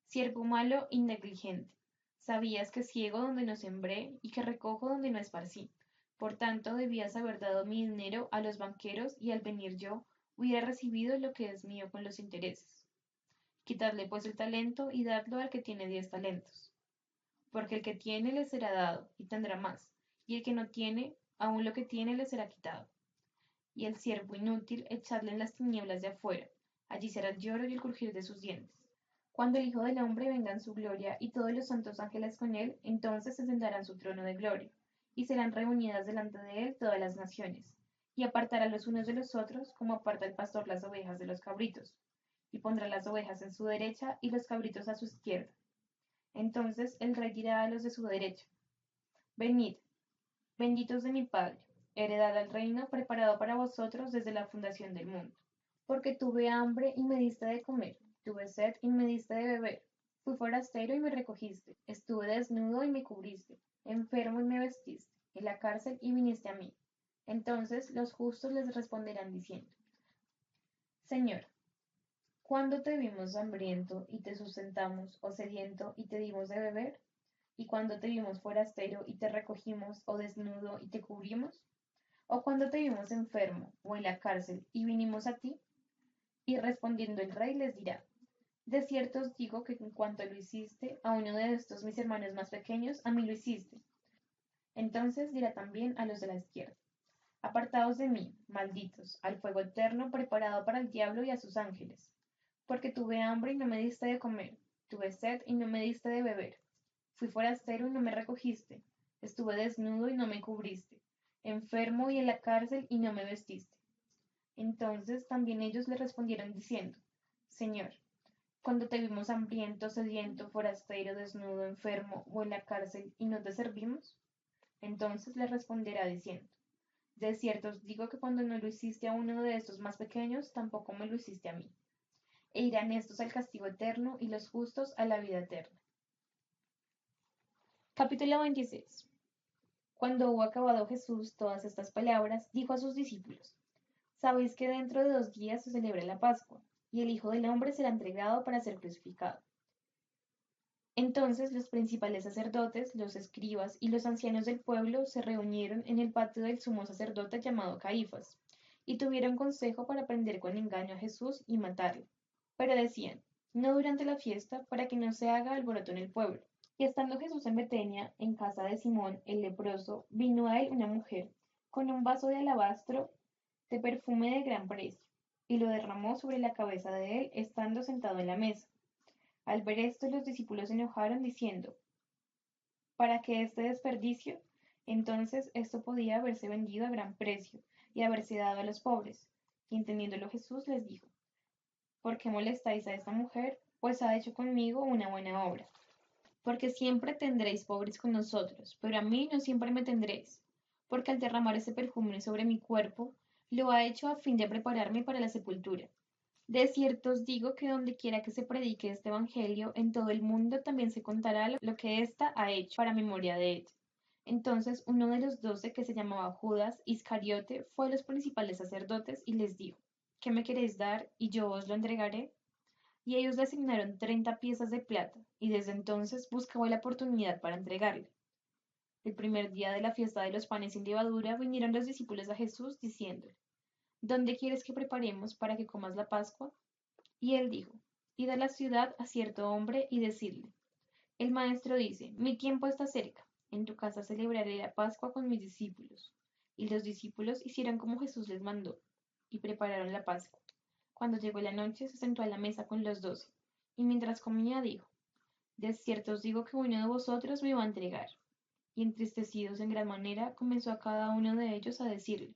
Siervo malo y negligente, sabías que ciego donde no sembré y que recojo donde no esparcí. Por tanto, debías haber dado mi dinero a los banqueros y al venir yo hubiera recibido lo que es mío con los intereses. Quitadle pues el talento y dadlo al que tiene 10 talentos. Porque el que tiene le será dado y tendrá más, y el que no tiene, aun lo que tiene le será quitado. Y el siervo inútil echadle en las tinieblas de afuera, allí será el lloro y el crujir de sus dientes. Cuando el Hijo del Hombre venga en su gloria y todos los santos ángeles con él, entonces se sentará en su trono de gloria, y serán reunidas delante de él todas las naciones, y apartará los unos de los otros, como aparta el pastor las ovejas de los cabritos, y pondrá las ovejas en su derecha y los cabritos a su izquierda. Entonces el rey dirá a los de su derecha: Venid, benditos de mi Padre, heredad al reino preparado para vosotros desde la fundación del mundo. Porque tuve hambre y me diste de comer, tuve sed y me diste de beber, fui forastero y me recogiste, estuve desnudo y me cubriste, enfermo y me vestiste, en la cárcel y viniste a mí. Entonces los justos les responderán diciendo: Señor, ¿cuándo te vimos hambriento y te sustentamos, o sediento y te dimos de beber? ¿Y cuando te vimos forastero y te recogimos, o desnudo y te cubrimos? ¿O cuando te vimos enfermo o en la cárcel y vinimos a ti? Y respondiendo el rey les dirá: De cierto os digo que en cuanto lo hiciste a uno de estos mis hermanos más pequeños, a mí lo hiciste. Entonces dirá también a los de la izquierda: Apartaos de mí, malditos, al fuego eterno preparado para el diablo y a sus ángeles. Porque tuve hambre y no me diste de comer, tuve sed y no me diste de beber, fui forastero y no me recogiste, estuve desnudo y no me cubriste, enfermo y en la cárcel y no me vestiste. Entonces también ellos le respondieron diciendo: Señor, cuando te vimos hambriento, sediento, forastero, desnudo, enfermo o en la cárcel y no te servimos? Entonces le responderá diciendo: De cierto os digo que cuando no lo hiciste a uno de estos más pequeños, tampoco me lo hiciste a mí. E irán estos al castigo eterno y los justos a la vida eterna. Capítulo 26. Cuando hubo acabado Jesús todas estas palabras, dijo a sus discípulos: Sabéis que dentro de 2 días se celebra la Pascua, y el Hijo del Hombre será entregado para ser crucificado. Entonces los principales sacerdotes, los escribas y los ancianos del pueblo se reunieron en el patio del sumo sacerdote llamado Caifás, y tuvieron consejo para prender con engaño a Jesús y matarlo. Pero decían: No durante la fiesta, para que no se haga alboroto en el pueblo. Y estando Jesús en Betania, en casa de Simón el leproso, vino a él una mujer, con un vaso de alabastro de perfume de gran precio, y lo derramó sobre la cabeza de él, estando sentado en la mesa. Al ver esto, los discípulos se enojaron, diciendo: ¿Para qué este desperdicio? Entonces esto podía haberse vendido a gran precio, y haberse dado a los pobres. Y entendiéndolo Jesús les dijo: ¿Por qué molestáis a esta mujer? Pues ha hecho conmigo una buena obra. Porque siempre tendréis pobres con nosotros, pero a mí no siempre me tendréis. Porque al derramar ese perfume sobre mi cuerpo, lo ha hecho a fin de prepararme para la sepultura. De cierto os digo que donde quiera que se predique este evangelio, en todo el mundo también se contará lo que ésta ha hecho, para memoria de ella. Entonces uno de los 12, que se llamaba Judas Iscariote, fue a los principales sacerdotes y les dijo: ¿Qué me queréis dar, y yo os lo entregaré? Y ellos le asignaron 30 piezas de plata, y desde entonces buscaba la oportunidad para entregarle. El primer día de la fiesta de los panes sin levadura vinieron los discípulos a Jesús diciéndole, ¿dónde quieres que preparemos para que comas la Pascua? Y él dijo, id a la ciudad a cierto hombre y decidle, el maestro dice, mi tiempo está cerca, en tu casa celebraré la Pascua con mis discípulos. Y los discípulos hicieron como Jesús les mandó, y prepararon la Pascua. Cuando llegó la noche, se sentó a la mesa con los 12, y mientras comía dijo, de cierto os digo que uno de vosotros me va a entregar. Y entristecidos en gran manera, comenzó a cada uno de ellos a decirle,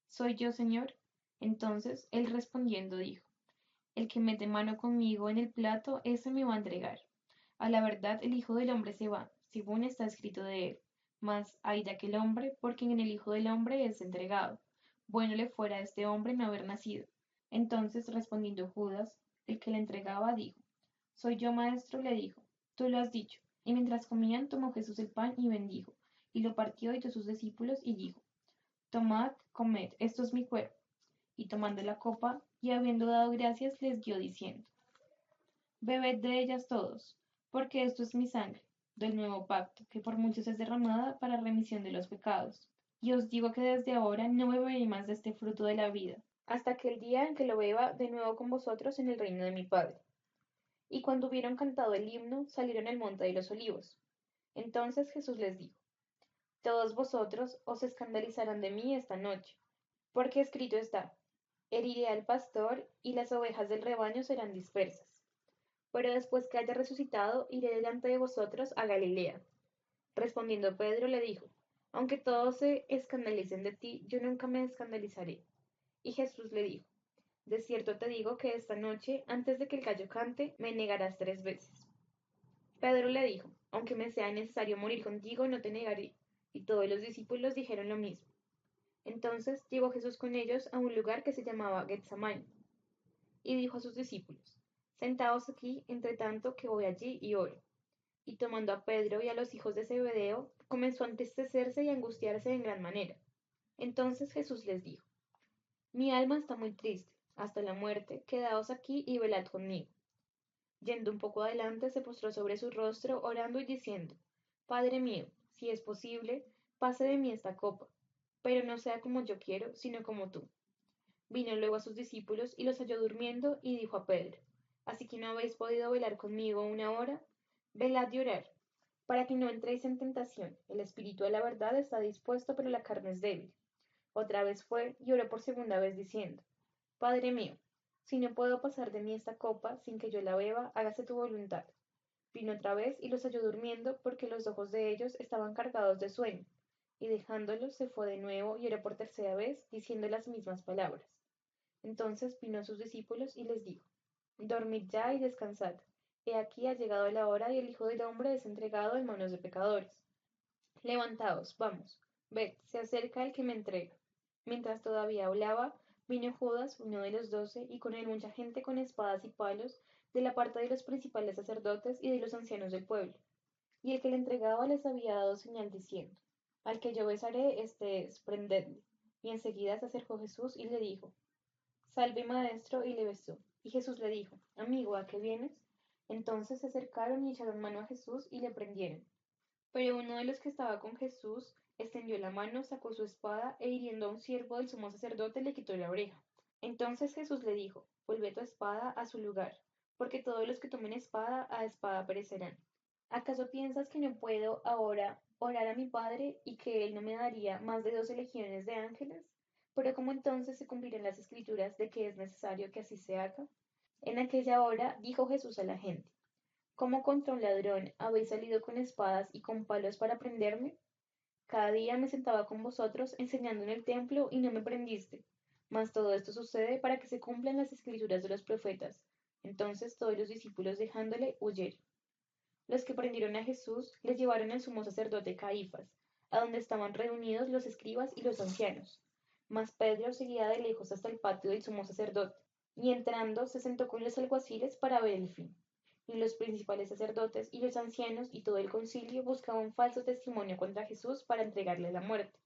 ¿soy yo, Señor? Entonces él respondiendo dijo, el que mete mano conmigo en el plato, ese me va a entregar. A la verdad el Hijo del hombre se va, según está escrito de él. Mas ay de aquel hombre, porque en el Hijo del hombre es entregado. Bueno le fuera a este hombre no haber nacido. Entonces respondiendo Judas, el que le entregaba, dijo, soy yo, maestro, le dijo, tú lo has dicho. Y mientras comían, tomó Jesús el pan y bendijo, y lo partió y dio a sus discípulos y dijo, tomad, comed, esto es mi cuerpo. Y tomando la copa, y habiendo dado gracias, les dio diciendo, bebed de ellas todos, porque esto es mi sangre, del nuevo pacto, que por muchos es derramada para remisión de los pecados. Y os digo que desde ahora no beberé más de este fruto de la vida, hasta aquel día en que lo beba de nuevo con vosotros en el reino de mi Padre. Y cuando hubieron cantado el himno, salieron al monte de los olivos. Entonces Jesús les dijo, todos vosotros os escandalizarán de mí esta noche, porque escrito está, heriré al pastor y las ovejas del rebaño serán dispersas. Pero después que haya resucitado, iré delante de vosotros a Galilea. Respondiendo Pedro le dijo, aunque todos se escandalicen de ti, yo nunca me escandalizaré. Y Jesús le dijo, de cierto te digo que esta noche, antes de que el gallo cante, me negarás 3 veces. Pedro le dijo, aunque me sea necesario morir contigo, no te negaré. Y todos los discípulos dijeron lo mismo. Entonces llegó Jesús con ellos a un lugar que se llamaba Getsamani, y dijo a sus discípulos, sentaos aquí, entre tanto que voy allí y oro. Y tomando a Pedro y a los hijos de Zebedeo, comenzó a entristecerse y a angustiarse en gran manera. Entonces Jesús les dijo, mi alma está muy triste, hasta la muerte, quedaos aquí y velad conmigo. Yendo un poco adelante, se postró sobre su rostro, orando y diciendo, Padre mío, si es posible, pase de mí esta copa, pero no sea como yo quiero, sino como tú. Vino luego a sus discípulos y los halló durmiendo, y dijo a Pedro, ¿así que no habéis podido velar conmigo 1 hora? Velad y orad, para que no entréis en tentación. El espíritu de la verdad está dispuesto, pero la carne es débil. Otra vez fue y oró por segunda vez diciendo, Padre mío, si no puedo pasar de mí esta copa sin que yo la beba, hágase tu voluntad. Vino otra vez y los halló durmiendo, porque los ojos de ellos estaban cargados de sueño. Y dejándolos se fue de nuevo y oró por tercera vez, diciendo las mismas palabras. Entonces vino a sus discípulos y les dijo, dormid ya y descansad. He aquí ha llegado la hora y el Hijo del hombre es entregado en manos de pecadores. Levantaos, vamos, ved, se acerca el que me entrega. Mientras todavía hablaba, vino Judas, uno de los 12, y con él mucha gente con espadas y palos, de la parte de los principales sacerdotes y de los ancianos del pueblo. Y el que le entregaba les había dado señal diciendo, al que yo besaré, este es, prendedle. Y enseguida se acercó Jesús y le dijo, salve maestro, y le besó. Y Jesús le dijo, amigo, ¿a qué vienes? Entonces se acercaron y echaron mano a Jesús y le prendieron. Pero uno de los que estaba con Jesús extendió la mano, sacó su espada e hiriendo a un siervo del sumo sacerdote le quitó la oreja. Entonces Jesús le dijo, vuelve tu espada a su lugar, porque todos los que tomen espada a espada perecerán. ¿Acaso piensas que no puedo ahora orar a mi Padre y que Él no me daría más de 12 legiones de ángeles? Pero ¿cómo entonces se cumplirán las escrituras de que es necesario que así se haga? En aquella hora dijo Jesús a la gente, ¿cómo contra un ladrón habéis salido con espadas y con palos para prenderme? Cada día me sentaba con vosotros enseñando en el templo y no me prendiste. Mas todo esto sucede para que se cumplan las escrituras de los profetas. Entonces todos los discípulos dejándole huyeron. Los que prendieron a Jesús les llevaron al sumo sacerdote Caifás, a donde estaban reunidos los escribas y los ancianos. Mas Pedro seguía de lejos hasta el patio del sumo sacerdote, y entrando se sentó con los alguaciles para ver el fin. Y los principales sacerdotes y los ancianos y todo el concilio buscaban falso testimonio contra Jesús para entregarle la muerte.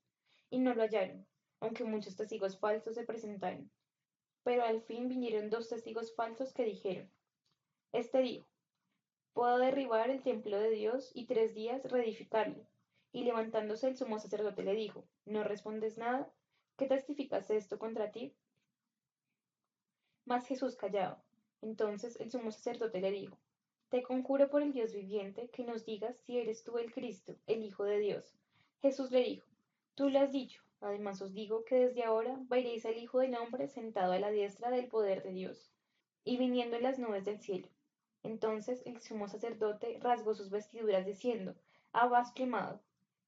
Y no lo hallaron, aunque muchos testigos falsos se presentaron. Pero al fin vinieron 2 testigos falsos que dijeron, este dijo, puedo derribar el templo de Dios y 3 días reedificarlo. Y levantándose el sumo sacerdote le dijo, ¿no respondes nada? ¿Qué testificas esto contra ti? Mas Jesús callaba. Entonces el sumo sacerdote le dijo, te conjuro por el Dios viviente que nos digas si eres tú el Cristo, el Hijo de Dios. Jesús le dijo, tú lo has dicho. Además os digo que desde ahora veréis al Hijo del Hombre sentado a la diestra del poder de Dios, y viniendo en las nubes del cielo. Entonces el sumo sacerdote rasgó sus vestiduras diciendo, Abba blasfemado.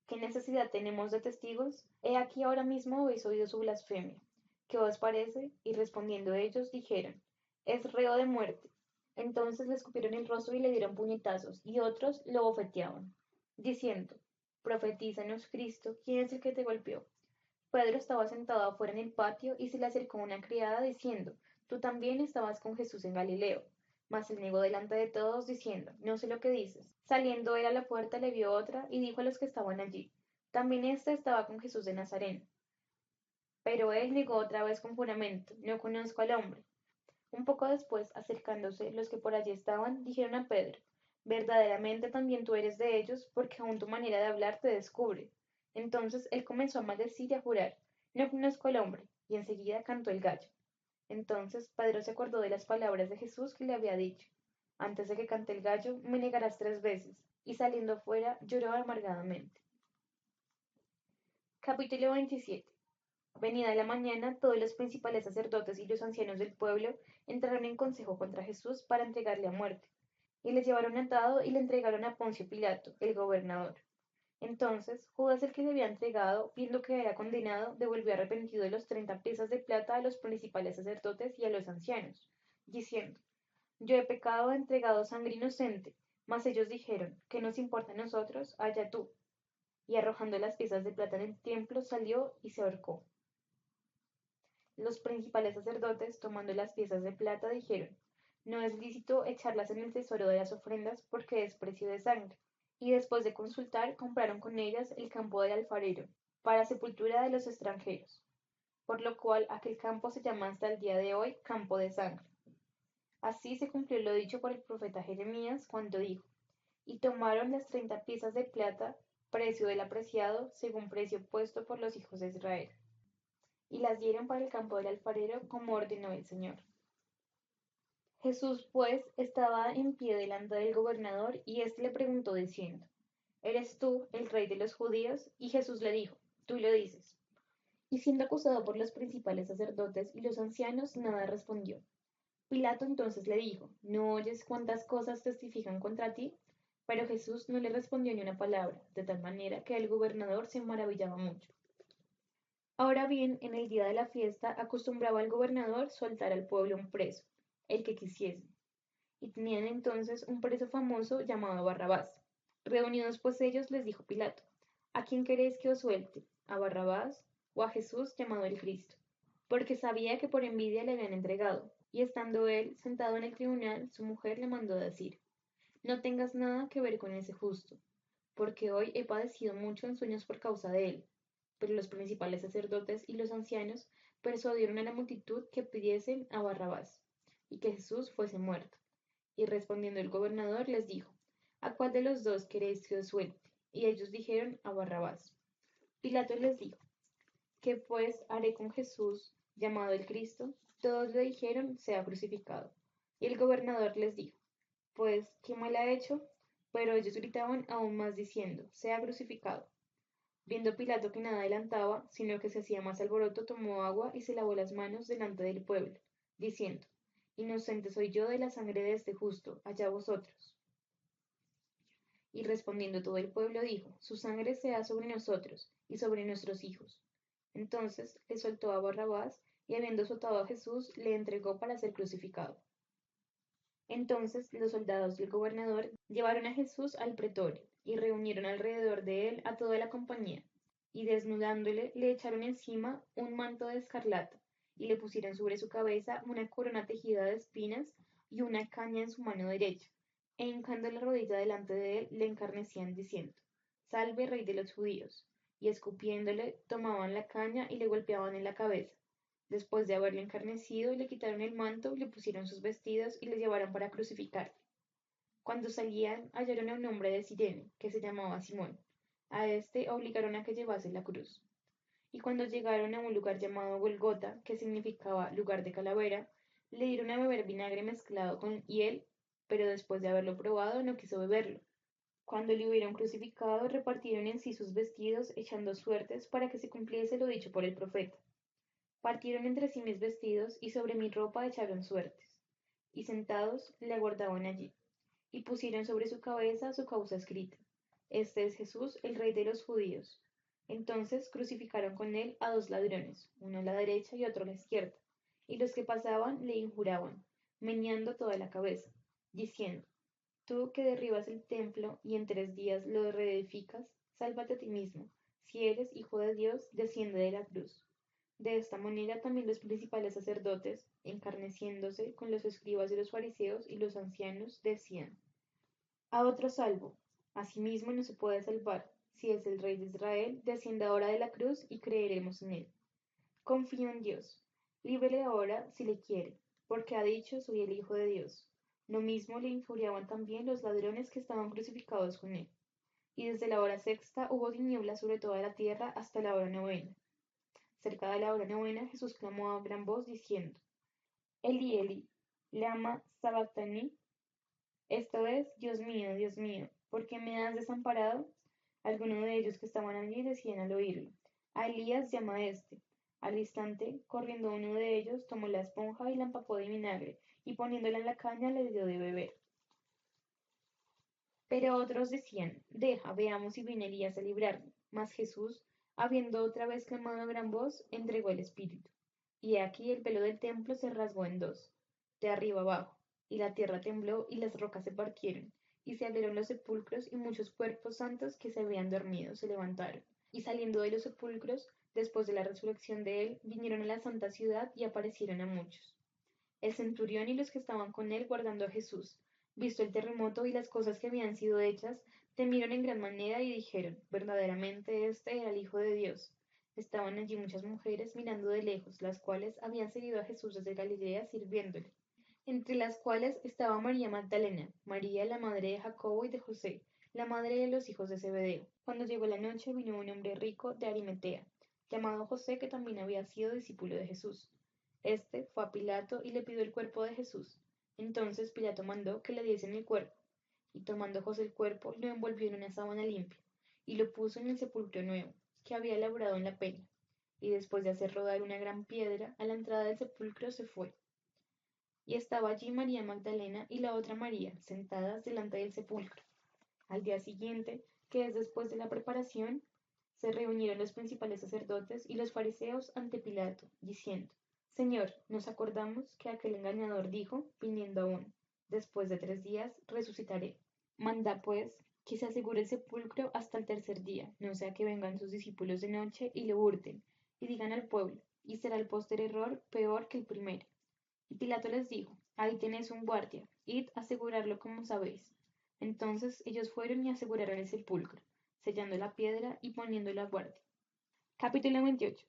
¿Qué necesidad tenemos de testigos? He aquí ahora mismo habéis oído su blasfemia. ¿Qué os parece? Y respondiendo ellos dijeron, es reo de muerte. Entonces le escupieron el rostro y le dieron puñetazos, y otros lo bofeteaban, diciendo, profetízanos, Cristo, ¿quién es el que te golpeó? Pedro estaba sentado afuera en el patio y se le acercó una criada diciendo, tú también estabas con Jesús en Galileo. Mas él negó delante de todos, diciendo, no sé lo que dices. Saliendo él a la puerta le vio otra y dijo a los que estaban allí, también ésta estaba con Jesús de Nazareno. Pero él negó otra vez con juramento, no conozco al hombre. Un poco después, acercándose los que por allí estaban, dijeron a Pedro, verdaderamente también tú eres de ellos, porque aun tu manera de hablar te descubre. Entonces él comenzó a maldecir y a jurar, no conozco al hombre, y enseguida cantó el gallo. Entonces Pedro se acordó de las palabras de Jesús que le había dicho, antes de que cante el gallo, me negarás 3 veces, y saliendo fuera lloró amargadamente. Capítulo 27. Venida la mañana, todos los principales sacerdotes y los ancianos del pueblo entraron en consejo contra Jesús para entregarle a muerte, y le llevaron atado y le entregaron a Poncio Pilato, el gobernador. Entonces Judas, el que le había entregado, viendo que era condenado, devolvió arrepentido los 30 piezas de plata a los principales sacerdotes y a los ancianos, diciendo, yo he pecado, he entregado sangre inocente. Mas ellos dijeron, ¿qué nos importa a nosotros? Allá tú. Y arrojando las piezas de plata en el templo, salió y se ahorcó. Los principales sacerdotes, tomando las piezas de plata, dijeron, no es lícito echarlas en el tesoro de las ofrendas porque es precio de sangre. Y después de consultar, compraron con ellas el campo del alfarero, para sepultura de los extranjeros, por lo cual aquel campo se llama hasta el día de hoy campo de sangre. Así se cumplió lo dicho por el profeta Jeremías cuando dijo, y tomaron las 30 piezas de plata, precio del apreciado, según precio puesto por los hijos de Israel, y las dieron para el campo del alfarero como ordenó el Señor. Jesús, pues, estaba en pie delante del gobernador, y éste le preguntó diciendo, ¿eres tú el rey de los judíos? Y Jesús le dijo, tú lo dices. Y siendo acusado por los principales sacerdotes y los ancianos, nada respondió. Pilato entonces le dijo, ¿no oyes cuántas cosas testifican contra ti? Pero Jesús no le respondió ni una palabra, de tal manera que el gobernador se maravillaba mucho. Ahora bien, en el día de la fiesta acostumbraba el gobernador soltar al pueblo un preso, el que quisiese. Y tenían entonces un preso famoso llamado Barrabás. Reunidos pues ellos les dijo Pilato, ¿a quién queréis que os suelte? ¿A Barrabás o a Jesús llamado el Cristo? Porque sabía que por envidia le habían entregado, y estando él sentado en el tribunal, su mujer le mandó decir, no tengas nada que ver con ese justo, porque hoy he padecido mucho en sueños por causa de él. Pero los principales sacerdotes y los ancianos persuadieron a la multitud que pidiesen a Barrabás, y que Jesús fuese muerto. Y respondiendo el gobernador les dijo, ¿a cuál de los dos queréis que os suelte? Y ellos dijeron, a Barrabás. Pilato les dijo, ¿qué pues haré con Jesús, llamado el Cristo? Todos le dijeron, sea crucificado. Y el gobernador les dijo, pues, ¿qué mal ha hecho? Pero ellos gritaban aún más diciendo, sea crucificado. Viendo Pilato que nada adelantaba, sino que se hacía más alboroto, tomó agua y se lavó las manos delante del pueblo, diciendo, inocente soy yo de la sangre de este justo, allá vosotros. Y respondiendo todo el pueblo dijo, su sangre sea sobre nosotros y sobre nuestros hijos. Entonces le soltó a Barrabás, y habiendo soltado a Jesús, le entregó para ser crucificado. Entonces los soldados y el gobernador llevaron a Jesús al pretorio, y reunieron alrededor de él a toda la compañía, y desnudándole le echaron encima un manto de escarlata, y le pusieron sobre su cabeza una corona tejida de espinas y una caña en su mano derecha, e hincando la rodilla delante de él le encarnecían diciendo, Salve, rey de los judíos, y escupiéndole tomaban la caña y le golpeaban en la cabeza. Después de haberle encarnecido, le quitaron el manto, le pusieron sus vestidos y le llevaron para crucificarle. Cuando salían, hallaron a un hombre de Cirene, que se llamaba Simón, A este obligaron a que llevase la cruz. Y cuando llegaron a un lugar llamado Golgota, que significaba lugar de calavera, le dieron a beber vinagre mezclado con hiel, pero después de haberlo probado no quiso beberlo. Cuando le hubieron crucificado, repartieron en sí sus vestidos, echando suertes para que se cumpliese lo dicho por el profeta. Partieron entre sí mis vestidos, y sobre mi ropa echaron suertes. Y sentados le aguardaban allí, y pusieron sobre su cabeza su causa escrita: Este es Jesús, el Rey de los judíos. Entonces crucificaron con él a dos ladrones, uno a la derecha y otro a la izquierda. Y los que pasaban le injuraban, meneando toda la cabeza, diciendo: Tú que derribas el templo y en 3 días lo reedificas, sálvate a ti mismo. Si eres hijo de Dios, desciende de la cruz. De esta manera también los principales sacerdotes, encarneciéndose con los escribas y los fariseos y los ancianos, decían: A otro salvo, a sí mismo no se puede salvar. Si es el Rey de Israel, descienda ahora de la cruz y creeremos en él. Confío en Dios. Líbrele ahora si le quiere, porque ha dicho: Soy el Hijo de Dios. Lo mismo le injuriaban también los ladrones que estaban crucificados con él. Y desde la hora sexta hubo tinieblas sobre toda la tierra hasta la hora novena. Cerca de la hora novena Jesús clamó a gran voz diciendo: Eli, Eli, lama sabactani. Esto es: Dios mío, ¿por qué me has desamparado? Algunos de ellos que estaban allí decían al oírlo: A Elías llama a este. Al instante, corriendo uno de ellos, tomó la esponja y la empapó de vinagre, y poniéndola en la caña le dio de beber. Pero otros decían: Deja, veamos si viene Elías a librarme. Mas Jesús, habiendo otra vez clamado a gran voz, entregó el espíritu. Y aquí el velo del templo se rasgó en dos, de arriba abajo, y la tierra tembló y las rocas se partieron, y se abrieron los sepulcros, y muchos cuerpos santos que se habían dormido se levantaron. Y saliendo de los sepulcros, después de la resurrección de él, vinieron a la santa ciudad y aparecieron a muchos. El centurión y los que estaban con él guardando a Jesús, visto el terremoto y las cosas que habían sido hechas, temieron en gran manera y dijeron: Verdaderamente este era el Hijo de Dios. Estaban allí muchas mujeres mirando de lejos, las cuales habían seguido a Jesús desde Galilea sirviéndole, entre las cuales estaba María Magdalena, María la madre de Jacobo y de José, la madre de los hijos de Zebedeo. Cuando llegó la noche, vino un hombre rico de Arimatea, llamado José, que también había sido discípulo de Jesús. Este fue a Pilato y le pidió el cuerpo de Jesús. Entonces Pilato mandó que le diesen el cuerpo, y tomando José el cuerpo, lo envolvió en una sábana limpia, y lo puso en el sepulcro nuevo, que había elaborado en la peña. Y después de hacer rodar una gran piedra, a la entrada del sepulcro se fue. Y estaba allí María Magdalena y la otra María, sentadas delante del sepulcro. Al día siguiente, que es después de la preparación, se reunieron los principales sacerdotes y los fariseos ante Pilato, diciendo: Señor, nos acordamos que aquel engañador dijo, viniendo aún: Después de 3 días resucitaré. Manda, pues, que se asegure el sepulcro hasta el tercer día, no sea que vengan sus discípulos de noche y lo hurten, y digan al pueblo, y será el póster error peor que el primero. Y Pilato les dijo: Ahí tenéis un guardia, id a asegurarlo como sabéis. Entonces ellos fueron y aseguraron el sepulcro, sellando la piedra y poniéndolo a guardia. Capítulo 28.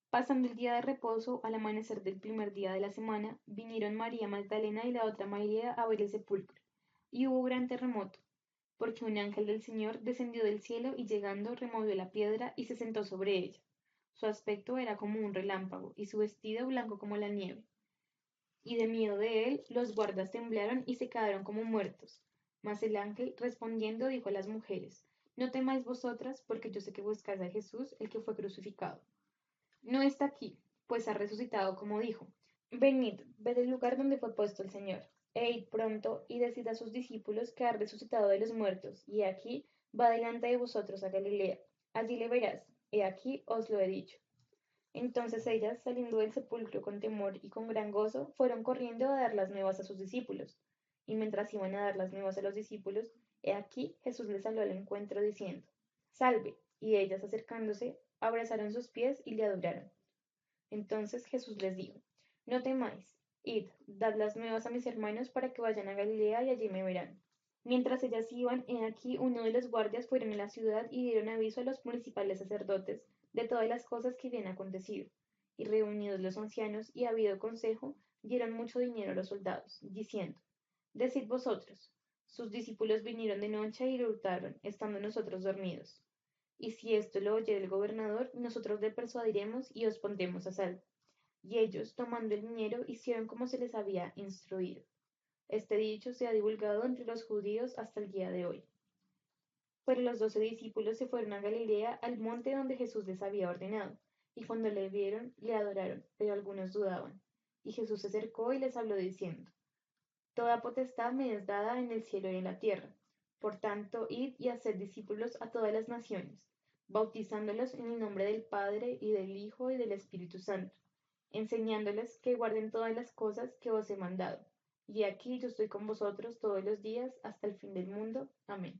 Pasando el día de reposo, al amanecer del primer día de la semana, vinieron María Magdalena y la otra María a ver el sepulcro. Y hubo gran terremoto, porque un ángel del Señor descendió del cielo y llegando removió la piedra y se sentó sobre ella. Su aspecto era como un relámpago y su vestido blanco como la nieve. Y de miedo de él, los guardas temblaron y se quedaron como muertos. Mas el ángel, respondiendo, dijo a las mujeres: No temáis vosotras, porque yo sé que buscáis a Jesús, el que fue crucificado. No está aquí, pues ha resucitado como dijo. Venid, ved el lugar donde fue puesto el Señor. E id pronto y decid a sus discípulos que ha resucitado de los muertos, y aquí va delante de vosotros a Galilea. Allí le verás. He aquí os lo he dicho. Entonces ellas, saliendo del sepulcro con temor y con gran gozo, fueron corriendo a dar las nuevas a sus discípulos. Y mientras iban a dar las nuevas a los discípulos, he aquí Jesús les salió al encuentro diciendo: Salve. Y ellas, acercándose, abrazaron sus pies y le adoraron. Entonces Jesús les dijo: No temáis, id, dad las nuevas a mis hermanos para que vayan a Galilea y allí me verán. Mientras ellas iban, he aquí uno de los guardias fueron a la ciudad y dieron aviso a los principales sacerdotes de todas las cosas que habían acontecido. Y reunidos los ancianos y habido consejo, dieron mucho dinero a los soldados, diciendo: Decid vosotros, sus discípulos vinieron de noche y lo hurtaron, estando nosotros dormidos. Y si esto lo oye el gobernador, nosotros le persuadiremos y os pondremos a salvo. Y ellos, tomando el dinero, hicieron como se les había instruido. Este dicho se ha divulgado entre los judíos hasta el día de hoy. Pero los 12 discípulos se fueron a Galilea, al monte donde Jesús les había ordenado, y cuando le vieron, le adoraron, pero algunos dudaban. Y Jesús se acercó y les habló diciendo: Toda potestad me es dada en el cielo y en la tierra. Por tanto, id y haced discípulos a todas las naciones, bautizándolos en el nombre del Padre y del Hijo y del Espíritu Santo, enseñándoles que guarden todas las cosas que os he mandado. Y aquí yo estoy con vosotros todos los días hasta el fin del mundo. Amén.